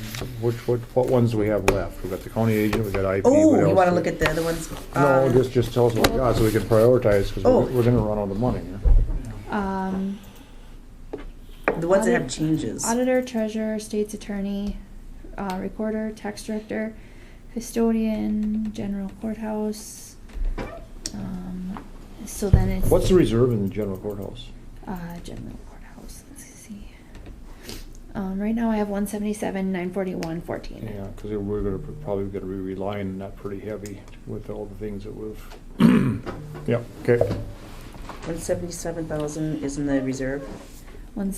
what ones do we have left? We've got the county agent, we've got IP. Oh, what you else? wanna look at the other ones? No, just tell us what we got so we can prioritize, because Oh. we're gonna run out of money here. The ones that have changes. Auditor, treasurer, state's attorney, recorder, tax director, custodian, general courthouse. So then it's What's the reserve in the general courthouse? general courthouse. Let's see. Right now I have 177,941.14. Yeah, because we're probably gonna be relying on that pretty heavy with all the things that we've, yep, okay. 177,000 is in the reserve. Yeah, in the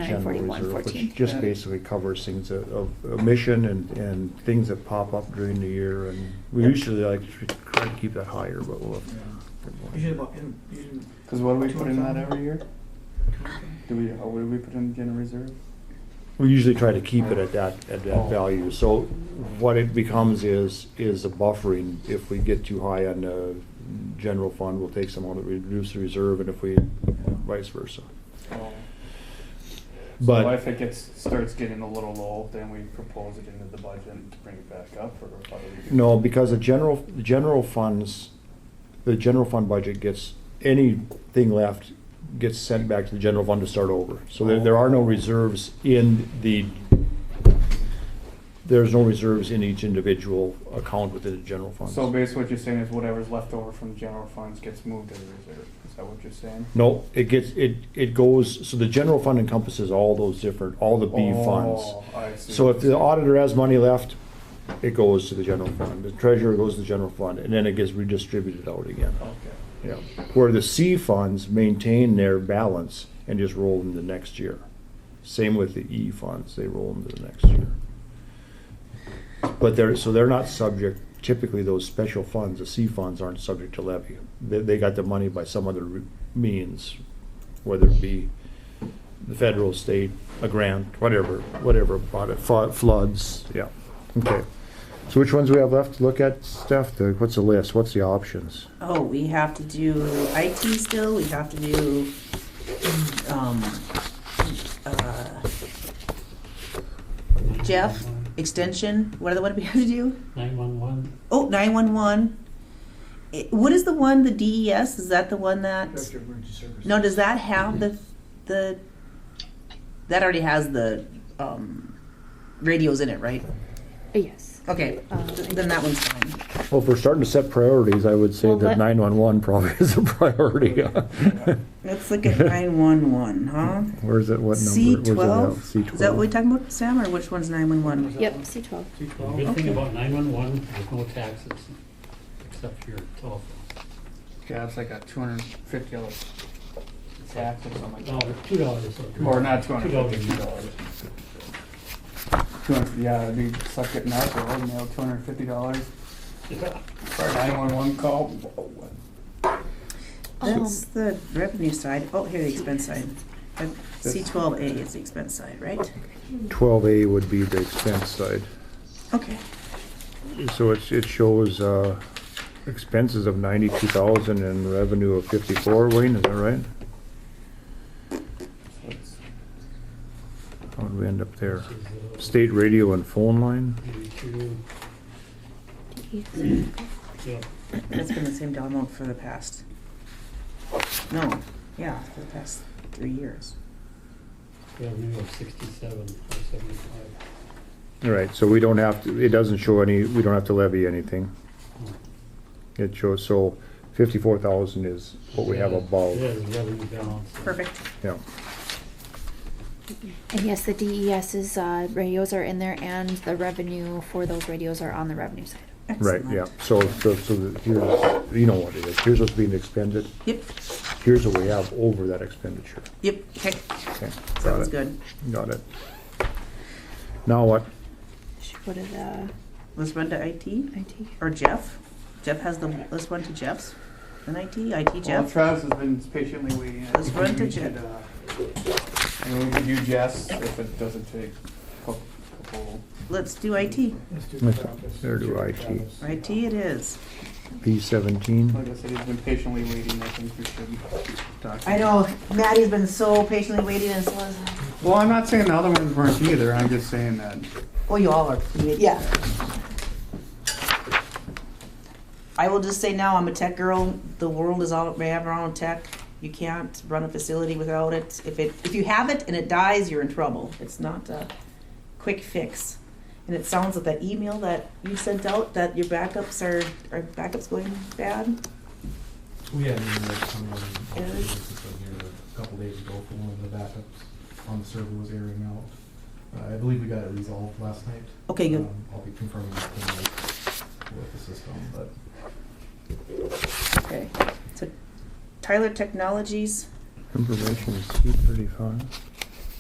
general reserve, 177,941.14. which just basically covers things of omission and things that pop up during the year, and we usually like to try to keep that higher, but we'll. Usually about, usually. Cause what do we put in that every year? What do we put in the general reserve? We usually try to keep it at that value, so what it becomes is a buffering. If we get too high on the general fund, we'll take some out of it, reduce the reserve, and if we, vice versa. So But if it starts getting a little low, then we propose it into the budget and bring it back up, or how do we do? no, because the general fund budget gets, anything left gets sent back to the general fund to start over. So there are no reserves there's no reserves in each individual account within the general fund. So basically what you're saying is whatever's left over from the general funds gets moved to the reserve, is that what you're saying? No, it goes, so the general fund encompasses all the B funds. Oh, I see. So if the auditor has money left, it goes to the general fund. The treasurer goes to the general fund, and then it gets redistributed out again. Okay. Yeah, where the C funds maintain their balance and just roll into next year. Same with the E funds, they roll into the next year. But they're not subject, typically those special funds, the C funds aren't subject to levy. They got the money by some other means, whether it be the federal, state, a grant, whatever brought it, floods, yeah, okay. So which ones we have left to look at, Steph? What's the list? What's the options? Oh, we have to do IT still, we have to do, Jeff, extension, what do we have to do? 911. Oh, 911. What is the one, the DES, is that the one that, Director of Emergency Services. no, does that have that already has the, radios in it, right? Yes. Okay, then that one's fine. Well, if we're starting to set priorities, I would say Well, that 911 probably is a priority. Let's look at 911, huh? Where's it, what number? C12? Where's it at? Is that what we're talking about, Sam, or which one's 911? Yep, C12. The good thing about 911, there's no taxes except for your telephone. Yeah, it's like a $250 tax or something like No, that. $2. Or not $250. $2. 200, yeah, it'd be suck getting out there, wasn't it? $250 for a 911 call. That's the revenue side. Oh, here, the expense side. C12A is the expense side, right? 12A would be the expense side. Okay. So it shows expenses of 92,000 and revenue of 54, Wayne, is that right? How did we end up there? State radio and phone line? Yeah. It's been the same dollar amount for the past, no, yeah, for the past 3 years. Revenue of 67 or 75. All right, so we don't have to, it doesn't show any, we don't have to levy anything. It shows, so 54,000 is what we have above, Yeah, the revenue balance. Perfect. yeah. And yes, the DES's radios are in there, and the revenue for those radios are on the revenue side. Right, Excellent. yeah, so here's, you know what it is, here's what's being expended, Yep, here's what we have over that expenditure. yep, okay, Okay, got sounds it. good. Got it. Now what? Should go to the Let's run to IT, IT. or Jeff. Jeff has the, let's run to Jeff's, an IT Well, Jeff. Travis has been patiently waiting. I Let's think run to we Jeff. should, I mean, we could do Jess if it doesn't take a couple. Let's do IT. Let's do Let's- Travis. there do IT. IT it is. P17. Like I said, he's been patiently waiting. I think we should talk. I know, Maddie's been so patiently waiting, and so is, Well, I'm not saying the other ones weren't either. I'm just saying that. oh, you all are, yeah. I will just say now, I'm a tech girl. The world is all, may have our own tech. You can't run a facility without it. If you have it and it dies, you're in trouble. It's not a quick fix. And it sounds like that email that you sent out, that your backups are backups going bad. We had an email come in, Yeah. this is from here a couple days ago for one of the backups on the server was airing out. I believe we got it resolved last night. Okay, good. I'll be confirming that tonight with the system, but Okay. So Tyler Technologies, Information is C35.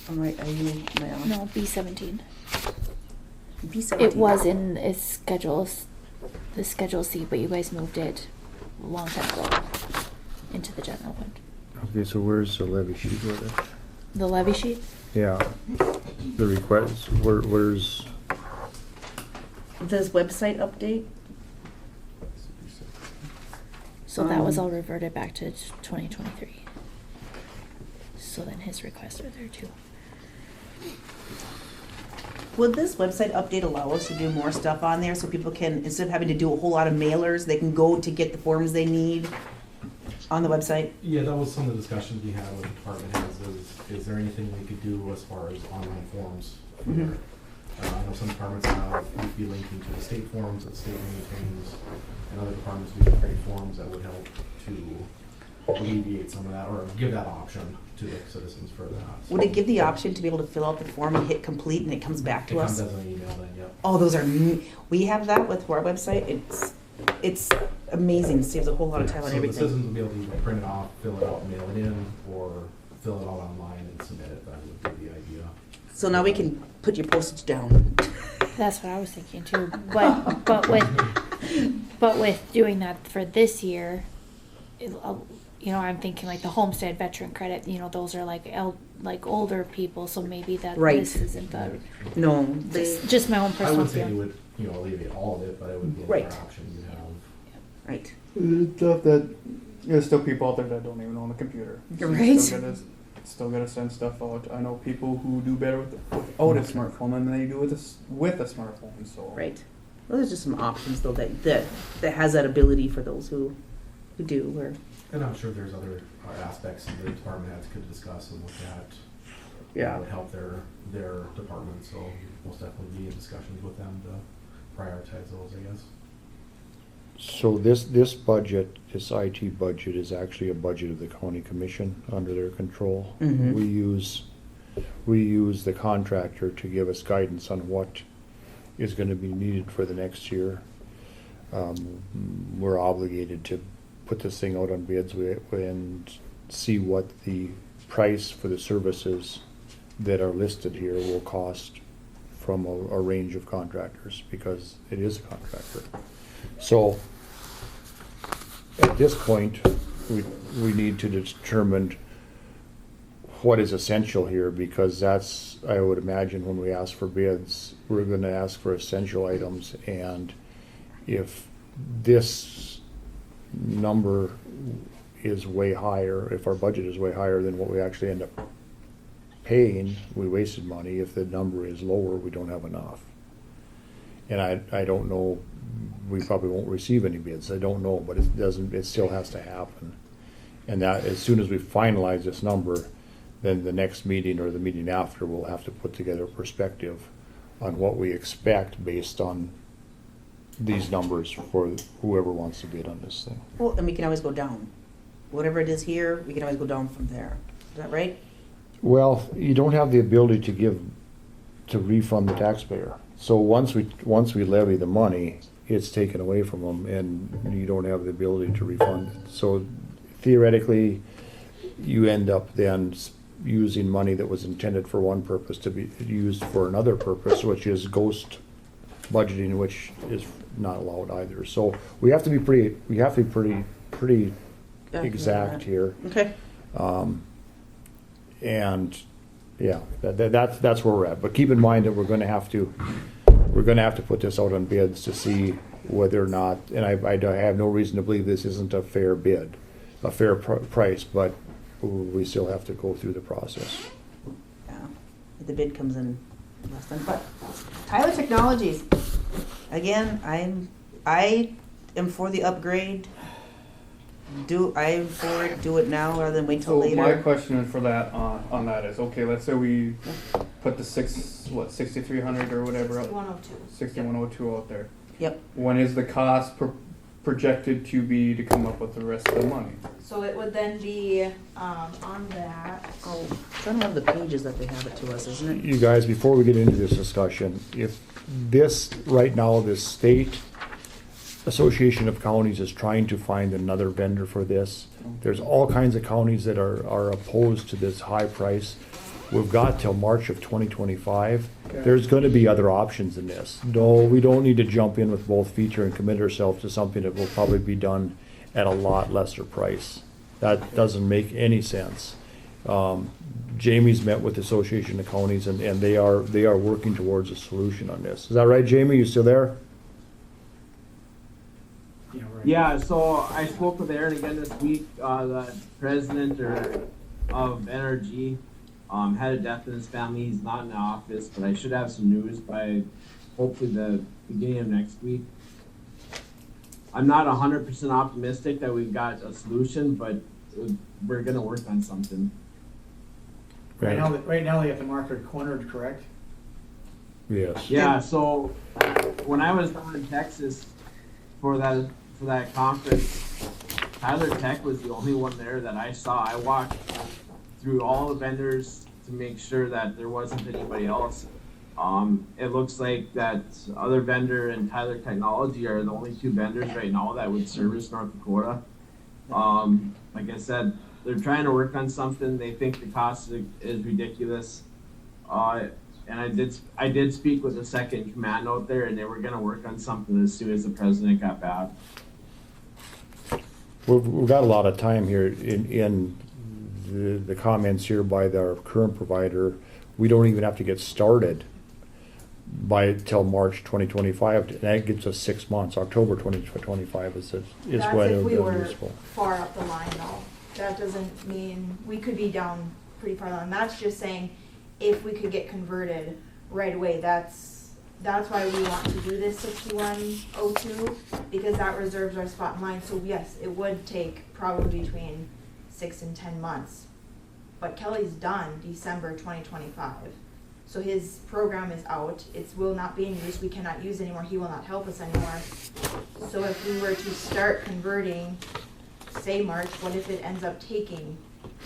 I'm right, are you now? No, B17. B17. It was in its schedules, the Schedule C, but you guys moved it a long time ago into the general fund. Okay, so where's the levy sheet with it? The levy sheet? Yeah, the request, where's, This website update? So that was all reverted back to 2023. So then his requests are there too. Would this website update allow us to do more stuff on there so people can, instead of having to do a whole lot of mailers, they can go to get the forms they need on the website? yeah, that was some of the discussions we had with the department heads is there anything we could do as far as online forms? Mhm. I know some departments now would be linking to the state forms that the state maintains, and other departments do create forms that would help to alleviate some of that, or give that option to the citizens for that. Would it give the option to be able to fill out the form and hit complete and it comes back It to comes us? as an email then, yep. Oh, those are, we have that with our website. It's amazing. It saves a whole lot of time on So the everything. citizens will be able to either print it off, fill it out, mail it in, or fill it out online and submit it, that would be the idea. So now we can put your postage down. That's what I was thinking too. But with doing that for this year, you know, I'm thinking like the homestead veteran credit, you know, those are like older people, so maybe that Right. this isn't the, No, they, just my own I personal wouldn't say you feeling. would, alleviate all of it, but it would be Right. another option you have. right. Stuff that there's still people out there that don't even own a computer. So you Right. Still gotta send stuff out. I know people who do better without a smartphone than they do with a smartphone. So Right. Well, there's just some options though that has that ability for those who do. Or And I'm sure there's other aspects that the department heads could discuss and look at. Yeah. That would help their department, so most definitely be in discussions with them to prioritize those, I guess. So this budget, this IT budget is actually a budget of the county commission under their control. Mhm. We use the contractor to give us guidance on what is gonna be needed for the next year. We're obligated to put this thing out on bids and see what the price for the services that are listed here will cost from a range of contractors, because it is a contractor. So, at this point, we need to determine what is essential here, because that's, I would imagine when we ask for bids, we're gonna ask for essential items, and if this number is way higher, if our budget is way higher than what we actually end up paying, we wasted money. If the number is lower, we don't have enough. And I don't know, we probably won't receive any bids, I don't know, but it still has to happen. And that, as soon as we finalize this number, then the next meeting or the meeting after, we'll have to put together a perspective on what we expect based on these numbers for whoever wants to bid on this thing. well, and we can always go down. Whatever it is here, we can always go down from there. Is that right? Well, you don't have the ability to refund the taxpayer. So once we levy the money, it's taken away from them, and you don't have the ability to refund it. So theoretically, you end up then using money that was intended for one purpose to be used for another purpose, which is ghost budgeting, which is not allowed either. So we have to be pretty exact here. Okay. And yeah, that's where we're at. But keep in mind that we're gonna have to put this out on bids to see whether or not, and I have no reason to believe this isn't a fair bid, a fair price, but we still have to go through the process. Yeah. If the bid comes in less than, but Tyler Technologies. Again, I am for the upgrade. I'm for it. Do it now rather than wait till So later. my question for that on that is, okay, let's say we put the 6,300 or whatever, 6102. 6102 out there. Yep. When is the cost projected to be to come up with the rest of the money? So it would then be on that. Oh, I don't have the pages that they have it to us, isn't it? You guys, before we get into this discussion, if this, right now, this state Association of Counties is trying to find another vendor for this. There's all kinds of counties that are opposed to this high price. We've got till March of 2025. Okay. There's gonna be other options in this. No, we don't need to jump in with both feet here and commit ourselves to something that will probably be done at a lot lesser price. That doesn't make any sense. Jamie's met with the Association of Counties, and they are working towards a solution on this. Is that right, Jamie? You still there? Yeah, right. Yeah, so I spoke with Aaron again this week. The president of NRG had a death in his family. He's not in the office, but I should have some news by hopefully the beginning of next week. I'm not 100% optimistic that we've got a solution, but we're gonna work on something. Right now they have the market cornered, correct? Yes. Yeah, so when I was down in Texas for that conference, Tyler Tech was the only one there that I saw. I walked through all the vendors to make sure that there wasn't anybody else. It looks like that other vendor and Tyler Technology are the only two vendors right now that would service North Dakota. Like I said, they're trying to work on something. They think the cost is ridiculous. And I did speak with the second in command out there, and they were gonna work on something as soon as the president got back. We've got a lot of time here in the comments here by our current provider. We don't even have to get started till March 2025. And that gives us 6 months. October 2025 is That's when it if would we be were useful. far up the line though. That doesn't mean, we could be down pretty far down. That's just saying if we could get converted right away, that's why we want to do this 6102, because that reserves our spot in line. So yes, it would take probably between 6 and 10 months. But Kelly's done December 2025. So his program is out. It will not be in use. We cannot use it anymore. He will not help us anymore. So if we were to start converting, say March, what if it ends up taking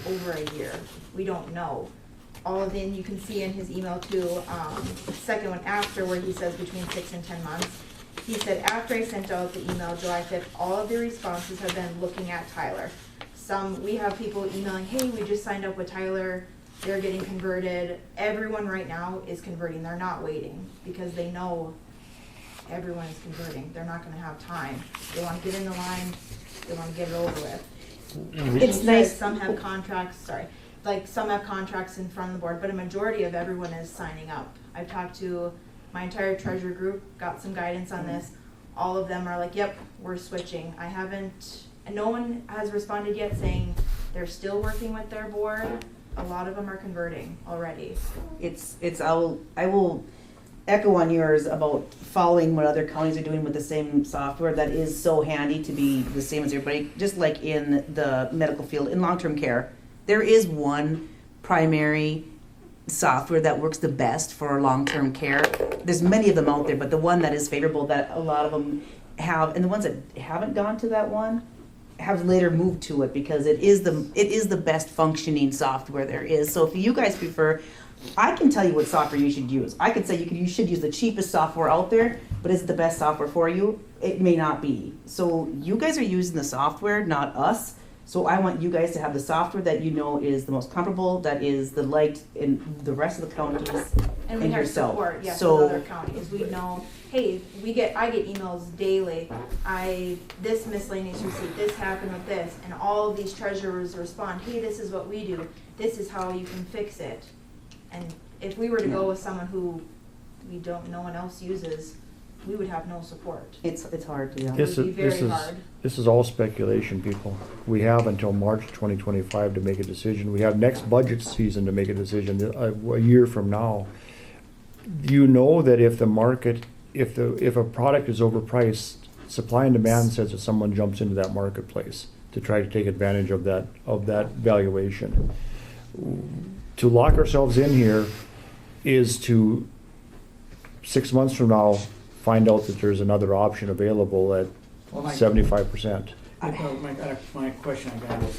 over a year? We don't know. All of then you can see in his email too, second one after where he says between 6 and 10 months. He said, after I sent out the email July 5th, all of the responses have been looking at Tyler. We have people emailing, hey, we just signed up with Tyler. They're getting converted. Everyone right now is converting. They're not waiting because they know everyone is converting. They're not gonna have time. They wanna get in the line. They wanna get it over with. It's nice. Some have contracts, some have contracts in front of the board, but a majority of everyone is signing up. I've talked to my entire treasure group, got some guidance on this. All of them are like, yep, we're switching. And no one has responded yet saying they're still working with their board. A lot of them are converting already. I will echo on yours about following what other counties are doing with the same software. That is so handy to be the same as everybody. Just like in the medical field, in long-term care, there is one primary software that works the best for long-term care. There's many of them out there, but the one that is favorable that a lot of them have, and the ones that haven't gone to that one, have later moved to it because it is the best functioning software there is. So if you guys prefer, I can tell you what software you should use. I could say you should use the cheapest software out there, but is it the best software for you? It may not be. So you guys are using the software, not us. So I want you guys to have the software that you know is the most comparable, that is the liked in the rest of the counties And we and have yourself. support, yes, So with other counties. We know, hey, I get emails daily. This miscellaneous receipt, this happened with this, and all of these treasurers respond, hey, this is what we do. This is how you can fix it. And if we were to go with someone who no one else uses, we would have no support. it's hard to. It would be very hard. This is all speculation, people. We have until March 2025 to make a decision. We have next budget season to make a decision a year from now. You know that if the market, if a product is overpriced, supply and demand says that someone jumps into that marketplace to try to take advantage of that valuation. To lock ourselves in here is to 6 months from now find out that there's another option available at 75%. My question I got is,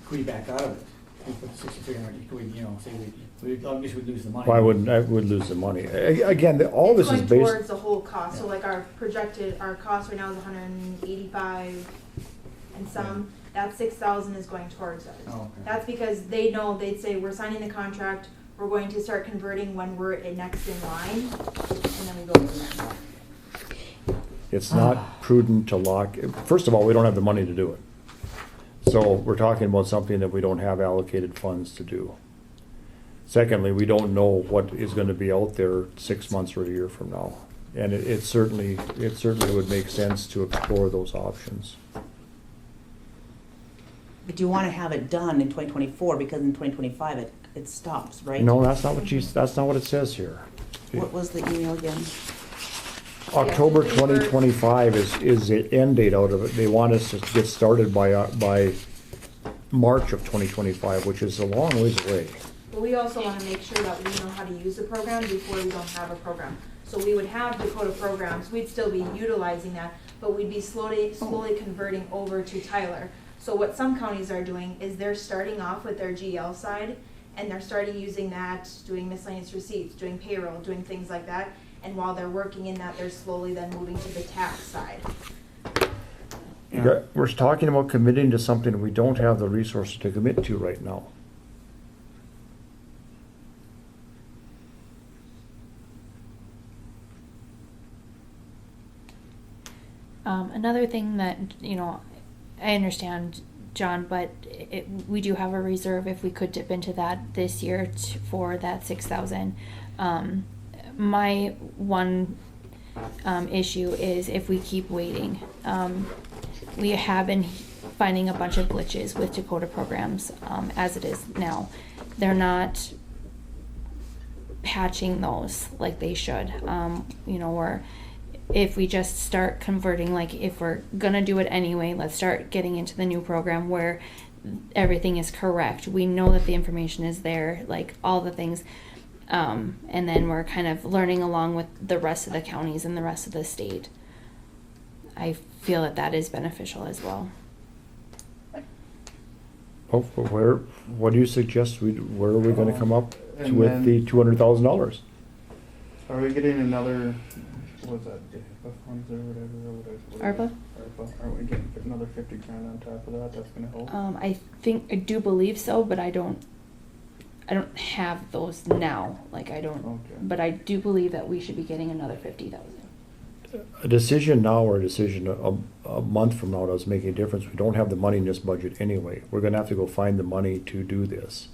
could we back out of it? We put 6,300, could we, say obviously we'd lose the money. Why wouldn't I would lose the money? Again, all this is Going based. towards the whole cost. So like our cost right now is 185 and some. That 6,000 is going towards it. Oh, okay. That's because they know, they'd say, we're signing the contract, we're going to start converting when we're next in line, and then we go from there. It's not prudent to lock. First of all, we don't have the money to do it. So we're talking about something that we don't have allocated funds to do. Secondly, we don't know what is going to be out there 6 months or a year from now. And it certainly would make sense to explore those options. But you want to have it done in 2024 because in 2025 it stops, right? No, that's not what it says here. What was the email again? October 2025 is the end date out of it. They want us to get started by March of 2025, which is a long ways away. But we also want to make sure that we know how to use the program before we don't have a program. So we would have Dakota programs, we'd still be utilizing that, but we'd be slowly converting over to Tyler. So what some counties are doing is they're starting off with their GL side, and they're starting using that, doing miscellaneous receipts, doing payroll, doing things like that. And while they're working in that, they're slowly then moving to the tax side. We're talking about committing to something we don't have the resources to commit to right now. Another thing that, I understand, John, but we do have a reserve if we could dip into that this year for that 6,000. My one issue is if we keep waiting. We have been finding a bunch of glitches with Dakota programs as it is now. They're not patching those like they should. Or if we just start converting, like if we're gonna do it anyway, let's start getting into the new program where everything is correct. We know that the information is there, like all the things. And then we're kind of learning along with the rest of the counties and the rest of the state. I feel that is beneficial as well. Oh, what do you suggest, where are we gonna come up And with then- the $200,000? Are we getting another, what's that, ARPA funds or whatever? ARPA? ARPA, are we getting another 50 grand on top of that, that's gonna help? I do believe so, but I don't have those now, Okay. but I do believe that we should be getting another 50,000. A decision now or a decision a month from now doesn't make any difference. We don't have the money in this budget anyway. We're gonna have to go find the money to do this.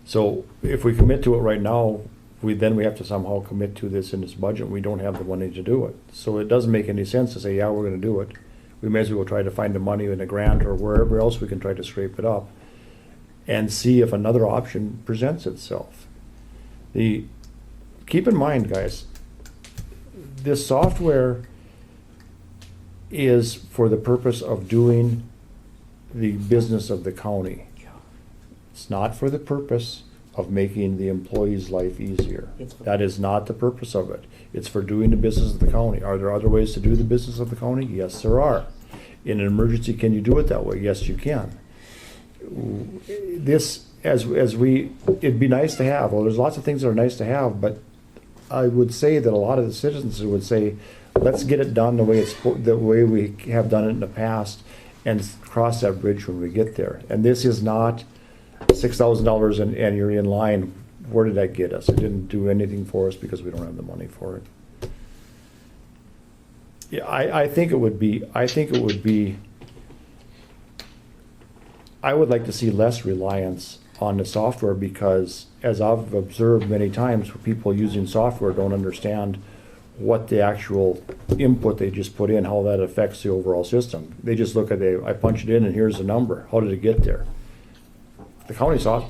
So if we commit to it right now, we have to somehow commit to this in this budget. We don't have the money to do it. So it doesn't make any sense to say, yeah, we're gonna do it. We may as well try to find the money in a grant or wherever else we can try to scrape it up and see if another option presents itself. Keep in mind, guys, this software is for the purpose of doing the business of the county. It's not for the purpose of making the employee's life easier. That is not the purpose of it. It's for doing the business of the county. Are there other ways to do the business of the county? Yes, there are. In an emergency, can you do it that way? Yes, you can. This, it'd be nice to have. Well, there's lots of things that are nice to have, but I would say that a lot of the citizens would say, let's get it done the way we have done it in the past and cross that bridge when we get there. And this is not $6,000 and you're in line. Where did that get us? It didn't do anything for us because we don't have the money for it. Yeah, I would like to see less reliance on the software because, as I've observed many times, people using software don't understand what the actual input they just put in, how that affects the overall system. They just look at I punch it in and here's the number. How did it get there? The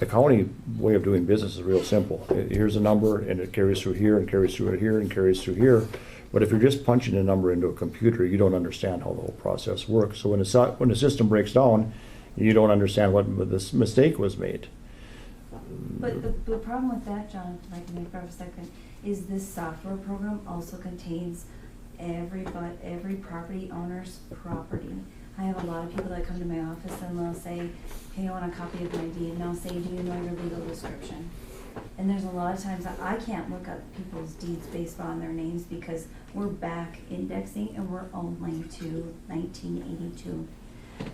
county way of doing business is real simple. Here's a number and it carries through here and carries through here and carries through here. But if you're just punching a number into a computer, you don't understand how the whole process works. So when the system breaks down, you don't understand what this mistake was made. But the problem with that, John, if I can make for a second, is this software program also contains every property owner's property. I have a lot of people that come to my office and they'll say, hey, I want a copy of my deed, and I'll say, do you know your legal description? And there's a lot of times that I can't look up people's deeds based on their names because we're back indexing and we're only to 1982.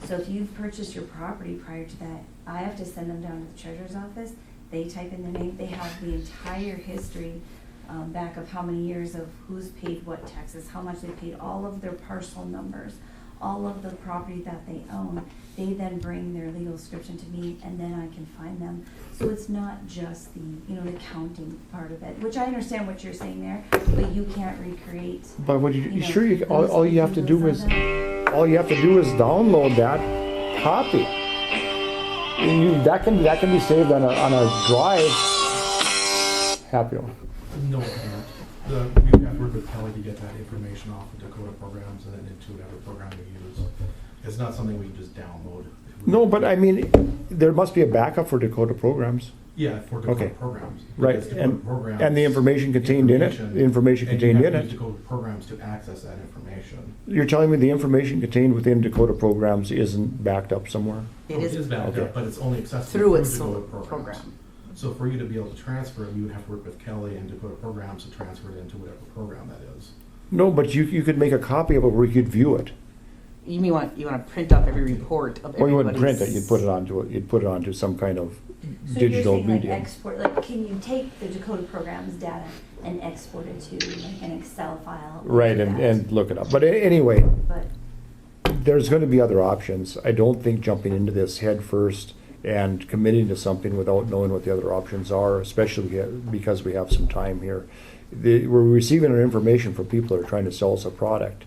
So if you've purchased your property prior to that, I have to send them down to the treasurer's office. They type in their name. They have the entire history back of how many years of who's paid what taxes, how much they paid, all of their parcel numbers, all of the property that they own. They then bring their legal description to me, and then I can find them. So it's not just the counting part of it, which I understand what you're saying there, but you can't recreate. But all you have to do is download that copy. That can be saved on a drive. Happy one. No, it can't. We have to work with Kelly to get that information off of Dakota programs and then into whatever program we use. It's not something we can just download. No, but I mean, there must be a backup for Dakota programs. Yeah, for Dakota Okay. programs. Right, Because Dakota programs- and the information contained in it, and the information contained you in have to it. use Dakota programs to access that information. You're telling me the information contained within Dakota programs isn't backed up somewhere? It is backed Okay. up, but it's only accessible through its Dakota own programs. program. So for you to be able to transfer it, you would have to work with Kelly and Dakota programs to transfer it into whatever program that is. No, but you could make a copy of it where you could view it. You want to print up every report of Or you everybody's. wouldn't print it, you'd put it onto some kind of So digital you're saying medium. like export, like can you take the Dakota programs data and export it to like an Excel file? Right, like that? and look it up. But anyway, But there's gonna be other options. I don't think jumping into this head first and committing to something without knowing what the other options are, especially because we have some time here. We're receiving our information from people that are trying to sell us a product.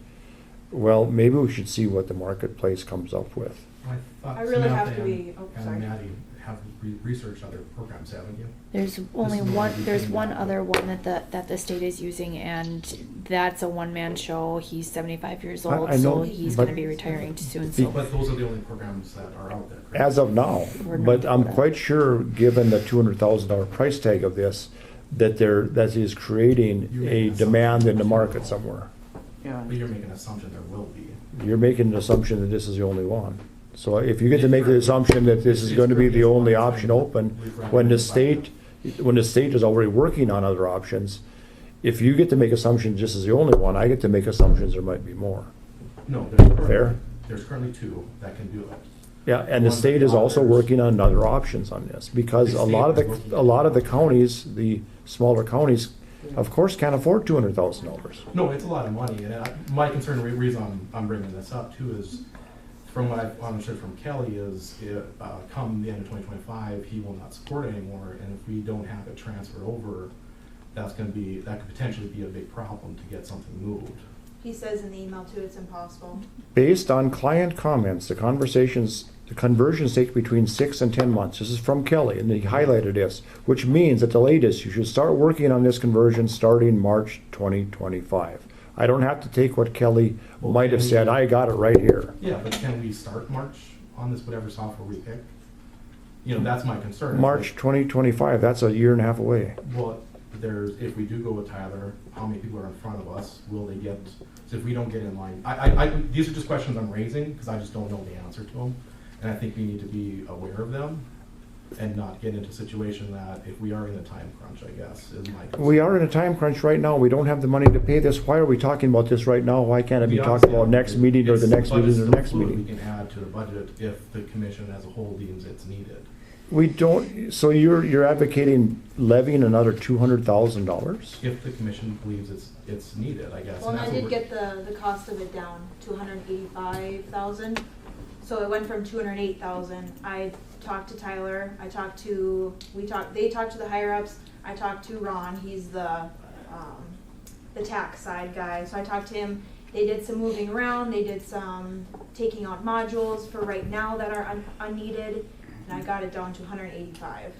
Well, maybe we should see what the marketplace comes up with. I thought I really have Samantha to be- oh, and sorry. Maddie have researched other programs, haven't you? There's only is one. what we There's came one up other with. one that the state is using, and that's a one-man show. He's 75 years old, I know, so he's but- going to be retiring soon. So But those are the only programs that are out there, correct? As of now, We're not but I'm doing that. quite sure, given the $200,000 price tag of this, that is creating You a made demand in the assumptions. market somewhere. Yeah. But you're making an assumption there will be. You're making an assumption that this is the only one. So if you get to make the assumption that this is going to be the only option open, when the state is already working on other options, if you get to make assumptions this is the only one, I get to make assumptions there might be more. No, there's currently, Fair. there's currently 2 that can do it. Yeah, and the state is also working on other options on this, because a lot of the counties, the smaller counties, of course, can't afford $200,000. No, it's a lot of money, and my concern, reason I'm bringing this up too is, from what I've understood from Kelly is, come the end of 2025, he will not support it anymore, and if we don't have it transferred over, that could potentially be a big problem to get something moved. He says in the email too, it's impossible. Based on client comments, the conversions take between 6 and 10 months. This is from Kelly, and he highlighted this, which means at the latest, you should start working on this conversion starting March 2025. I don't have to take what Kelly might have said, I got it right here. Yeah, but can we start March on this, whatever software we pick? You know, that's my concern. March 2025, that's a year and a half away. Well, if we do go with Tyler, how many people are in front of us? Will they get, so if we don't get in line, these are just questions I'm raising, because I just don't know the answer to them. And I think we need to be aware of them and not get into a situation that if we are in a time crunch, I guess, is my concern. We are in a time crunch right now. We don't have the money to pay this. Why are we talking about this right now? Why can't it be talked about next meeting or the next But it's meeting or the still next fluid. meeting? We can add to the budget if the commission as a whole deems it's needed. We don't, so you're advocating levying another $200,000? If the commission believes it's needed, I guess. Well, and I that's did what get the cost of it down to 185,000. So it went from 208,000. I talked to Tyler, they talked to the higher ups, I talked to Ron, he's the tax side guy. So I talked to him, they did some moving around, they did some taking out modules for right now that are unneeded, and I got it down to 185.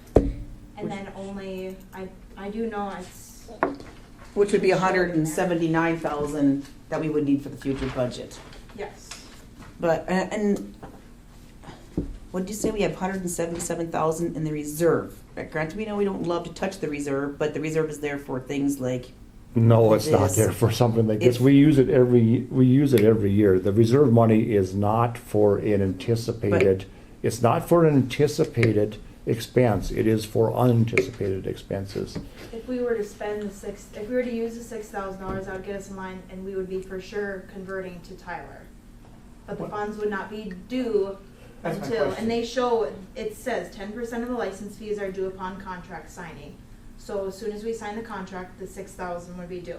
And then only, I do know it's, Which would be 179,000 that we would need for the future budget. yes. But, and what did you say? We have 177,000 in the reserve. Right? Granted, we know we don't love to touch the reserve, but the reserve is there for things like, No, it's not This- there for something like this. if- We use it every year. The reserve money is not for an anticipated, it's not for an anticipated expense. It is for unanticipated expenses. If we were to spend if we were to use the $6,000, that would get us in line, and we would be for sure converting to Tyler. But the What? funds would not be due That's my until, question. and they show, it says 10% of the license fees are due upon contract signing. So as soon as we sign the contract, the 6,000 would be due.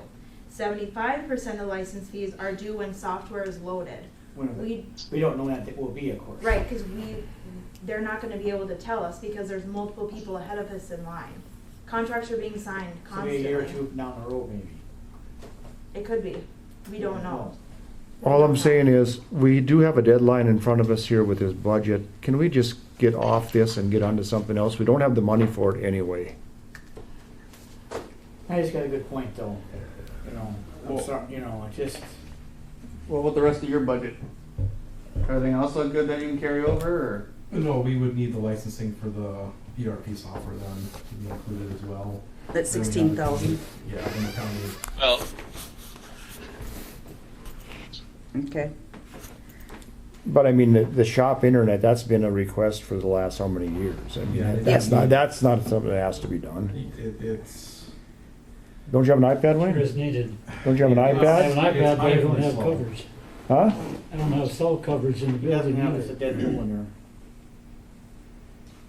75% of the license fees are due when software is loaded. We don't know that it will be, of course. Right, because they're not gonna be able to tell us because there's multiple people ahead of us in line. Contracts are being signed So constantly. maybe a year or two down the road, maybe. It could be. We don't know. All I'm saying is, we do have a deadline in front of us here with this budget. Can we just get off this and get onto something else? We don't have the money for it anyway. I just got a good point, though. You know, I'm Well- sorry, you know, I just, What about the rest of your budget? Everything else look good that you can carry over, or? No, we would need the licensing for the ERP software then to be included as well. that's Then we have 16,000. Yeah, in the county. Well, Okay. But I mean, the shop internet, that's been a request for the last how many years? I mean, Yeah. that's not something that has to be done. It's, Don't you have an iPad, Sure Wayne? is needed. Don't you have an I have iPad? an iPad, but I don't It's have slow. coverage. Huh? I don't have cell coverage in the he doesn't building have, it's a either. dead pool in there.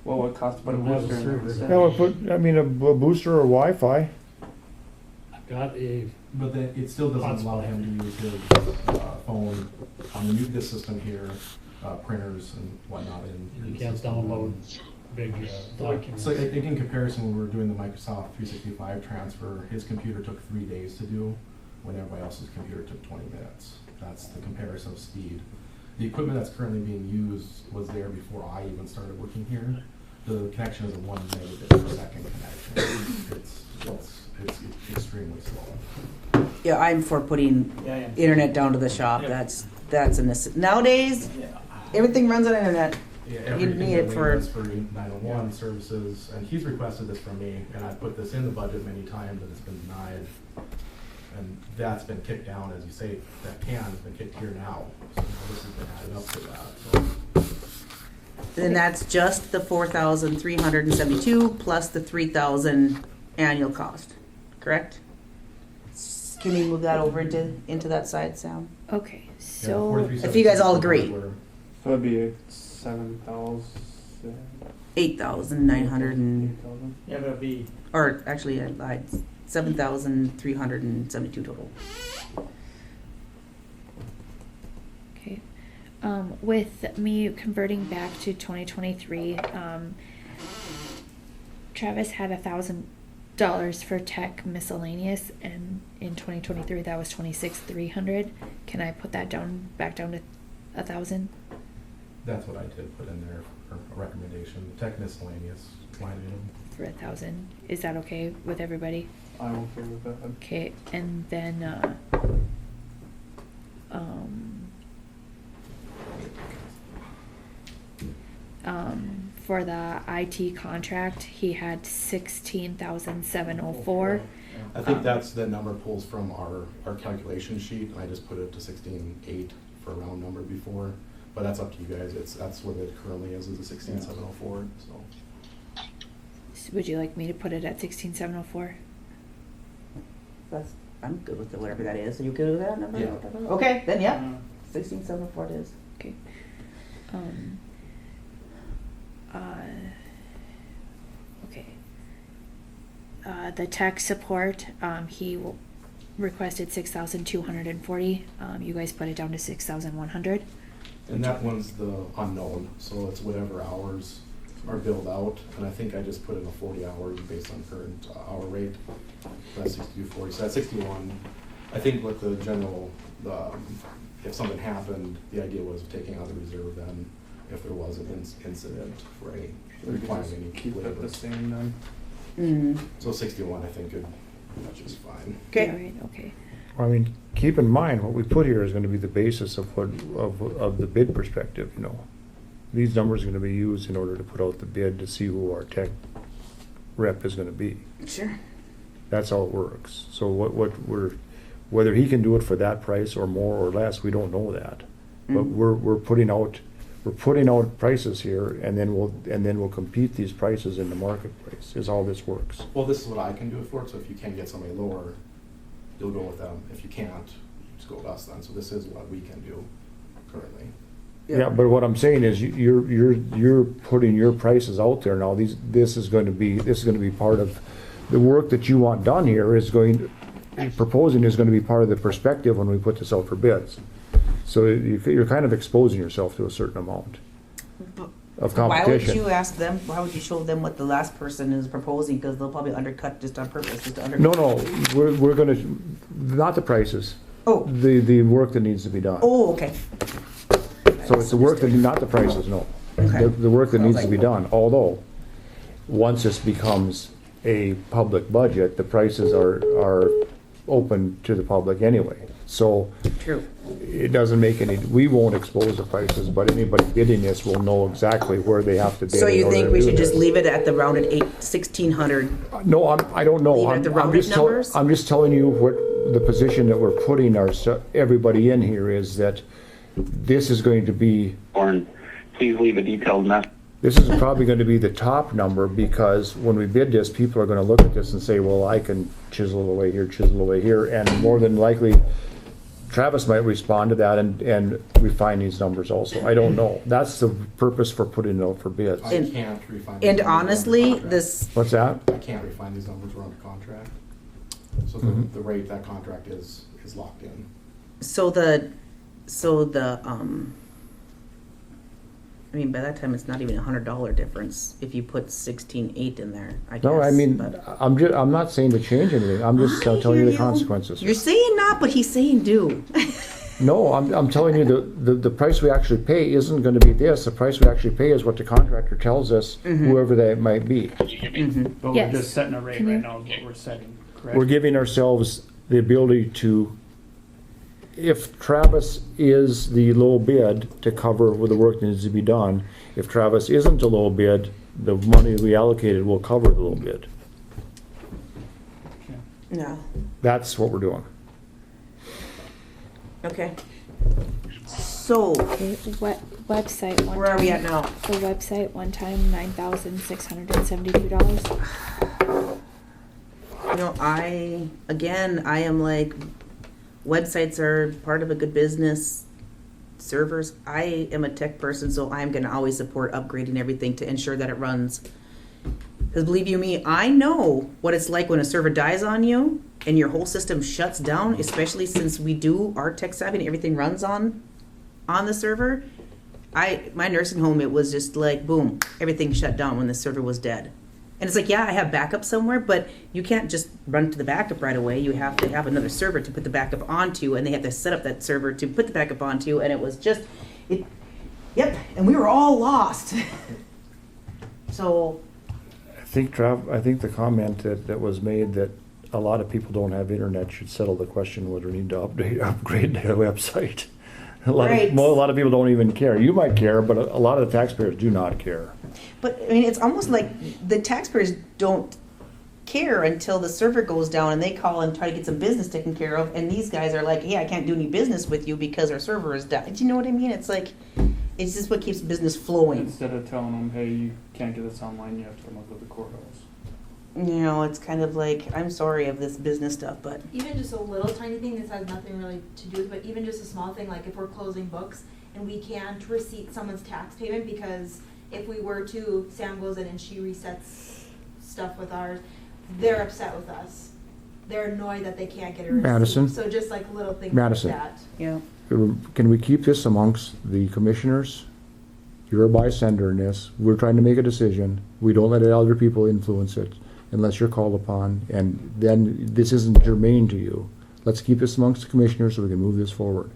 What would it cost to put a Don't have a booster in server. there instead? Yeah, we'll put, I mean, a booster or Wi-Fi. got a, But then it still doesn't allow him to use his phone on the new this system here, printers and whatnot. In you can't system. download big documents. So like, in comparison, when we were doing the Microsoft 365 transfer, his computer took 3 days to do, when everybody else's computer took 20 minutes. That's the comparison of speed. The equipment that's currently being used was there before I even started working here. The connection is a 1 megabit per second connection. It's extremely slow. Yeah, I'm for putting Yeah. internet down to the shop. Yeah. That's a nowadays. Yeah. Everything runs on internet. Yeah, You everything need that it we for- use for 911 services, and he's requested this from me, and I put this in the budget many times, and it's been denied. And that's been kicked down, as you say, that can has been kicked here now. So this has been added up to that. So And that's just the 4,372 plus the 3,000 annual cost, correct? Can we move that over into that side, Sam? Okay, yeah, so 43 If you guys all cents agree. were- So that'd be 7,000. 8,900 and, 8,000. Yeah, but it'd be, or actually, I lied, 7,372 total. okay. With me converting back to 2023, Travis had $1,000 for tech miscellaneous, and in 2023 that was 26,300. Can I put that back down to 1,000? That's what I did put in there for a recommendation. Tech miscellaneous line item. For 1,000? Is that okay with everybody? I'm okay with that. Okay, and then for the IT contract, he had 16,704. I think that's, that number pulls from our calculation sheet, and I just put it to 16,800 for a round number before, but that's up to you guys. That's what it currently is the 16,704, so. So would you like me to put it at 16,704? I'm good with it, whatever that is. Are you good with that number? Yeah. Okay, then yeah, uh, 16,704 it is. Okay. Okay. The tech support, he requested 6,240. You guys put it down to 6,100. And that one's the unknown, so it's whatever hours are billed out, and I think I just put in a 40 hours based on current hour rate. That's 6240, so that's 61. I think with the general, if something happened, the idea was taking out the reserve then, if there was an incident for any, We could requiring just any keep it labor. the same then. So 61, I think, that's just fine. Okay. All right, okay. I mean, keep in mind, what we put here is gonna be the basis of of the bid perspective, you know. These numbers are gonna be used in order to put out the bid to see who our tech rep is gonna be. Sure. That's how it works. So whether he can do it for that price or more or less, we don't know that. But we're putting out prices here, and then we'll compete these prices in the marketplace, is how this works. Well, this is what I can do it for, so if you can get somebody lower, you'll go with them. If you can't, just go with us then. So this is what we can do currently. Yeah, but what I'm saying is you're putting your prices out there now. This is going to be part of the work that you want done here proposing is going to be part of the perspective when we put this out for bids. So you're kind of exposing yourself to a certain amount of Why would competition. you ask them, why would you show them what the last person is proposing? Because they'll probably undercut just on purpose, just to undercut. No, we're gonna, not the prices, Oh, the work that needs to be done. oh, okay. So it's the work that, not the prices, no. Okay. The work that needs to be done, although, once this becomes a public budget, the prices are open to the public anyway. So True. it doesn't make we won't expose the prices, but anybody bidding this will know exactly where they have to bid. So in you order think to we do should just this. leave it at the rounded 1,600? No, I don't know. Leave it at the rounded just numbers? I'm just telling you what the position that we're putting everybody in here is that this is going to be, Warren, please leave a detailed message. this is probably going to be the top number, because when we bid this, people are going to look at this and say, well, I can chisel away here, and more than likely, Travis might respond to that and refine these numbers also. I don't know. That's the purpose for putting it out for bids. I can't refine. And these numbers. We're honestly, under contract. this, What's that? I can't refine these numbers. We're under contract. So Mhm. the rate, that contract is locked in. So the, I mean, by that time, it's not even $100 difference if you put 16.8 in there, I guess. No, I mean, but- I'm not saying to change anything, I'm just I telling you hear the consequences. You're saying not, but he's saying do. No, I'm telling you, the price we actually pay isn't gonna be this, the price we actually pay is what the contractor tells us, whoever that might be. But Yes. we're just setting a rate Can you- right now, is what we're setting, correct? We're giving ourselves the ability to, if Travis is the low bid, to cover with the work that needs to be done. If Travis isn't the low bid, the money we allocated will cover the low bid. No, That's what we're doing. okay. So, Okay, website one. where are we time- at now? The website one time, $9,672. You know, I am like, websites are part of a good business. Servers, I am a tech person, so I'm gonna always support upgrading everything to ensure that it runs. Because believe you me, I know what it's like when a server dies on you and your whole system shuts down, especially since we do our tech savvy and everything runs on the server. My nursing home, it was just like, boom, everything shut down when the server was dead. And it's like, yeah, I have backup somewhere, but you can't just run to the backup right away. You have to have another server to put the backup onto, and they have to set up that server to put the backup onto, and it was just, yep, and we were all lost. So, I think the comment that was made that a lot of people don't have internet should settle the question whether we need to upgrade their website. A lot Right. of people don't even care. You might care, but a lot of the taxpayers do not care. but I mean, it's almost like the taxpayers don't care until the server goes down and they call and try to get some business taken care of, and these guys are like, hey, I can't do any business with you because our server is down. Do you know what I mean? It's like, it's just what keeps business flowing. Instead of telling them, hey, you can't do this online, you have to come up with the courthouse. You know, it's kind of like, I'm sorry of this business stuff, but Even just a little tiny thing, this has nothing really to do with, but even just a small thing, like if we're closing books and we can't receipt someone's tax payment, because if we were to, Sam goes in and she resets stuff with ours, they're upset with us. They're annoyed that they can't get a receipt. Madison? So just like little things Madison. like that. yeah. Can we keep this amongst the commissioners? You're a bystander in this. We're trying to make a decision. We don't let other people influence it unless you're called upon, and then this isn't germane to you. Let's keep this amongst the commissioners so we can move this forward.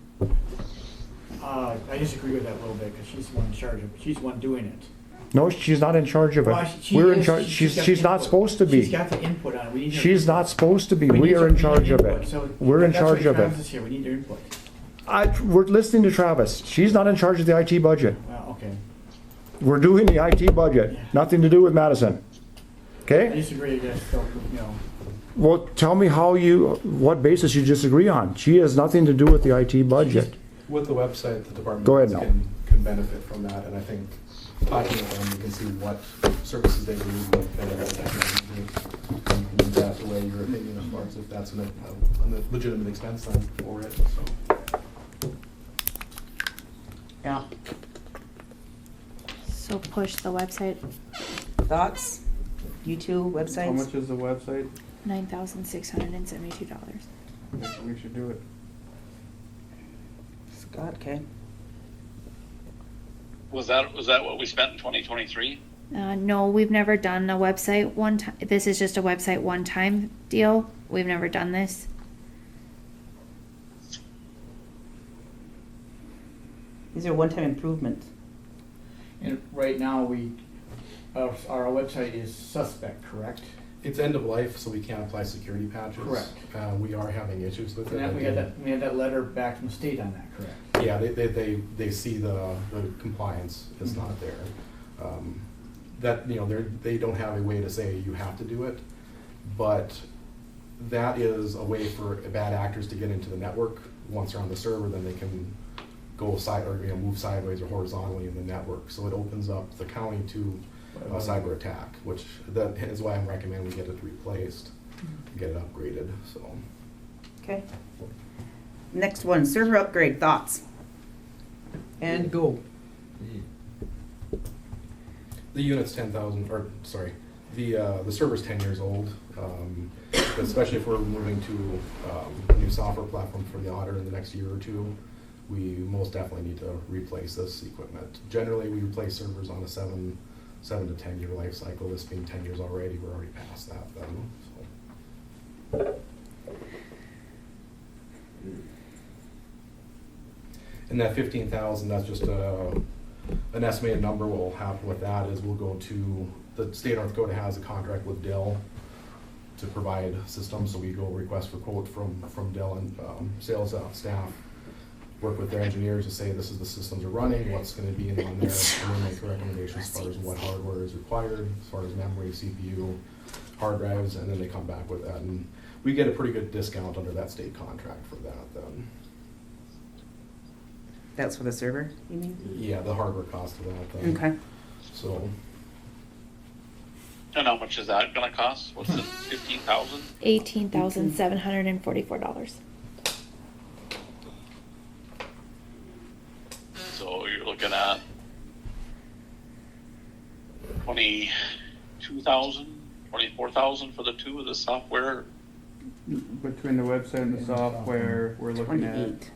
I disagree with that a little bit, because she's the one in charge of, she's the one doing it. No, she's not in charge of Well, it. she We're in is. charge. She's got She's not input. supposed to She's be. got the input on it. We need her She's input. not supposed to be. We We need are her- in we need charge of input. it. So We're in that's why charge of Travis it. is here. We need her input. We're listening to Travis. She's not in charge of the IT budget. Okay. We're doing the IT budget. Nothing to do with Madison. I Okay? disagree, I guess, so, you know. Well, tell me what basis you disagree on. She has nothing to do with the IT budget. With the website, the department Go ahead heads now. can benefit from that, and I think talking with them, you can see what services they need, what benefits they need. And you can use that to weigh your opinion as far as if that's a legitimate expense then for it, so. Yeah. So push the website, Thoughts? You two, How websites? much is the website? $9,672. I think we should do it. Scott, okay. Was that what we spent in 2023? No, we've never done a website one time. This is just a website one-time deal. We've never done this. These are one-time improvements. And right now, our website is suspect, correct? It's end of life, so we can't apply security patches. Correct. We are having issues with And it. that, we had that letter back from the state on that, correct? Yeah, they see the compliance is not there. That, you know, they don't have a way to say you have to do it, but that is a way for bad actors to get into the network. Once they're on the server, then they can go move sideways or horizontally in the network. So it opens up the county to a cyber attack, which that is why I'm recommending we get it replaced, get it upgraded, so. Okay. Next one, server upgrade, thoughts? And go. The unit's 10,000, or sorry, the server's 10 years old. especially if we're moving to a new software platform for the auditor in the next year or two, we most definitely need to replace this equipment. Generally, we replace servers on a 7 to 10 year life cycle. This being 10 years already, we're already past that then. So. And that 15,000, that's just an estimated number. What will happen with that is we'll go to the state of North Dakota has a contract with Dell to provide systems, so we go request for quote from Dell and sales staff, work with their engineers to say this is the systems are running, what's going to be in on there, and then make a recommendation as far as what hardware is required, as far as memory, CPU, hard drives, and then they come back with that, and we get a pretty good discount under that state contract for that then. That's for the server, you mean? Yeah, the hardware cost of that then. Okay. So. And how much is that gonna cost? What's it, 15,000? $18,744. So you're looking at 22,000, 24,000 for the two of the software. Between the website and the software, we're looking at 28.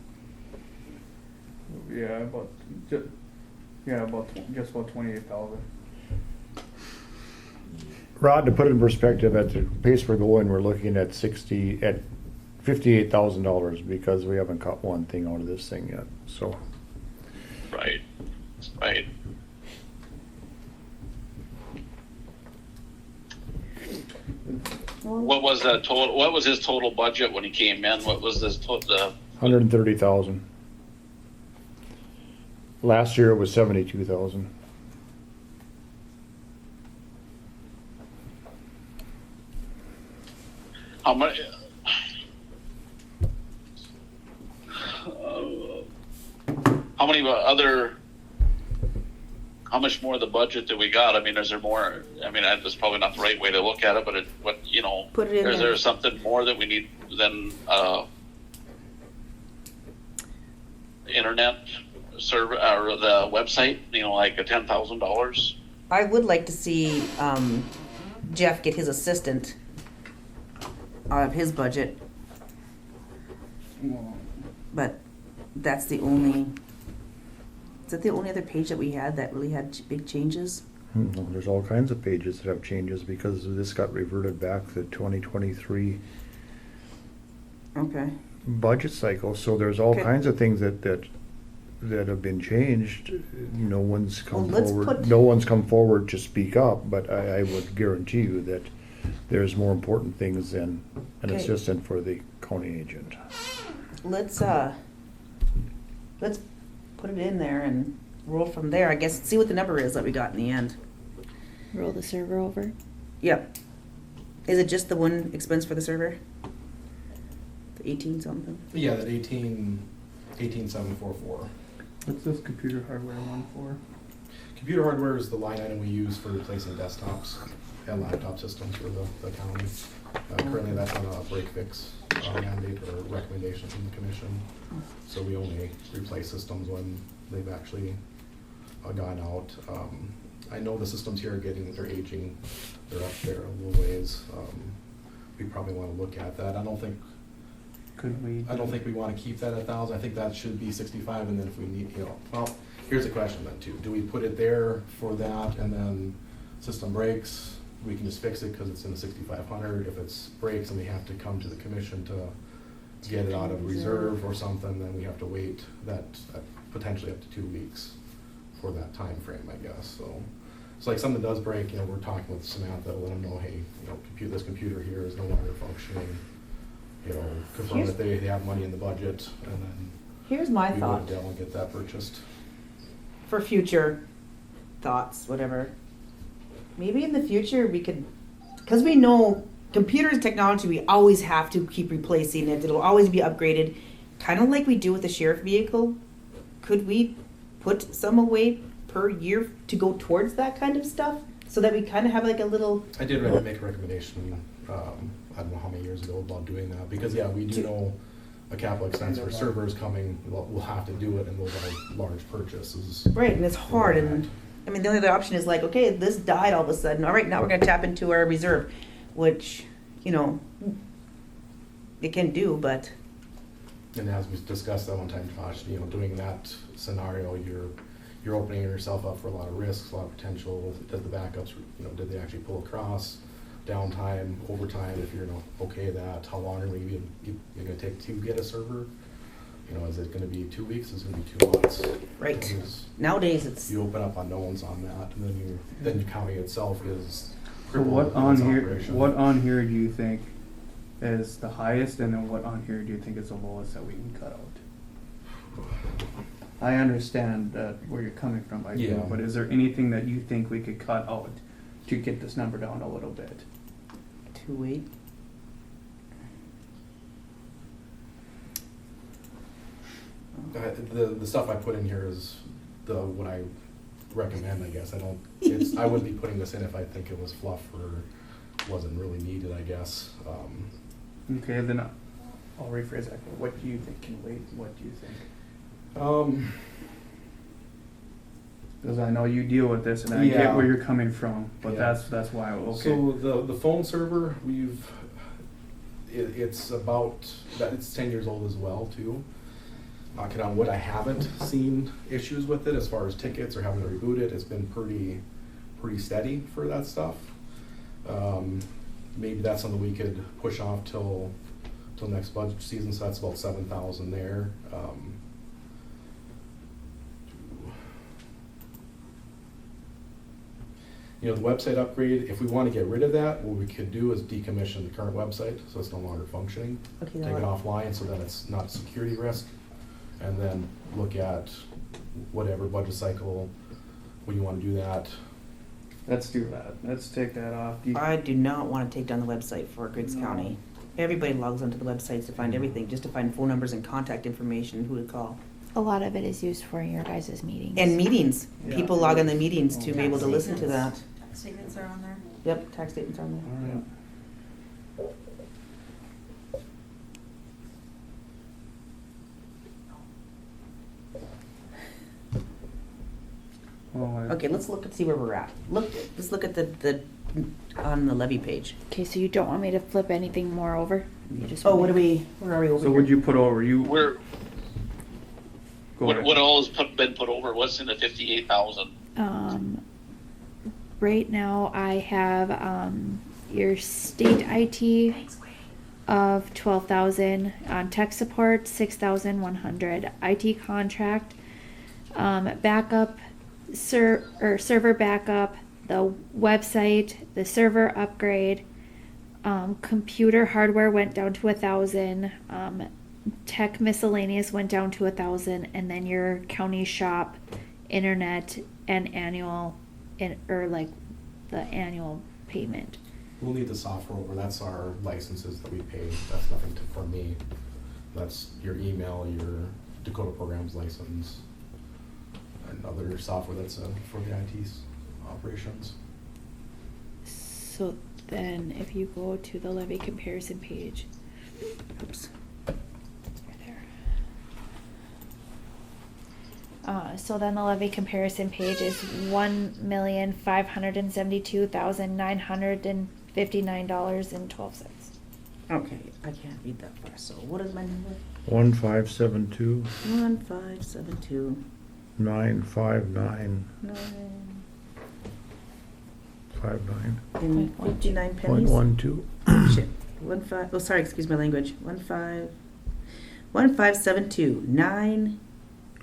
just about 28,000. Rod, to put it in perspective, at the pace we're going, we're looking at $58,000 because we haven't cut one thing out of this thing yet. So. Right. What was that total? What was his total budget when he came in? What was this total? 130,000. Last year it was 72,000. How much? How many other? How much more of the budget do we got? I mean, is there more? I mean, that's probably not the right way to look at it, but Put it in is there. there something more that we need than internet server or the website? Like a $10,000. I would like to see Jeff get his assistant out of his budget, but that's the only. Is that the only other page that we had that really had big changes? Well, there's all kinds of pages that have changes because this got reverted back to 2023 Okay. budget cycle. So there's all Okay. kinds of things that have been changed. No one's come Well, let's forward. put- No one's come forward to speak up. But I would guarantee you that there's more important things than an Okay. assistant for the county agent. Let's put it in there and roll from there. I guess see what the number is that we got in the end. Roll the server over. Yep. Is it just the one expense for the server? The 18 something? Yeah, that 18,744. What's this computer hardware one for? Computer hardware is the line item we use for replacing desktops and laptop systems for the county. Currently, that's on a break fix mandate or recommendation from the commission. So we only replace systems when they've actually gone out. I know the systems here they're aging. They're up there a little ways. We probably want to look at that. I don't think we want to keep that at 1,000. I think that should be 65, and then if we need, well, here's the question then too. Do we put it there for that, and then system breaks, we can just fix it because it's in the 6,500. If it breaks and we have to come to the commission to get it out of reserve or something, then we have to wait that potentially up to 2 weeks for that time frame, I guess. So like something does break, we're talking with Samantha, let them know, hey, this computer here is no longer functioning. Confirm that they have money in the budget, and then Here's my we thought would Dell and get that purchased. for future thoughts, whatever. Maybe in the future we could, because we know computers technology, we always have to keep replacing it. It'll always be upgraded, kind of like we do with the sheriff vehicle. Could we put some away per year to go towards that kind of stuff, so that we kind of have like a little. I did make a recommendation, I don't know how many years ago, about doing that, because we do know a capital expense for servers coming, we'll have to do it, and those are large purchases. Right, and it's hard, and I mean the only other option is like, okay, this died all of a sudden. All right, now we're going to tap into our reserve, which it can do, but And as we discussed that one time, Josh, doing that scenario, you're opening yourself up for a lot of risks, a lot of potential. Did the backups, did they actually pull across? Downtime, overtime, if you're okay that, how long are we going to take to get a server? Is it going to be 2 weeks? Is it going to be 2 months? right. Because Nowadays it's you open up unknowns on that, and then your county itself is So crippled what with on its here? operation. What on here do you think is the highest, and then what on here do you think is the lowest that we can cut out? I understand where you're coming from, Yeah. but is there anything that you think we could cut out to get this number down a little bit? 2-8. The stuff I put in here is what I recommend, I guess. I wouldn't be putting this in if I think it was fluff or wasn't really needed, I guess. Okay, then I'll rephrase that. What do you think can wait? What do you think? Because I know you deal with this, and I get where you're coming from, but Yeah. that's why. Okay. So the phone server, it's about that. It's 10 years old as well too. Knocking on wood, I haven't seen issues with it as far as tickets or having to reboot it. It's been pretty steady for that stuff. Maybe that's something we could push off till next budget season. So that's about 7,000 there. The website upgrade, if we want to get rid of that, what we could do is decommission the current website so it's no longer functioning. Okay, Take it offline so that it's not a security risk, and then look at whatever budget cycle when you want to do that. Let's do that. Let's take that off. I do not want to take down the website for Griggs County. Everybody logs onto the websites to find everything, just to find phone numbers and contact information, who to call. A lot of it is used for your guys' meetings. And meetings. Yeah. People log on the meetings to be able to listen to Statements. that. Statements are on there. Yep, tax statements are on there. All right. Well, Okay, let's look and see where we're at. Let's look at the on the levy page. Okay, so you don't want me to flip anything more over? You just Oh, want me to- where are we over So here? would you put over you? Where, Go ahead. what all has been put over? What's in the 58,000? Right now I have your state IT of 12,000, on tech support 6,100, IT contract, backup, server backup, the website, the server upgrade, computer hardware went down to 1,000, tech miscellaneous went down to 1,000, and then your county shop, internet, and annual, the annual payment. We'll need the software over. That's our licenses that we pay. That's nothing for me. That's your email, your Dakota Programs license, and other software that's for the IT operations. So then if you go to the levy comparison page, oops, right there. So then the levy comparison page is $1,572,959.12. Okay, I can't read that far. So what is my number? 1572 1572 959 9 59 and 59 pennies. 0.12. Shit. 15. Oh, sorry. Excuse my language. 1572 9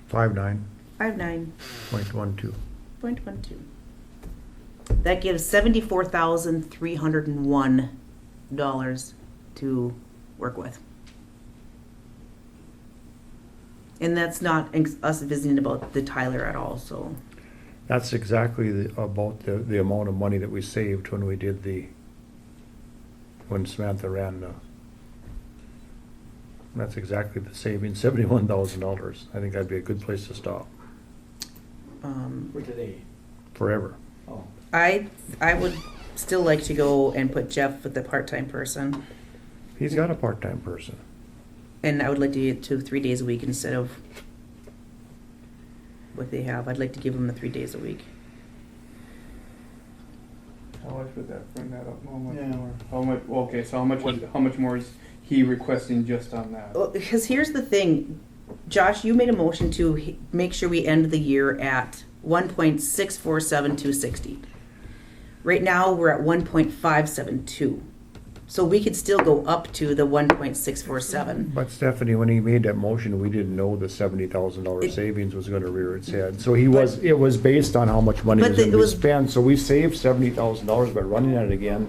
59 59 0.12. 0.12. That gives $74,301 to work with. And that's not us visiting about the Tyler at all, so. That's exactly about the amount of money that we saved when we did when Samantha ran that's exactly the savings, $71,000. I think that'd be a good place to stop, For today. forever. Oh. I would still like to go and put Jeff with the part-time person. He's got a part-time person. And I would like to get to 3 days a week instead of what they have. I'd like to give them the 3 days a week. How much would that bring that up? How much Yeah. more? How much? Okay, so how much? What- How much more is he requesting just on that? Well, because here's the thing, Josh, you made a motion to make sure we end the year at 1.647260. Right now, we're at 1.572. So we could still go up to the 1.647. But Stephanie, when he made that motion, we didn't know the $70,000 savings was gonna rear its head. So it was based on how much money But was gonna it be was- spent, so we saved $70,000 by running at it again.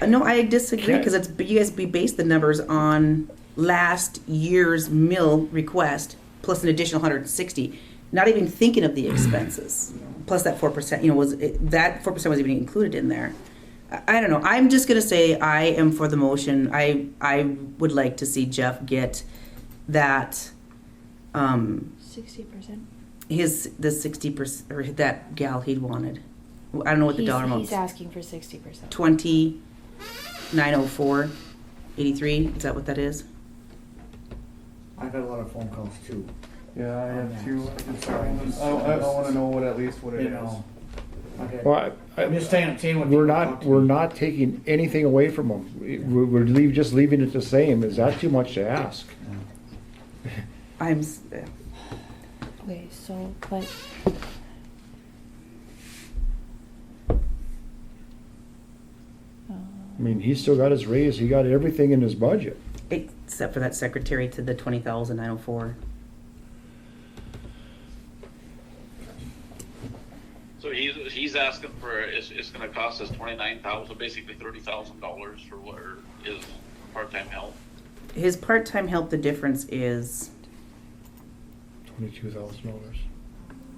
No, I disagree because you guys based the numbers on last year's mill request plus an additional 160, not even thinking of the expenses. Plus that 4%, that 4% was even included in there. I don't know. I'm just gonna say I am for the motion. I would like to see Jeff get that 60%. the 60% or that gal he wanted. I don't know what the dollar amount is. He's asking for 60%. 2904.83. Is that what that is? I've had a lot of phone calls too. Yeah, I have two. I want to know what at least what it You is. know. Okay. Well, I'm just saying what we're people talk not, to we're me. not taking anything away from them. We're just leaving it the same. Is that too much to ask? Okay, so, but. I mean, he's still got his raise, he got everything in his budget. Except for that secretary to the 20,904. So he's asking for, it's gonna cost us $29,000, basically $30,000 for what is part-time help. His part-time help, the difference is, $22,000.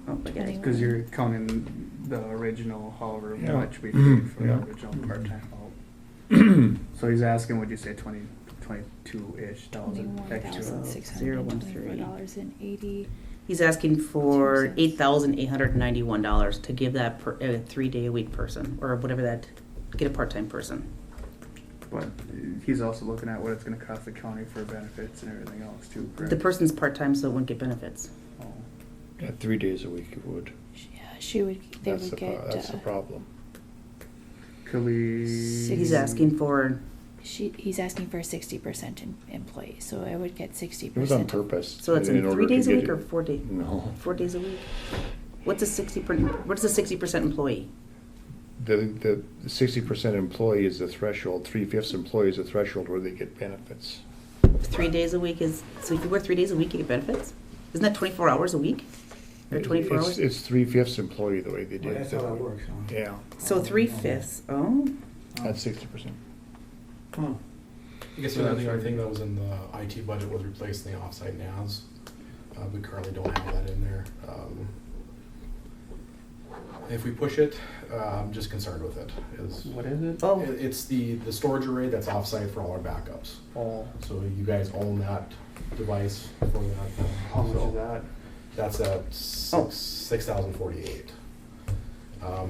oh, I got it. Because you're counting the original, however Yeah. much we paid for Yeah. the original part-time help. So he's asking, would you say 22-ish thousand extra? $21,624.80. He's asking for 2 cents. $8,891 to give that per, a 3-day-a-week person, or whatever that, get a part-time person. But he's also looking at what it's gonna cost the county for benefits and everything else too, correct? The person's part-time, so it wouldn't get benefits. Oh. Yeah, 3 days a week it would. Yeah, they That's would the, get. that's the problem. Could we? He's asking for, He's asking for a 60% employee, so I would get 60%. It was on purpose. so it's in order 3 to days a get week it. or 4 days? No. 4 days a week? What's a 60% employee? The 60% employee is the threshold, 3/5 employee is the threshold where they get benefits. 3 days a week is, so if you work 3 days a week, you get benefits? Isn't that 24 hours a week? Or 24 hours? It's 3/5 employee the way they Well, did that's it. how that works, huh? Yeah, So 3/5, oh, that's 60%. Huh. I guess the other thing that was in the IT budget was replacing the offsite NAS. We currently don't have that in there. If we push it, I'm just concerned with it. What is it? oh, It's the storage array that's offsite for all our backups. Oh, So you guys own that device for that. how much So is that? That's at Oh. 6,048. I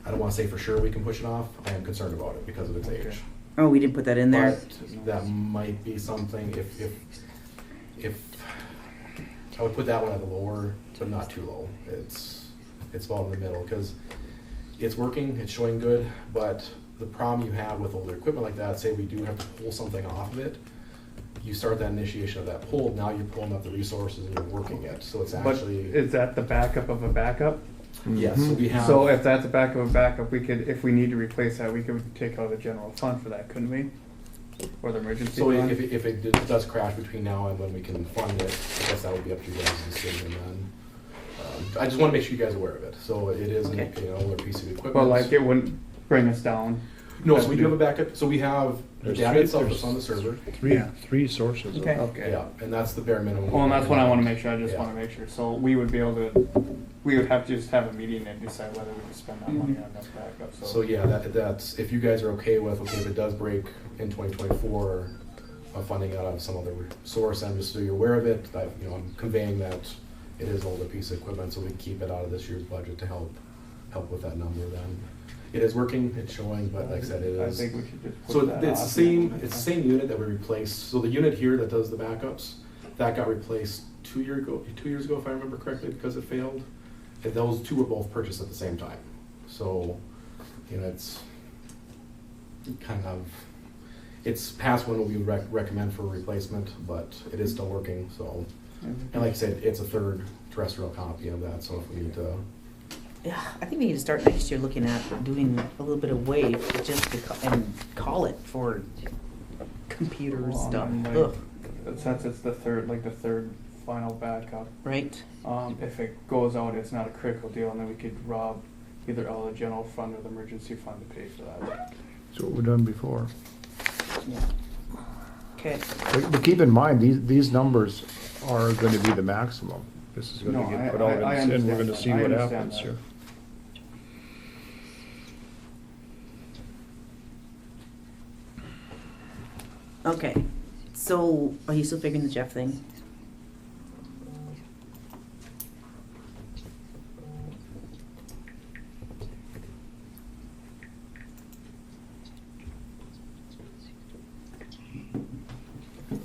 don't want to say for sure we can push it off. I am concerned about it because of its age. oh, we didn't put that in there. But that might be something if I would put that one at the lower, but not too low. It's about in the middle because it's working, it's showing good, but the problem you have with older equipment like that, say we do have to pull something off of it, you start that initiation of that pull, now you're pulling up the resources and you're working it. So it's But actually is that the backup of a backup? yes, so we have So if that's a backup of a backup, we could, if we need to replace that, we could take out of the general fund for that, couldn't we? Or the emergency so fund? if it does crash between now and when we can fund it, I guess that would be up to you guys' decision then. I just want to make sure you guys are aware of it. So it is an Okay. older piece of equipment. But like it wouldn't bring us down. No, so we do have a backup. So we have the There's data three- itself there's that's on the server. Three sources. of- Okay. Okay. Yeah, and that's the bare minimum. Well, and that's what I wanna make sure, I just Yeah. wanna make sure, so we would be able to, we would have to just have a meeting and decide whether we can spend that money on this backup, so. So yeah, that's if you guys are okay with if it does break in 2024, of funding out of some other source, and just so you're aware of it, I'm conveying that it is an older piece of equipment, so we can keep it out of this year's budget to help with that number. Then it is working, it's showing, but like I said, it I is. think we should just So put that it's the off. same unit that we replaced. So the unit here that does the backups, that got replaced 2 years ago, if I remember correctly, because it failed. And those two were both purchased at the same time. So, it's kind of, it's past when we would recommend for a replacement, but it is still working, so. And like I said, it's a third terrestrial copy of that, so if we need to, Yeah, I think we need to start next year looking at doing a little bit of wave just to and call it for computer Well, stuff. and, like, Ugh, since it's the third final backup, right? if it goes out, it's not a critical deal, and then we could rob either out of the general fund or the emergency fund to pay for that. That's what we've done before. Okay. But keep in mind, these numbers are gonna be the maximum. This is No, gonna I- get put out, I and we're understand gonna that. see I what understand happens that. here. Okay. So, are you still figuring the Jeff thing?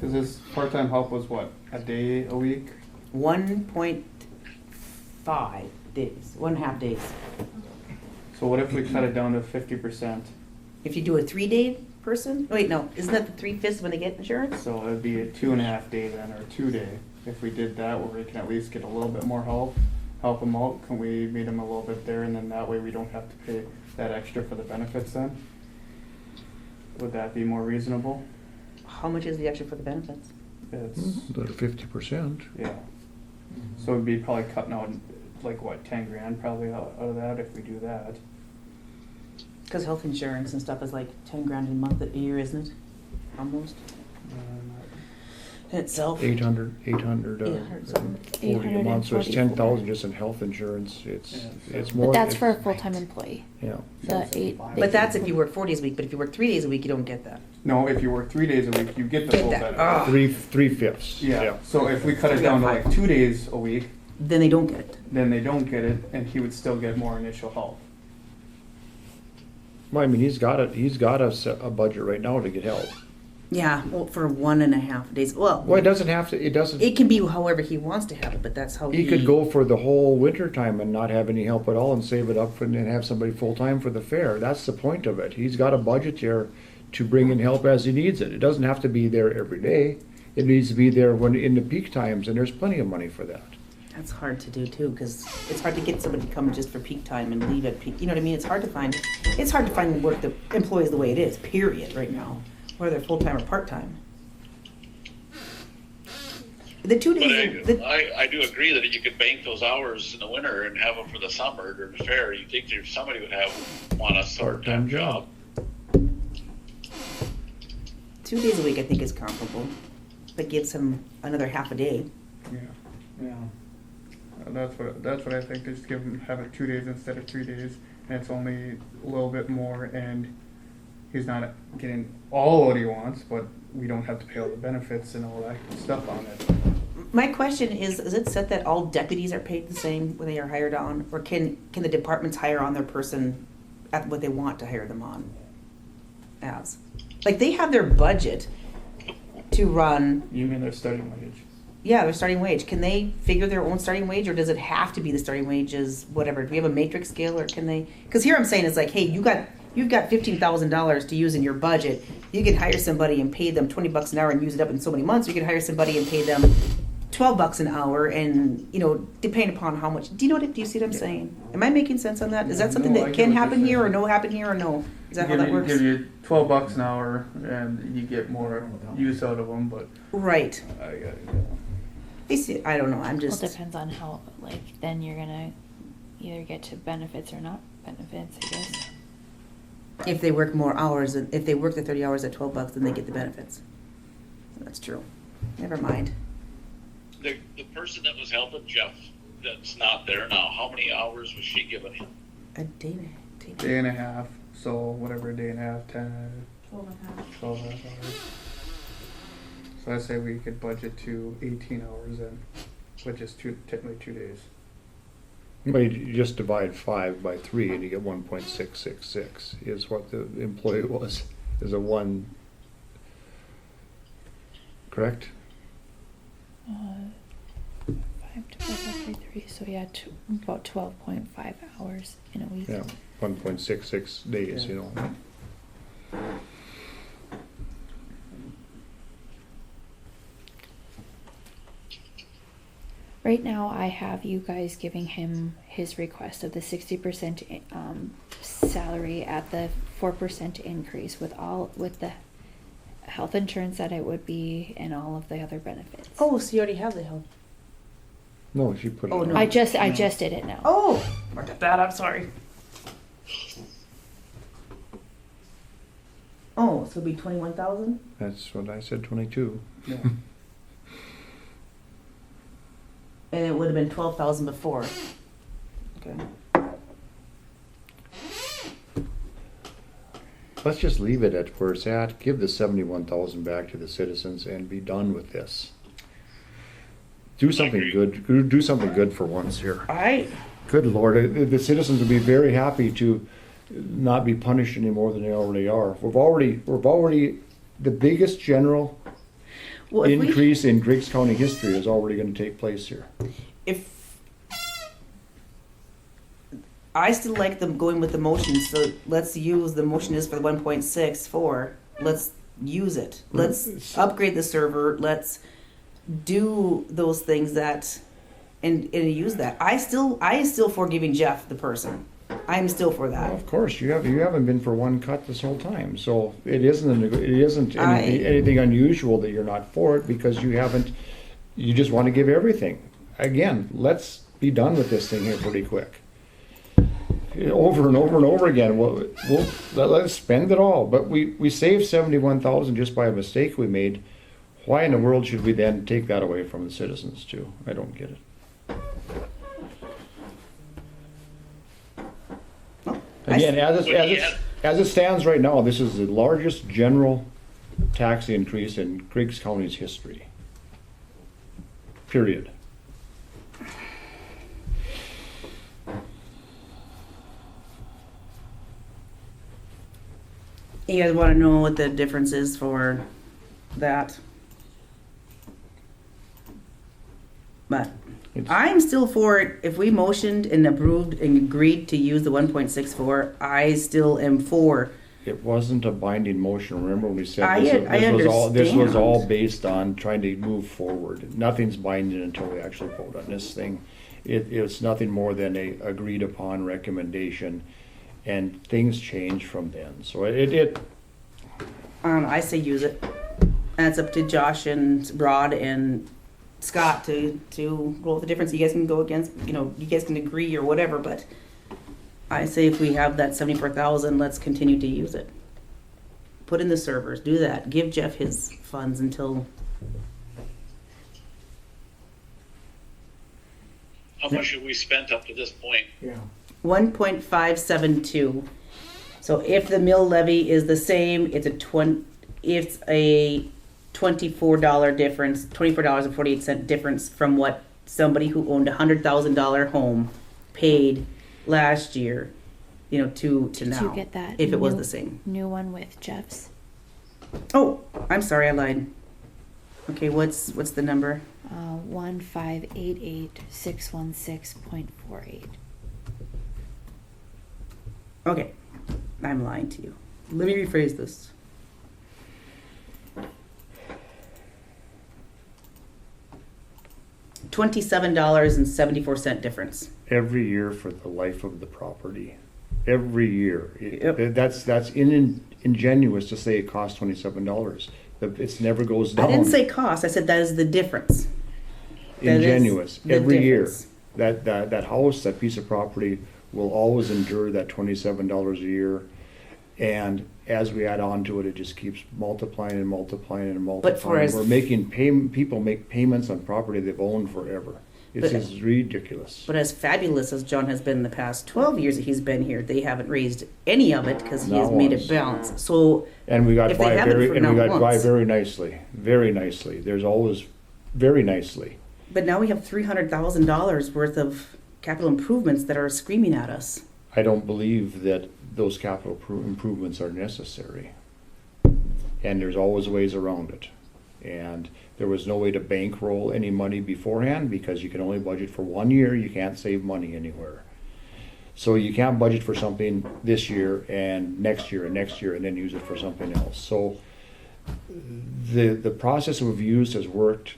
Cause this part-time help was what, a day a week? 1.5 days, 1.5 days. So what if we cut it down to 50%? If you do a 3-day person, wait, no, isn't that the 3/5 when they get insurance? So it'd be a 2.5 day then, or a 2 day. If we did that, where we can at least get a little bit more help them out, can we meet them a little bit there, and then that way we don't have to pay that extra for the benefits then? Would that be more reasonable? How much is the extra for the benefits? It's, The 50%. yeah. So it'd be probably cutting out, like what, 10 grand probably out of that if we do that. Because health insurance and stuff is like 10 grand a month, a year, isn't it? Almost. In itself. 800, 800 something. 40 a month, so it's 10,000 just in health insurance. It's more. But that's it- for a full-time employee. Yeah. The 8. But that's if you work 4 days a week, but if you work 3 days a week, you don't get that. No, if you work 3 days a week, you get the Get full that. benefit. 3/5. Yeah, so if we cut it down to like 2 days a week, Then they don't get it. then they don't get it, and he would still get more initial help. Well, I mean, he's got a budget right now to get help. Yeah, well, for 1.5 days. Well, Well, it doesn't have to, it doesn't, it can be however he wants to have it, but that's how he could go for the whole winter time and not have any help at all and save it up and then have somebody full-time for the fair. That's the point of it. He's got a budget there to bring in help as he needs it. It doesn't have to be there every day. It needs to be there when, in the peak times, and there's plenty of money for that. That's hard to do too, because it's hard to get somebody to come just for peak time and leave at peak. You know what I mean? It's hard to find work that employs the way it is, period, right now, whether they're full-time or part-time. The 2 But days, I do agree that you could bank those hours in the winter and have them for the summer during the fair. You think if somebody would want a part-time job. 2 days a week I think is comparable, but gives him another half a day. Yeah. That's what I think, just have it 2 days instead of 3 days, and it's only a little bit more, and he's not getting all what he wants, but we don't have to pay all the benefits and all that stuff on it. My question is it set that all deputies are paid the same when they are hired on, or can the departments hire on their person at what they want to hire them on as? Like, they have their budget to run, You mean their starting wage? yeah, their starting wage. Can they figure their own starting wage, or does it have to be the starting wages, whatever? Do we have a matrix scale, or can they? Because here I'm saying is like, hey, you've got $15,000 to use in your budget. You can hire somebody and pay them $20 an hour and use it up in so many months. You can hire somebody and pay them $12 an hour, and depending upon how much. Do you see what I'm saying? Am I making sense on that? Is that something No, I that get can what you're happen here, or saying. no happen here, or no? Is that how that works? Give you $12 an hour, and you get more use out of them, but Right. I don't know. I'm Well, just. it depends on how, then you're gonna either get to benefits or not benefits, I guess. If they work more hours, if they work the 30 hours at $12, then they get the benefits. That's true. Never mind. The person that was helping Jeff, that's not there now, how many hours was she giving him? A day. day and a half, so whatever, a day and a half, 12 and a half hours. So I say we could budget to 18 hours then, which is technically 2 days. But you just divide 5 by 3 and you get 1.666 is what the employee was, is a 1, correct? 5 divided by 3, so yeah, about 12.5 hours in a week. Yeah, 1.66 days, Right now, I have you guys giving him his request of the 60% salary at the 4% increase with the health insurance that it would be and all of the other benefits. Oh, so you already have the help. No, she put it Oh, on. no. I just did it now. Oh, I got that. I'm sorry. Oh, so it'd be 21,000. That's what I said, 22. Yeah. And it would have been 12,000 before. Okay. Let's just leave it at where it's at, give the 71,000 back to the citizens and be done with this. Do something good, do something good for once here. Alright. Good Lord, the citizens would be very happy to not be punished any more than they already are. We've already, the biggest general Well, if increase in Griggs County history is already gonna take place here. if I still like them going with the motion, so let's use the motion is for the 1.64. Let's use it. Let's upgrade the server. Let's do those things that and use that. I still for giving Jeff the person. I'm still for Well, that. of course, you haven't been for one cut this whole time, so it isn't anything unusual that you're not for it because you just want to give everything. Again, let's be done with this thing here pretty quick. Over and over and over again, let's spend it all, but we saved 71,000 just by a mistake we made. Why in the world should we then take that away from the citizens too? I don't get it. Again, as it stands right now, this is the largest general tax increase in Griggs County's history. Period. You guys want to know what the difference is for that? But I'm still for it. If we motioned and approved and agreed to use the 1.64, I still am for. It wasn't a binding motion. Remember when we said I this was all understand. based on trying to move forward. Nothing's binding until we actually vote on this thing. It's nothing more than a agreed upon recommendation, and things change from then. So I say use it. And it's up to Josh and Rod and Scott to roll the difference. You guys can go against, you guys can agree or whatever, but I say if we have that 74,000, let's continue to use it. Put in the servers, do that. Give Jeff his funds until. How much have we spent up to this point? Yeah. 1.572. So if the mill levy is the same, it's a $24 difference, $24.48 difference from what somebody who owned a $100,000 home paid last year, to Did now. you get that? If it was the same. New one with Jeff's. Oh, I'm sorry, I lied. Okay, what's the number? 1588616.48. Okay, I'm lying to you. Let me rephrase this. $27.74 difference. every year for the life of the property. Every year. Yep. That's ingenuous to say it costs $27. It never goes down. I didn't say cost. I said that is the difference. That is Ingenuous. the Every difference. year. That house, that piece of property will always endure that $27 a year. And as we add on to it, it just keeps multiplying and multiplying and multiplying. But for us- We're making people make payments on property they've owned forever. It's But- just ridiculous. But as fabulous as John has been in the past 12 years that he's been here, they haven't raised any of it because he has Not made once. it balance. So And we got if they by haven't very, for and we not got by once. very nicely, very nicely. There's always very nicely. But now we have $300,000 worth of capital improvements that are screaming at us. I don't believe that those capital improvements are necessary. And there's always ways around it. And there was no way to bankroll any money beforehand because you can only budget for 1 year. You can't save money anywhere. So you can't budget for something this year and next year and then use it for something else. So the process we've used has worked,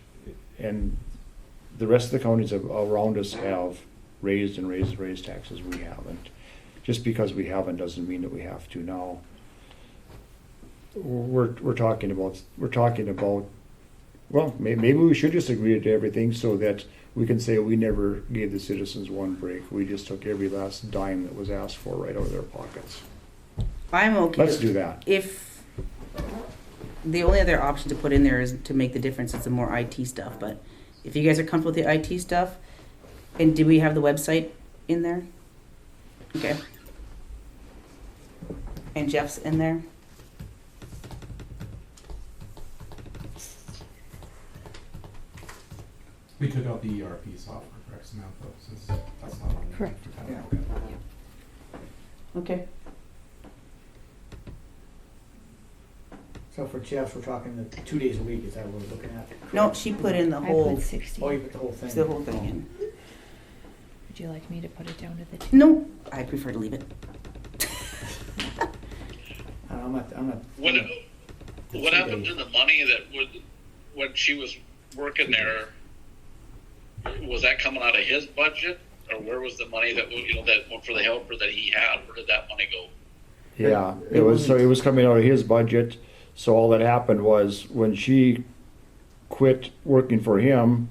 and the rest of the counties around us have raised taxes. We haven't. Just because we haven't doesn't mean that we have to now. We're talking about, well, maybe we should just agree to everything so that we can say we never gave the citizens one break. We just took every last dime that was asked for right out of their pockets. I'm okay. Let's do that. If the only other option to put in there is to make the difference is some more IT stuff, but if you guys are comfortable with the IT stuff, and do we have the website in there? Okay. And Jeff's in there? We took out the ERP software, correct, Samantha, since that's not on there. Correct. Yeah. Okay. So for Jeff's, we're talking the 2 days a week, is that what we're looking at? No, she put in the I whole, put 60. Oh, you put the whole thing? the whole thing in. Would you like me to put it down to the 2? No, I prefer to leave it. I'm not. What happened to the money that would, when she was working there? Was that coming out of his budget, or where was the money that that for the helper that he had? Where did that money go? Yeah, it was coming out of his budget. So all that happened was when she quit working for him,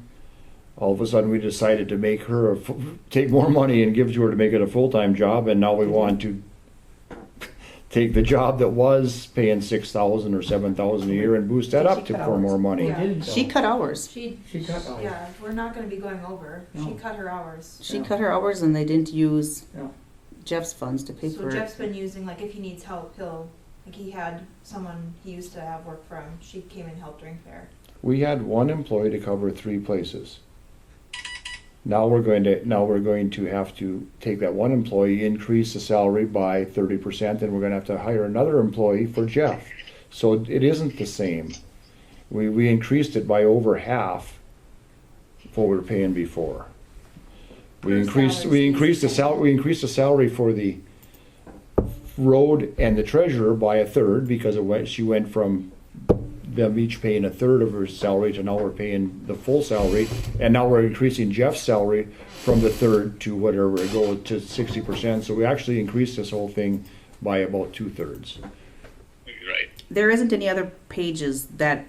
all of a sudden we decided to make her take more money and give to her to make it a full-time job, and now we want to take the job that was paying $6,000 or $7,000 a year and boost that up for more money. Yeah. She cut hours. She cut hours. Yeah, we're not gonna be going over. She No. cut her hours. She cut her hours and they didn't use Yeah. Jeff's funds to pay So for Jeff's it. been using, like, if he needs help, he had someone he used to have work from, she came and helped during fair. We had one employee to cover 3 places. Now we're going to have to take that one employee, increase the salary by 30%, and we're going to have to hire another employee for Jeff. So it isn't the same. We increased it by over half what we were paying before. We increased the salary for the road and the treasurer by 1/3 because she went from them each paying 1/3 of her salary to now we're paying the full salary, and now we're increasing Jeff's salary from the 1/3 to whatever it goes to 60%. So we actually increased this whole thing by about 2/3. Right. There isn't any other pages that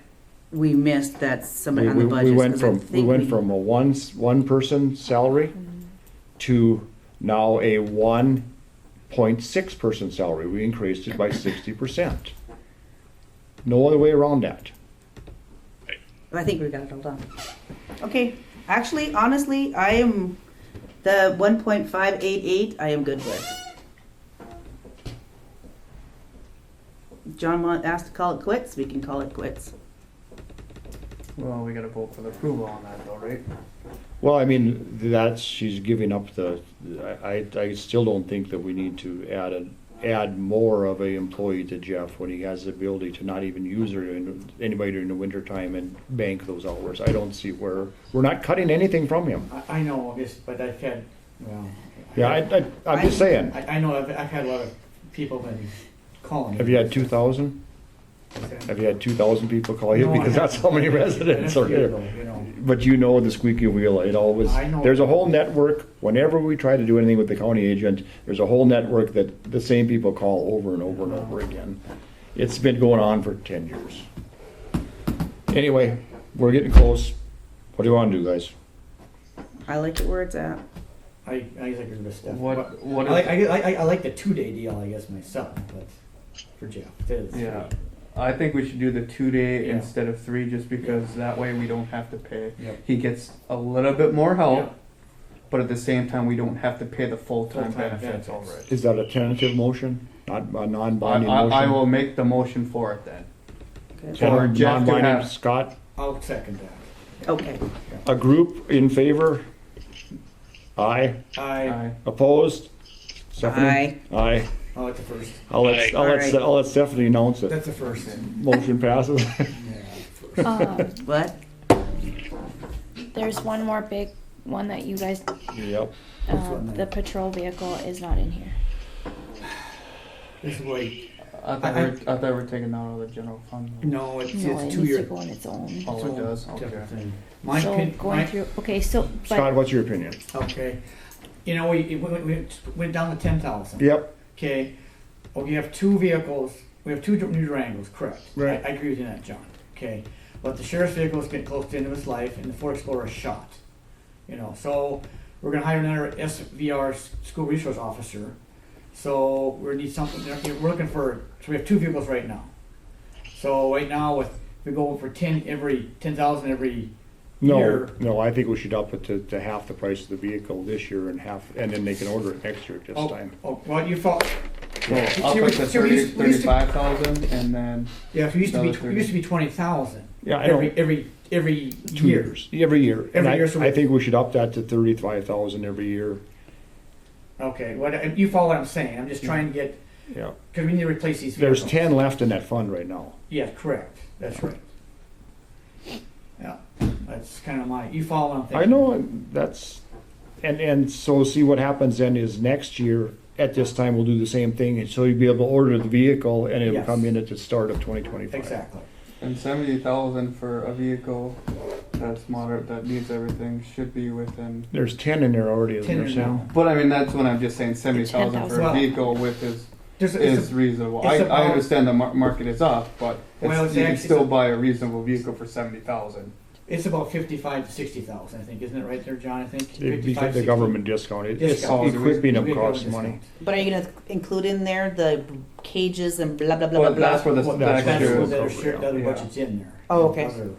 we missed that's somebody on the budget. We went from a one person salary to now a 1.6 person salary. We increased it by 60%. No other way around that. I think we got it all done. Okay, actually, honestly, I am the 1.588. I am good with. John asked to call it quits. We can call it quits. Well, we gotta vote for the approval on that though, right? Well, I mean, she's giving up the. I still don't think that we need to add more of a employee to Jeff when he has the ability to not even use anybody during the winter time and bank those hours. I don't see where we're not cutting anything from him. I know, but I've had, well. Yeah, I'm just saying. I know, I've had a lot of people been calling. Have you had 2,000? Have you had 2,000 people call you? No, Because I that's how haven't. many residents are here. You know. But you know the squeaky wheel, it always, I know. there's a whole network, whenever we try to do anything with the county agent, there's a whole network that the same people call over and over and over again. It's been going on for 10 years. Anyway, we're getting close. What do you want to do, guys? I like it where it's at. I like this stuff. What I like the 2-day deal, I guess, myself, but for Jeff. Yeah, I think we should do the 2-day Yeah. instead of 3, just because that way we don't have to pay. Yep. He gets a little bit more help, Yeah. but at the same time, we don't have to pay the full-time Full-time benefits benefits. already. Is that a tentative motion, not a non-binding motion? I will make the motion for it then. Okay. For Jeff to Non-binding, have, Scott? I'll second that. Okay. A group in favor? Aye. Aye. Opposed? Stephanie? Aye. Aye. I'll let the first. I'll let Stephanie announce it. That's the first. Motion passes. What? There's one more big one that you guys, Yep. the patrol vehicle is not in here. This is like, I thought we were taking that out of the general fund. No, it's No, it 2 needs year. to go on its own. Oh, it does? Different Okay. thing. My So opinion, going through, okay, so, Scott, but, what's your opinion? okay, you know, we went down to 10,000. Yep, Okay, well, we have 2 vehicles, we have 2 new Durangos, correct? Right. I agree with you on that, John, okay? But the sheriff's vehicle is getting close to the end of its life, and the Ford Explorer is shot. You know, so we're gonna hire another SVR, school resource officer. So we need something, we're looking for, so we have 2 vehicles right now. So right now, if we go for 10,000 every no, year. no, I think we should up it to half the price of the vehicle this year and half, and then they can order it next year at this time. Oh, well, you thought, Well, See, up we- it to see, we used to- 35,000 and then, yeah, so it used to be, Another it used to be 20,000. Yeah, I know. Every 2 year. years, every year. And Every year, so I think we should up that to 35,000 every year, Okay, what, you follow what I'm saying, I'm just trying to get, yeah. because we need to replace these There's vehicles. 10 left in that fund right now. Yeah, correct, that's right. Yeah, that's kind of you follow what I'm thinking? I know, and that's, and so see what happens then is next year, at this time, we'll do the same thing, and so you'll be able to order the vehicle, and it'll Yes. come in at the start of 2025. Exactly. and 70,000 for a vehicle that's moderate, that needs everything, should be within. There's 10 in there already, isn't 10 there, in Sam? now. But I mean, that's what I'm just saying, 70,000 for 10,000. a vehicle with is It's reasonable. it's I about- understand the market is up, but Well, it's you can actually- still buy a reasonable vehicle for 70,000. It's about 55 to 60,000, I think, isn't it right there, John, I think? Because 55, the 60. government discount, it's Discount. equipping them We go costs with money. discount. But are you gonna include in there the cages and blah, blah, blah, Well, blah, blah? that's where the Well, that's that's extra where is. the other Yeah. budget's in there. Oh, okay. Other-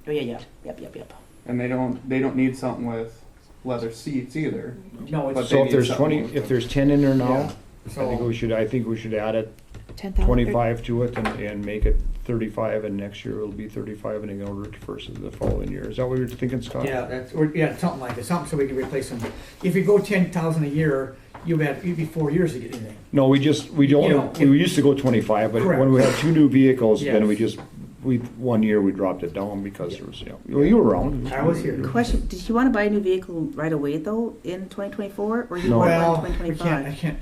Oh, yeah, yep. And they don't need something with leather seats either. No, But it's, So they if need there's something 20, with if them. there's 10 in there now, yeah, I think we should add it 10,000. 25 to it and make it 35, and next year it'll be 35, and then order it first of the following year. Is that what you're thinking, Scott? yeah, yeah, something like that, something so we can replace them. If you go 10,000 a year, you'd be 4 years to get anything. No, we You know, don't, we used to go 25, but Correct. when we had 2 new vehicles, then Yes. one year we dropped it down because there was, well, you were around. I was here. Question, did you wanna buy a new vehicle right away though, in 2024, or you No. want Well, one in I 2025? can't,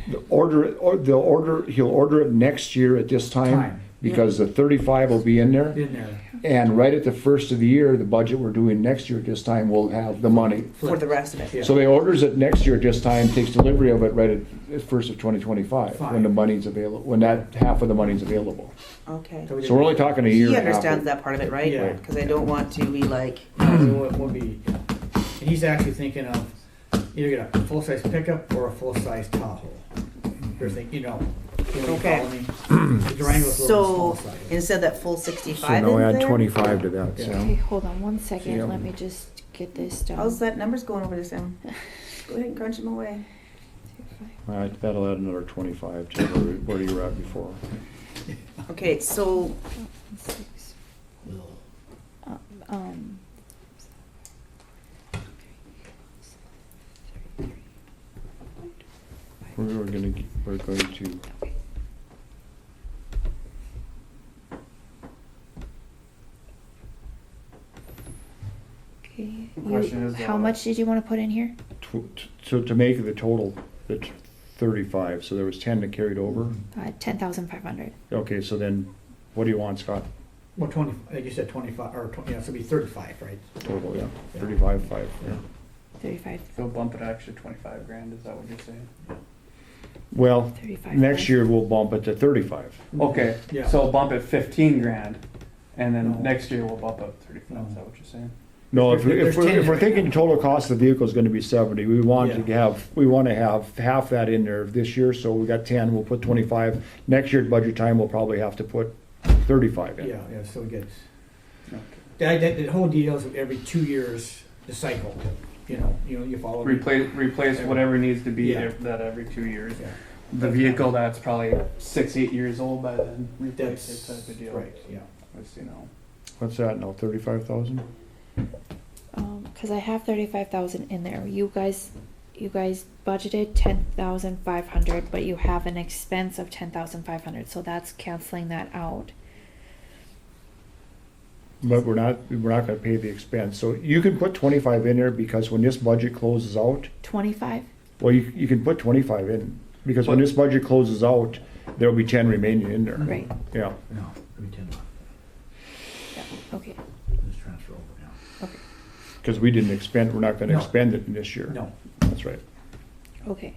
He'll order it next year at this time, because the 35 will be in there. in there. And right at the first of the year, the budget we're doing next year at this time, we'll have the money. For the rest of it? Yeah. So they orders it next year at this time, takes delivery of it right at first of 2025, when the money's available, when that half of the money's available. Okay. So we're only talking a year He and a half. understands that part of it, right? Yeah. Cause I don't want to be like, It will be, and he's actually thinking of either get a full-size pickup or a full-size Tahoe. You're thinking, you Okay. follow me? The Durango's a little small so size. instead that full So 65 now in add there? 25 to that, Yeah. so. Okay, hold on one second, Yeah. let me just get this done. How's that numbers going over there, Sam? Go ahead and crunch them away. All right, that'll add another 25 to where you were at before. Okay, so Six. Um, We're going to, okay, The question is, how much did you wanna put in here? so to make the total, the 35, so there was 10 that carried over. 10,500. Okay, so then, what do you want, Scott? Well, 20, like you said, 25, or 20, yeah, so it'd be 35, right? Total, yeah, 35.5, yeah. 35, They'll bump it extra 25 grand, is that what you're saying? Well, 35. next year we'll bump it to 35. Okay, Yeah. so bump it 15 grand, and then No. next year we'll bump up 35, No. is that what you're saying? No, if There's 10 we're right thinking now. total cost of the vehicle is gonna be 70, we want to have half that in there this year, so we got 10, we'll put 25. Next year at budget time, we'll probably have to put 35 in. Yeah, so we get, Okay. the whole deal is every 2 years, the cycle, you follow me? Replace whatever needs to be Yeah. that every 2 years. Yeah. The vehicle that's probably 6-8 years old by then, replace it type of deal. Right, yeah. Which, What's that now, 35,000? Cause I have 35,000 in there. You guys budgeted 10,500, but you have an expense of 10,500, so that's canceling that out. But we're not gonna pay the expense, so you can put 25 in there, because when this budget closes out, 25? well, you can put 25 in, because when this budget closes out, there'll be 10 remaining in there. Right. Yeah. No, we did not. Okay. Just transfer over, yeah. Okay. Because we didn't expend, we're not gonna No. expend it this year. No. That's right. Okay.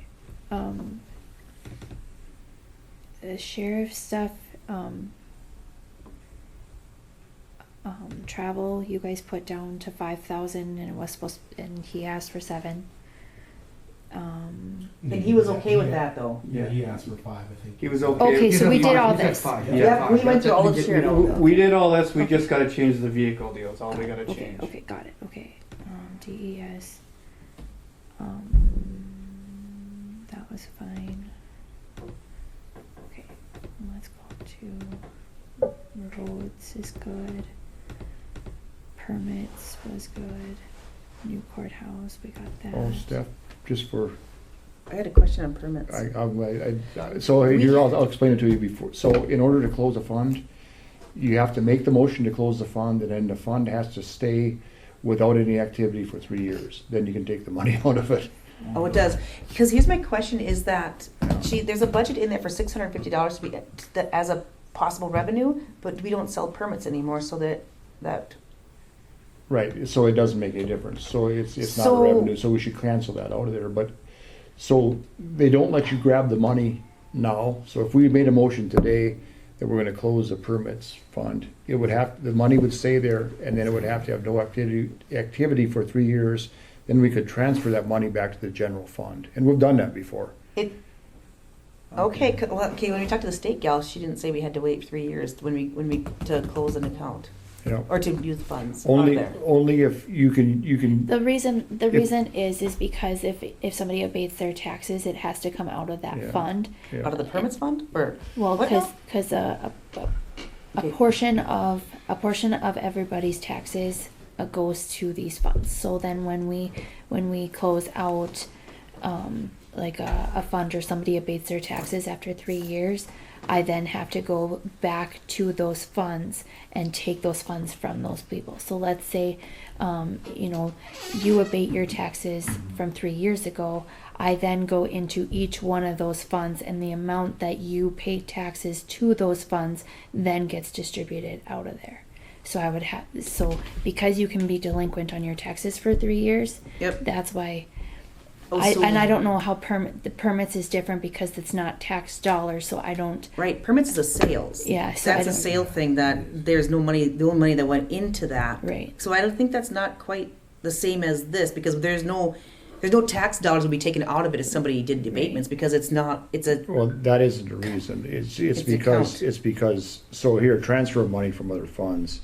The sheriff stuff, travel, you guys put down to 5,000 and it was and he asked for 7. And he was okay with that though. Yeah, he asked for 5, I think. He was okay. Okay, so we did all He said this. 5, Yeah, we went through all the sheriff. We did all this, we just gotta change the vehicle deals, all we gotta Okay, change. okay, got it, okay. DES, that was fine. Okay, let's go to roads is good. Permits was good. New courthouse, we got that. Oh, Steph, just for, I had a question on permits. so here, I'll explain it to you before. So in order to close a fund, you have to make the motion to close the fund, and then the fund has to stay without any activity for 3 years. Then you can take the money out of it. Oh, it does. Because here's my question: is that there's a budget in there for $650 to be that as a possible revenue, but we don't sell permits anymore, so that. Right, so it doesn't make any difference. So it's not So- revenue, so we should cancel that out of there. But, so they don't let you grab the money now. So if we made a motion today that we're gonna close the permits fund, it would have, the money would stay there, and then it would have to have no activity for 3 years. Then we could transfer that money back to the general fund. And we've done that before. Okay, when we talked to the state gal, she didn't say we had to wait 3 years when we to close an account You know, or to use funds out of only, there. only if you can, The reason is because if somebody abates their taxes, it has to come out of that Yeah. fund. yeah. Out of the permits fund, or Well, what now? because a Okay. portion of everybody's taxes goes to these funds. So then when we close out like a fund or somebody abates their taxes after 3 years, I then have to go back to those funds and take those funds from those people. So let's say, you abate your taxes from 3 years ago. I then go into each one of those funds, and the amount that you pay taxes to those funds then gets distributed out of there. So I would have, because you can be delinquent on your taxes for 3 years. Yep. That's why. Oh, And I don't know how the permits is different because it's not tax dollars, so I don't. Right, permits is a sales. Yeah, so I That's a don't- sale thing that there's no money, the only money that went into that. Right. So I don't think that's not quite the same as this, because there's no tax dollars will be taken out of it if somebody did abatements, because it's a, Well, that isn't the reason. It's because, so here, transfer of money from other funds.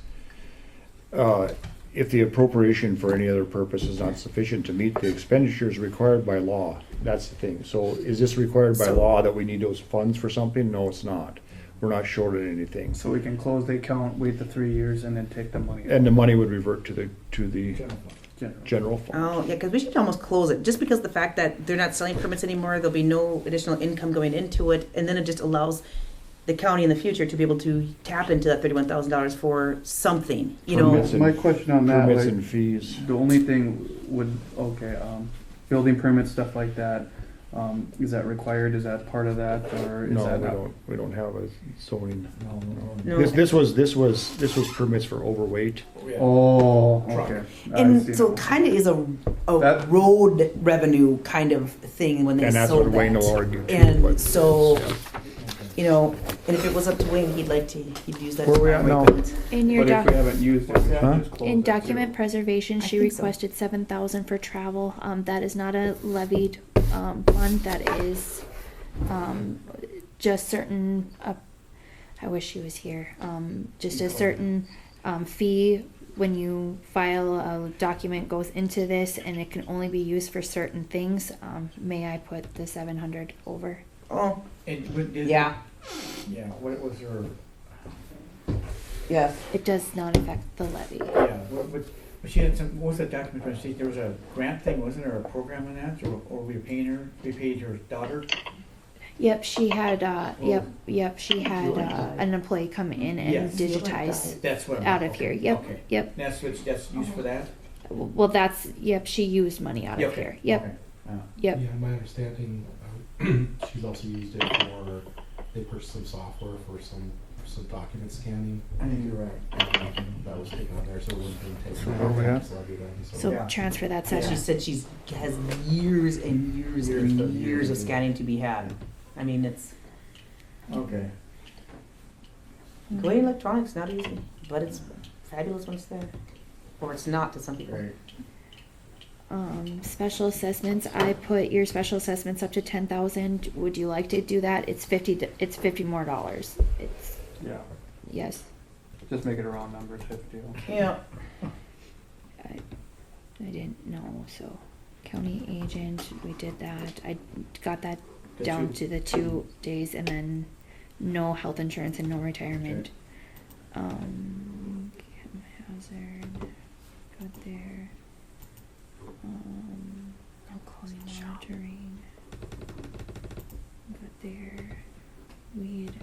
If the appropriation for any other purpose is not sufficient to meet the expenditures required by law, that's the thing. So is this required by law that we need those funds for something? No, it's not. We're not short on anything. So we can close the account, wait the 3 years, and then take the money. And the money would revert to the General. general fund. oh, yeah, because we should almost close it, just because the fact that they're not selling permits anymore, there'll be no additional income going into it, and then it just allows the county in the future to be able to tap into that $31,000 for something, Permits and- My question on that, Permits like, and fees. the only thing building permits, stuff like that, is that required? Is that part of that, or is No, that we not? don't, we don't have a zoning. No. This was permits for overweight. Oh, okay. I see. And so it kind of is a That- road revenue kind of thing when they And that's sold what Wayne that. will argue too. And but- so, and if it was up to Wayne, he'd use that. Where as we at highway now? permits. In your But if we haven't used it, we Huh? can just close in it, document too. preservation, she think so. requested 7,000 for travel. That is not a levied fund. That is just certain. I wish she was here. Just a certain fee when you file a document goes into this, and it can only be used for certain things. May I put the 700 over? Oh, Yeah, what was her, yes. It does not affect the levy. yeah, but she had what was that document, there was a grant thing, wasn't there, a program on that, or we paid her daughter? Yep, she had. She had an employee come in and Yes. digitize That's what I'm. out of okay, here. Yep, okay. yep. That's used for that? Well, she used money out Yeah, of okay, here. Yep, okay. yep. Yeah, my understanding, she's also used it for they purchased some software for some document scanning. I think you're right. That was taken on there, so it wouldn't be taken. So where we at? Just levy then, So Yeah. transfer that So she session. said she's has years and years and Years years of to- scanning to be had. I mean, it's Okay. going electronics not easy, but it's fabulous when it's there, or it's not to some people. Right. Special assessments, I put your special assessments up to 10,000. Would you like to do that? It's 50 more dollars. It's, Yeah, yes. just make it a round number, 50. Yeah. I didn't know, so county agent, we did that. I got that Did down you? to the 2 days, and then no health insurance and no retirement. Chem hazard, got there. Monitoring, got there. Weed.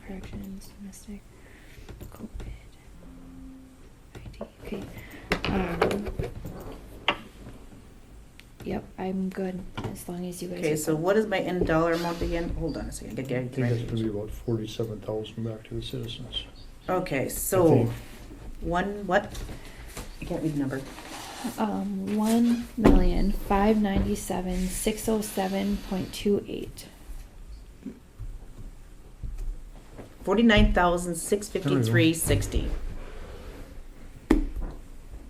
Corrections, domestic, COVID, ID, okay. Yep, I'm good, as long as you guys. Okay, are so good. what is my end dollar amount again? Hold on a second. I I think gotta that's get gonna be about 47,000 back to the citizens. Okay, I so think. what? I can't read the number. 1,597,607.28. 49,653.60.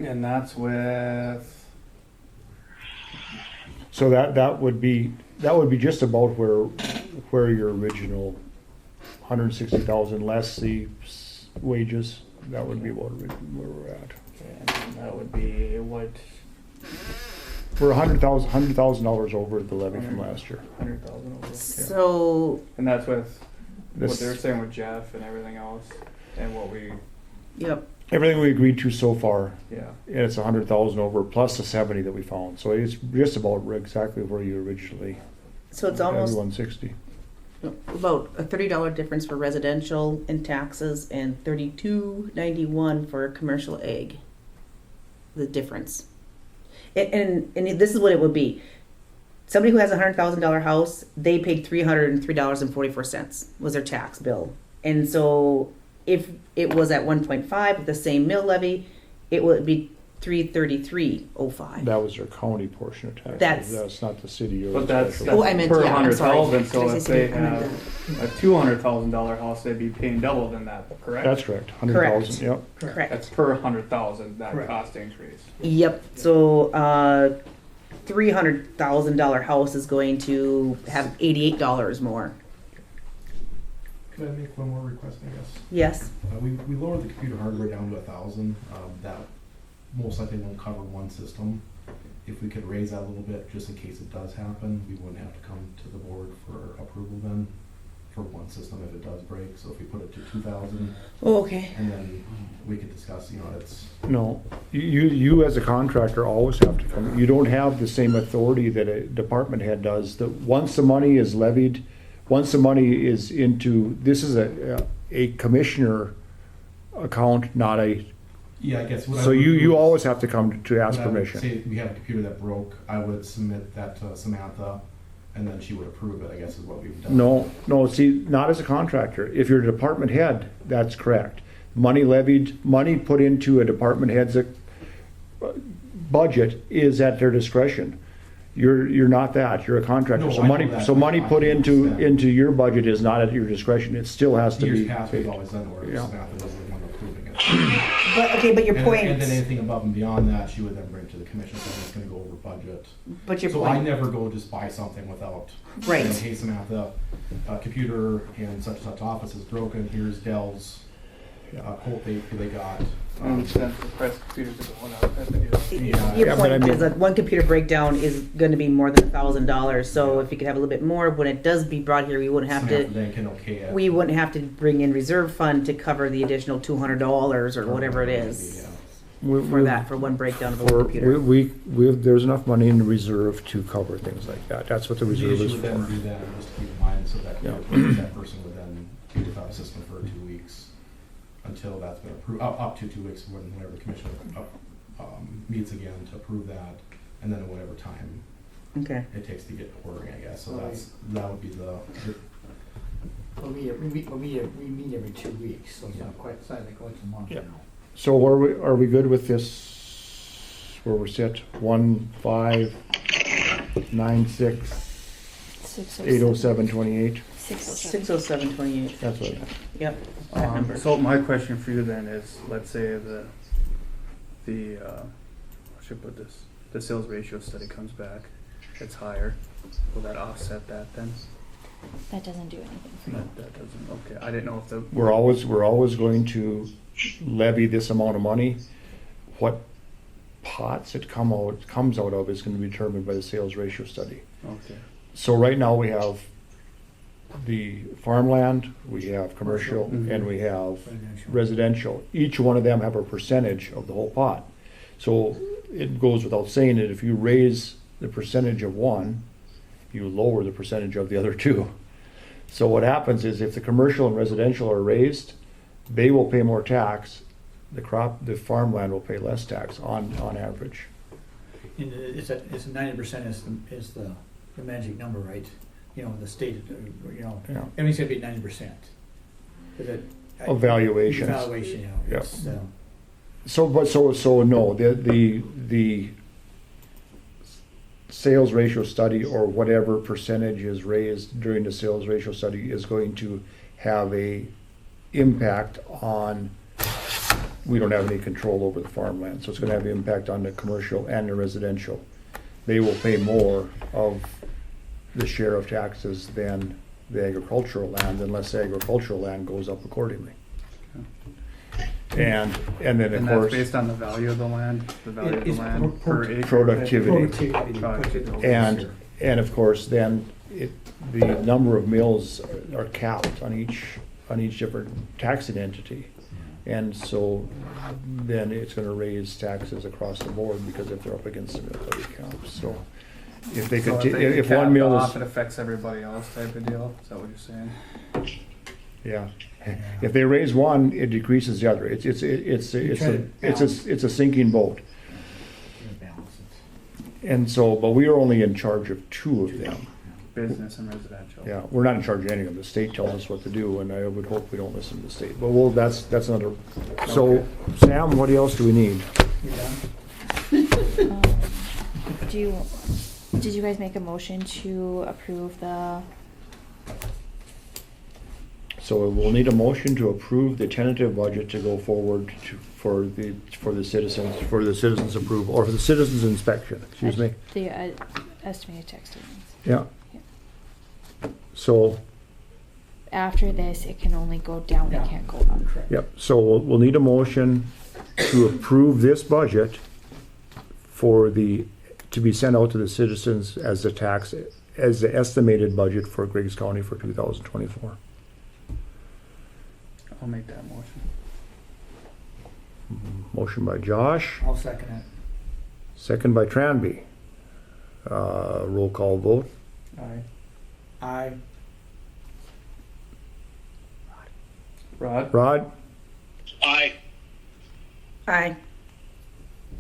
And that's with, So that would be just about where your original 160,000 less the wages, that would be where we're at. and that would be what, We're $100,000 over the levy from last year. 100,000 over. So, And that's with what This- they were saying with Jeff and everything else, and what we, yep. Everything we agreed to so far, yeah. and it's 100,000 over plus the 70 that we found. So it's just about exactly where you originally. So it's had almost 160. about a $30 difference for residential and taxes, and $32.91 for commercial ag. The difference, and this is what it would be. Somebody who has a $100,000 house, they paid $303.44 was their tax bill, and so if it was at 1.5 with the same mill levy, it would be $333.05. That was their county portion of taxes. That's- That's not the city or. But that's, special. Oh, I meant- per yeah, I'm sorry. 100,000, so Did I if say they city? I meant have a $200,000 house, they'd be paying double than that, correct? That's correct. 100,000. Yep. Correct. That's per 100,000, that Correct. cost increase. Yep. So $300,000 house is going to have $88 more. Could I make one more request, I guess? Yes. We lowered the computer hardware down to 1,000. That most likely won't cover one system. If we could raise that a little bit, just in case it does happen, we wouldn't have to come to the board for approval then for one system if it does break. So if we put it to 2,000, Oh, okay. and then we could discuss, it's. No, you as a contractor always have to come. You don't have the same authority that a department head does. That once the money is levied, once the money is into, this is a commissioner account, not a. Yeah, I guess. So you always have to come to ask What I would permission. say, we have a computer that broke, I would submit that to Samantha, and then she would approve it, I guess is what we've done. No, see, not as a contractor. If you're a department head, that's correct. Money levied, money put into a department head's budget is at their discretion. You're not that, you're a contractor. No, So I know money, that. so money I put understand. into your budget is not at your discretion. It still has to be. Years past, we've always done where Yeah. Samantha was the one approving it. But your point. And then anything above and beyond that, she would then bring to the commission, saying it's gonna go over budget. But your So I point. never go just buy something without. Right. saying, hey Samantha, computer in such and such office is broken, here's Dell's, quote they got. I understand the price of computers are going up at the deal. Yeah. Your Yeah, but I point mean- is that one computer breakdown is going to be more than $1,000. So if you could have a little bit more, when it does be brought here, we wouldn't have Samantha to. then can okay it. We wouldn't have to bring in reserve fund to cover the additional $200 or whatever it is for that for one breakdown of a computer. There's enough money in the reserve to cover things like that. That's what the The reserve issue is would then for. be that, just to keep in mind, so that Yeah. that person would then be without a system for 2 weeks until that's been approved, up to 2 weeks whenever the commission meets again to approve that. and then whatever time Okay. it takes to get ordering, I guess. So that would be the We meet every 2 weeks, so it's not quite, it's not like once a month, you Yeah. know. So are we good with this, where we're set, 1596, 80728? 60728. That's what, Yep. That number. So my question for you then is, let's say the I should put this, the sales ratio study comes back, it's higher, will that offset that then? That doesn't do anything for you. That doesn't, okay, I didn't know if the. we're always going to levy this amount of money. What pots it comes out of is gonna be determined by the sales ratio study. Okay. So right now we have the farmland, we have commercial, Mhm. and we have Residential. residential. Each one of them have a percentage of the whole pot. So it goes without saying that if you raise the percentage of one, you lower the percentage of the other two. So what happens is if the commercial and residential are raised, they will pay more tax. The farmland will pay less tax on average. And it's 90% is the magic number, right? You know, the state, you know, Yeah. everything's gonna be 90%. Evaluations. Evaluation, you know, Yeah. it's, So no, the sales ratio study or whatever percentage is raised during the sales ratio study is going to have a impact on, we don't have any control over the farmland, so it's gonna have an impact on the commercial and the residential. They will pay more of the share of taxes than the agricultural land unless the agricultural land goes up accordingly. And then of And course. that's based on the value of the land, the value of the It's land per acre? Productivity. Productivity. And of course, then the number of mills are capped on each different taxing entity. And so then it's gonna raise taxes across the board because if they're up against the mill levy cap, so. If they So could, they if cap one it mill off, is, it affects everybody else type of deal, is that what you're saying? yeah. If they raise one, it decreases the other. It's a sinking boat. And so, but we are only in charge of two of them. Business and residential. Yeah, we're not in charge of any of them. The state tells us what to do, and I would hope we don't listen to the state. But that's another. So, Okay. Sam, what else do we need? Did you guys make a motion to approve the? So we'll need a motion to approve the tentative budget to go forward for the citizens approval, or for the citizens inspection, excuse me. The estimated tax statements. Yeah. So, After this, it can only go down, Yeah. it can't go up. yep, so we'll need a motion to approve this budget to be sent out to the citizens as the estimated budget for Griggs County for 2024. I'll make that motion. Motion by Josh, I'll second it. second by Tranby. Roll call vote. Aye. Aye. Rod? Rod? Aye. Aye.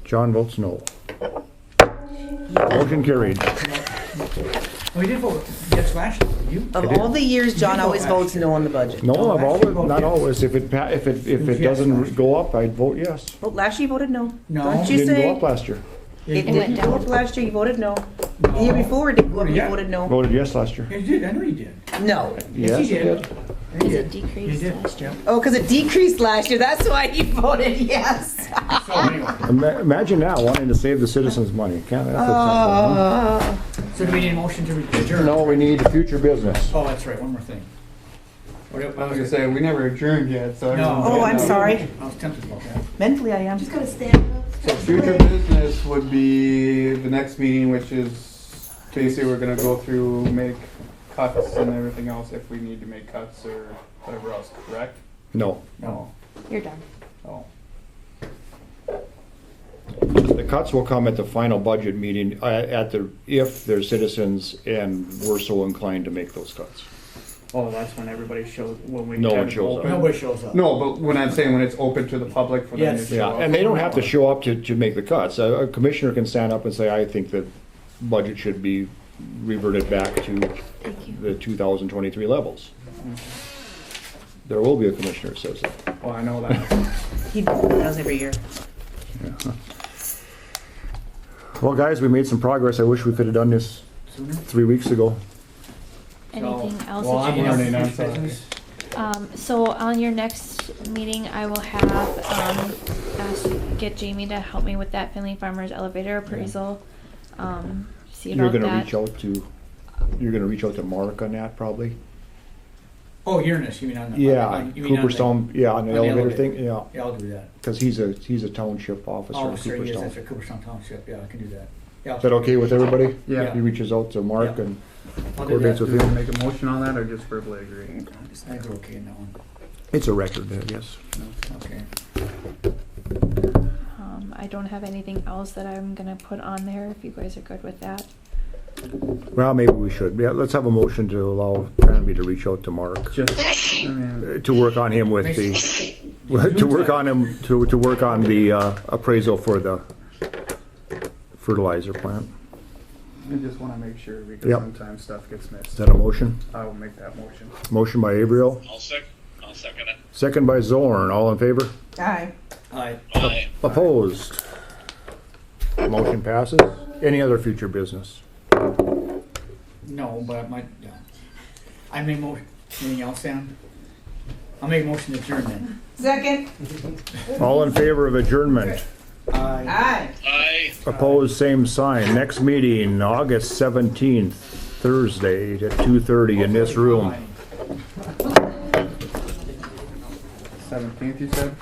John votes no. Motion carried. Oh, you did vote yes last year, did you? Of did. all the years, John You always vote votes no on the budget. No, Oh, I've last year always, vote not yes. always. If it Yes, last doesn't year. go up, I'd vote yes. Well, last year you voted no. No. Don't you Didn't say? go up last year. It went didn't go down. up last year, you voted no. The year before it didn't go up, you Yeah. voted no. Voted yes last year. Yeah, you did, I know you did. No. Yes, you it did. did. You Is it did. decreased You did, last year? Oh, because it decreased last year, that's why you voted yes. So anyway, Imagine now wanting to save the citizens money. Can't that's so do we need a motion to adjourn? No, we need future business. Oh, that's right, one more thing. What I was gonna say, we never adjourned yet, so. No. Oh, I'm sorry. I was tempted about that. Mentally, I am. Just gotta stand up. So future business would be the next meeting, which is basically we're gonna go through, make cuts and everything else if we need to make cuts or whatever else, correct? No. No. You're done. Oh. The cuts will come at the final budget meeting, if they're citizens and we're so inclined to make those cuts. Oh, that's when everybody shows, when we No have one it shows up. open? Nobody shows up. No, but when I'm saying when it's open to the public for them to Yes. show Yeah, up. and they don't have to show up to make the cuts. A commissioner can stand up and say, I think the budget should be reverted back to Thank you. the 2023 levels. There will be a commissioner that says that. Oh, I know that. He does every year. Well, guys, we made some progress. I wish we could have done this 3 weeks ago. Anything else? Well, that I'm you guys- learning, I'm sorry. So on your next meeting, I will have, get Jamie to help me with that Finley Farmers elevator appraisal. See You're about gonna that. you're gonna reach out to Mark on that probably? Oh, Uranus, you mean on the? Yeah, you mean on the- Cooperstown, yeah, on the on the elevator elevator. thing, yeah. Yeah, I'll do that. Cause he's a township officer in Officer, yes, that's Cooperstown. a Cooperstown Township, yeah, I can do that. Yeah, Is that okay with everybody? Yeah. He reaches out to Mark Yeah. and I'll do coordinates that. with Do we him. make a motion on that or just verbally agree? I think we're okay in that one. It's a record, I guess. Okay. I don't have anything else that I'm gonna put on there, if you guys are good with that. Well, maybe we should. Yeah, let's have a motion to allow Granby to reach out to Mark. Just, I mean, To work on him with the, to work on him, to work on the appraisal for the fertilizer plant. I just wanna make sure because Yep. sometimes stuff gets Is missed. that a motion? I will make that motion. Motion by Avriel, I'll second it. second by Zorn. All in favor? Aye. Aye. Aye. Opposed? Motion passes. Any other future business? No, but I might, yeah. I make motion, anything else, Sam? I'll make a motion to adjourn then. Second. All in favor of adjournment? Aye. Aye. Aye. Opposed, same sign. Next meeting, August 17th, Thursday at 2:30 in this room. 17th, you said?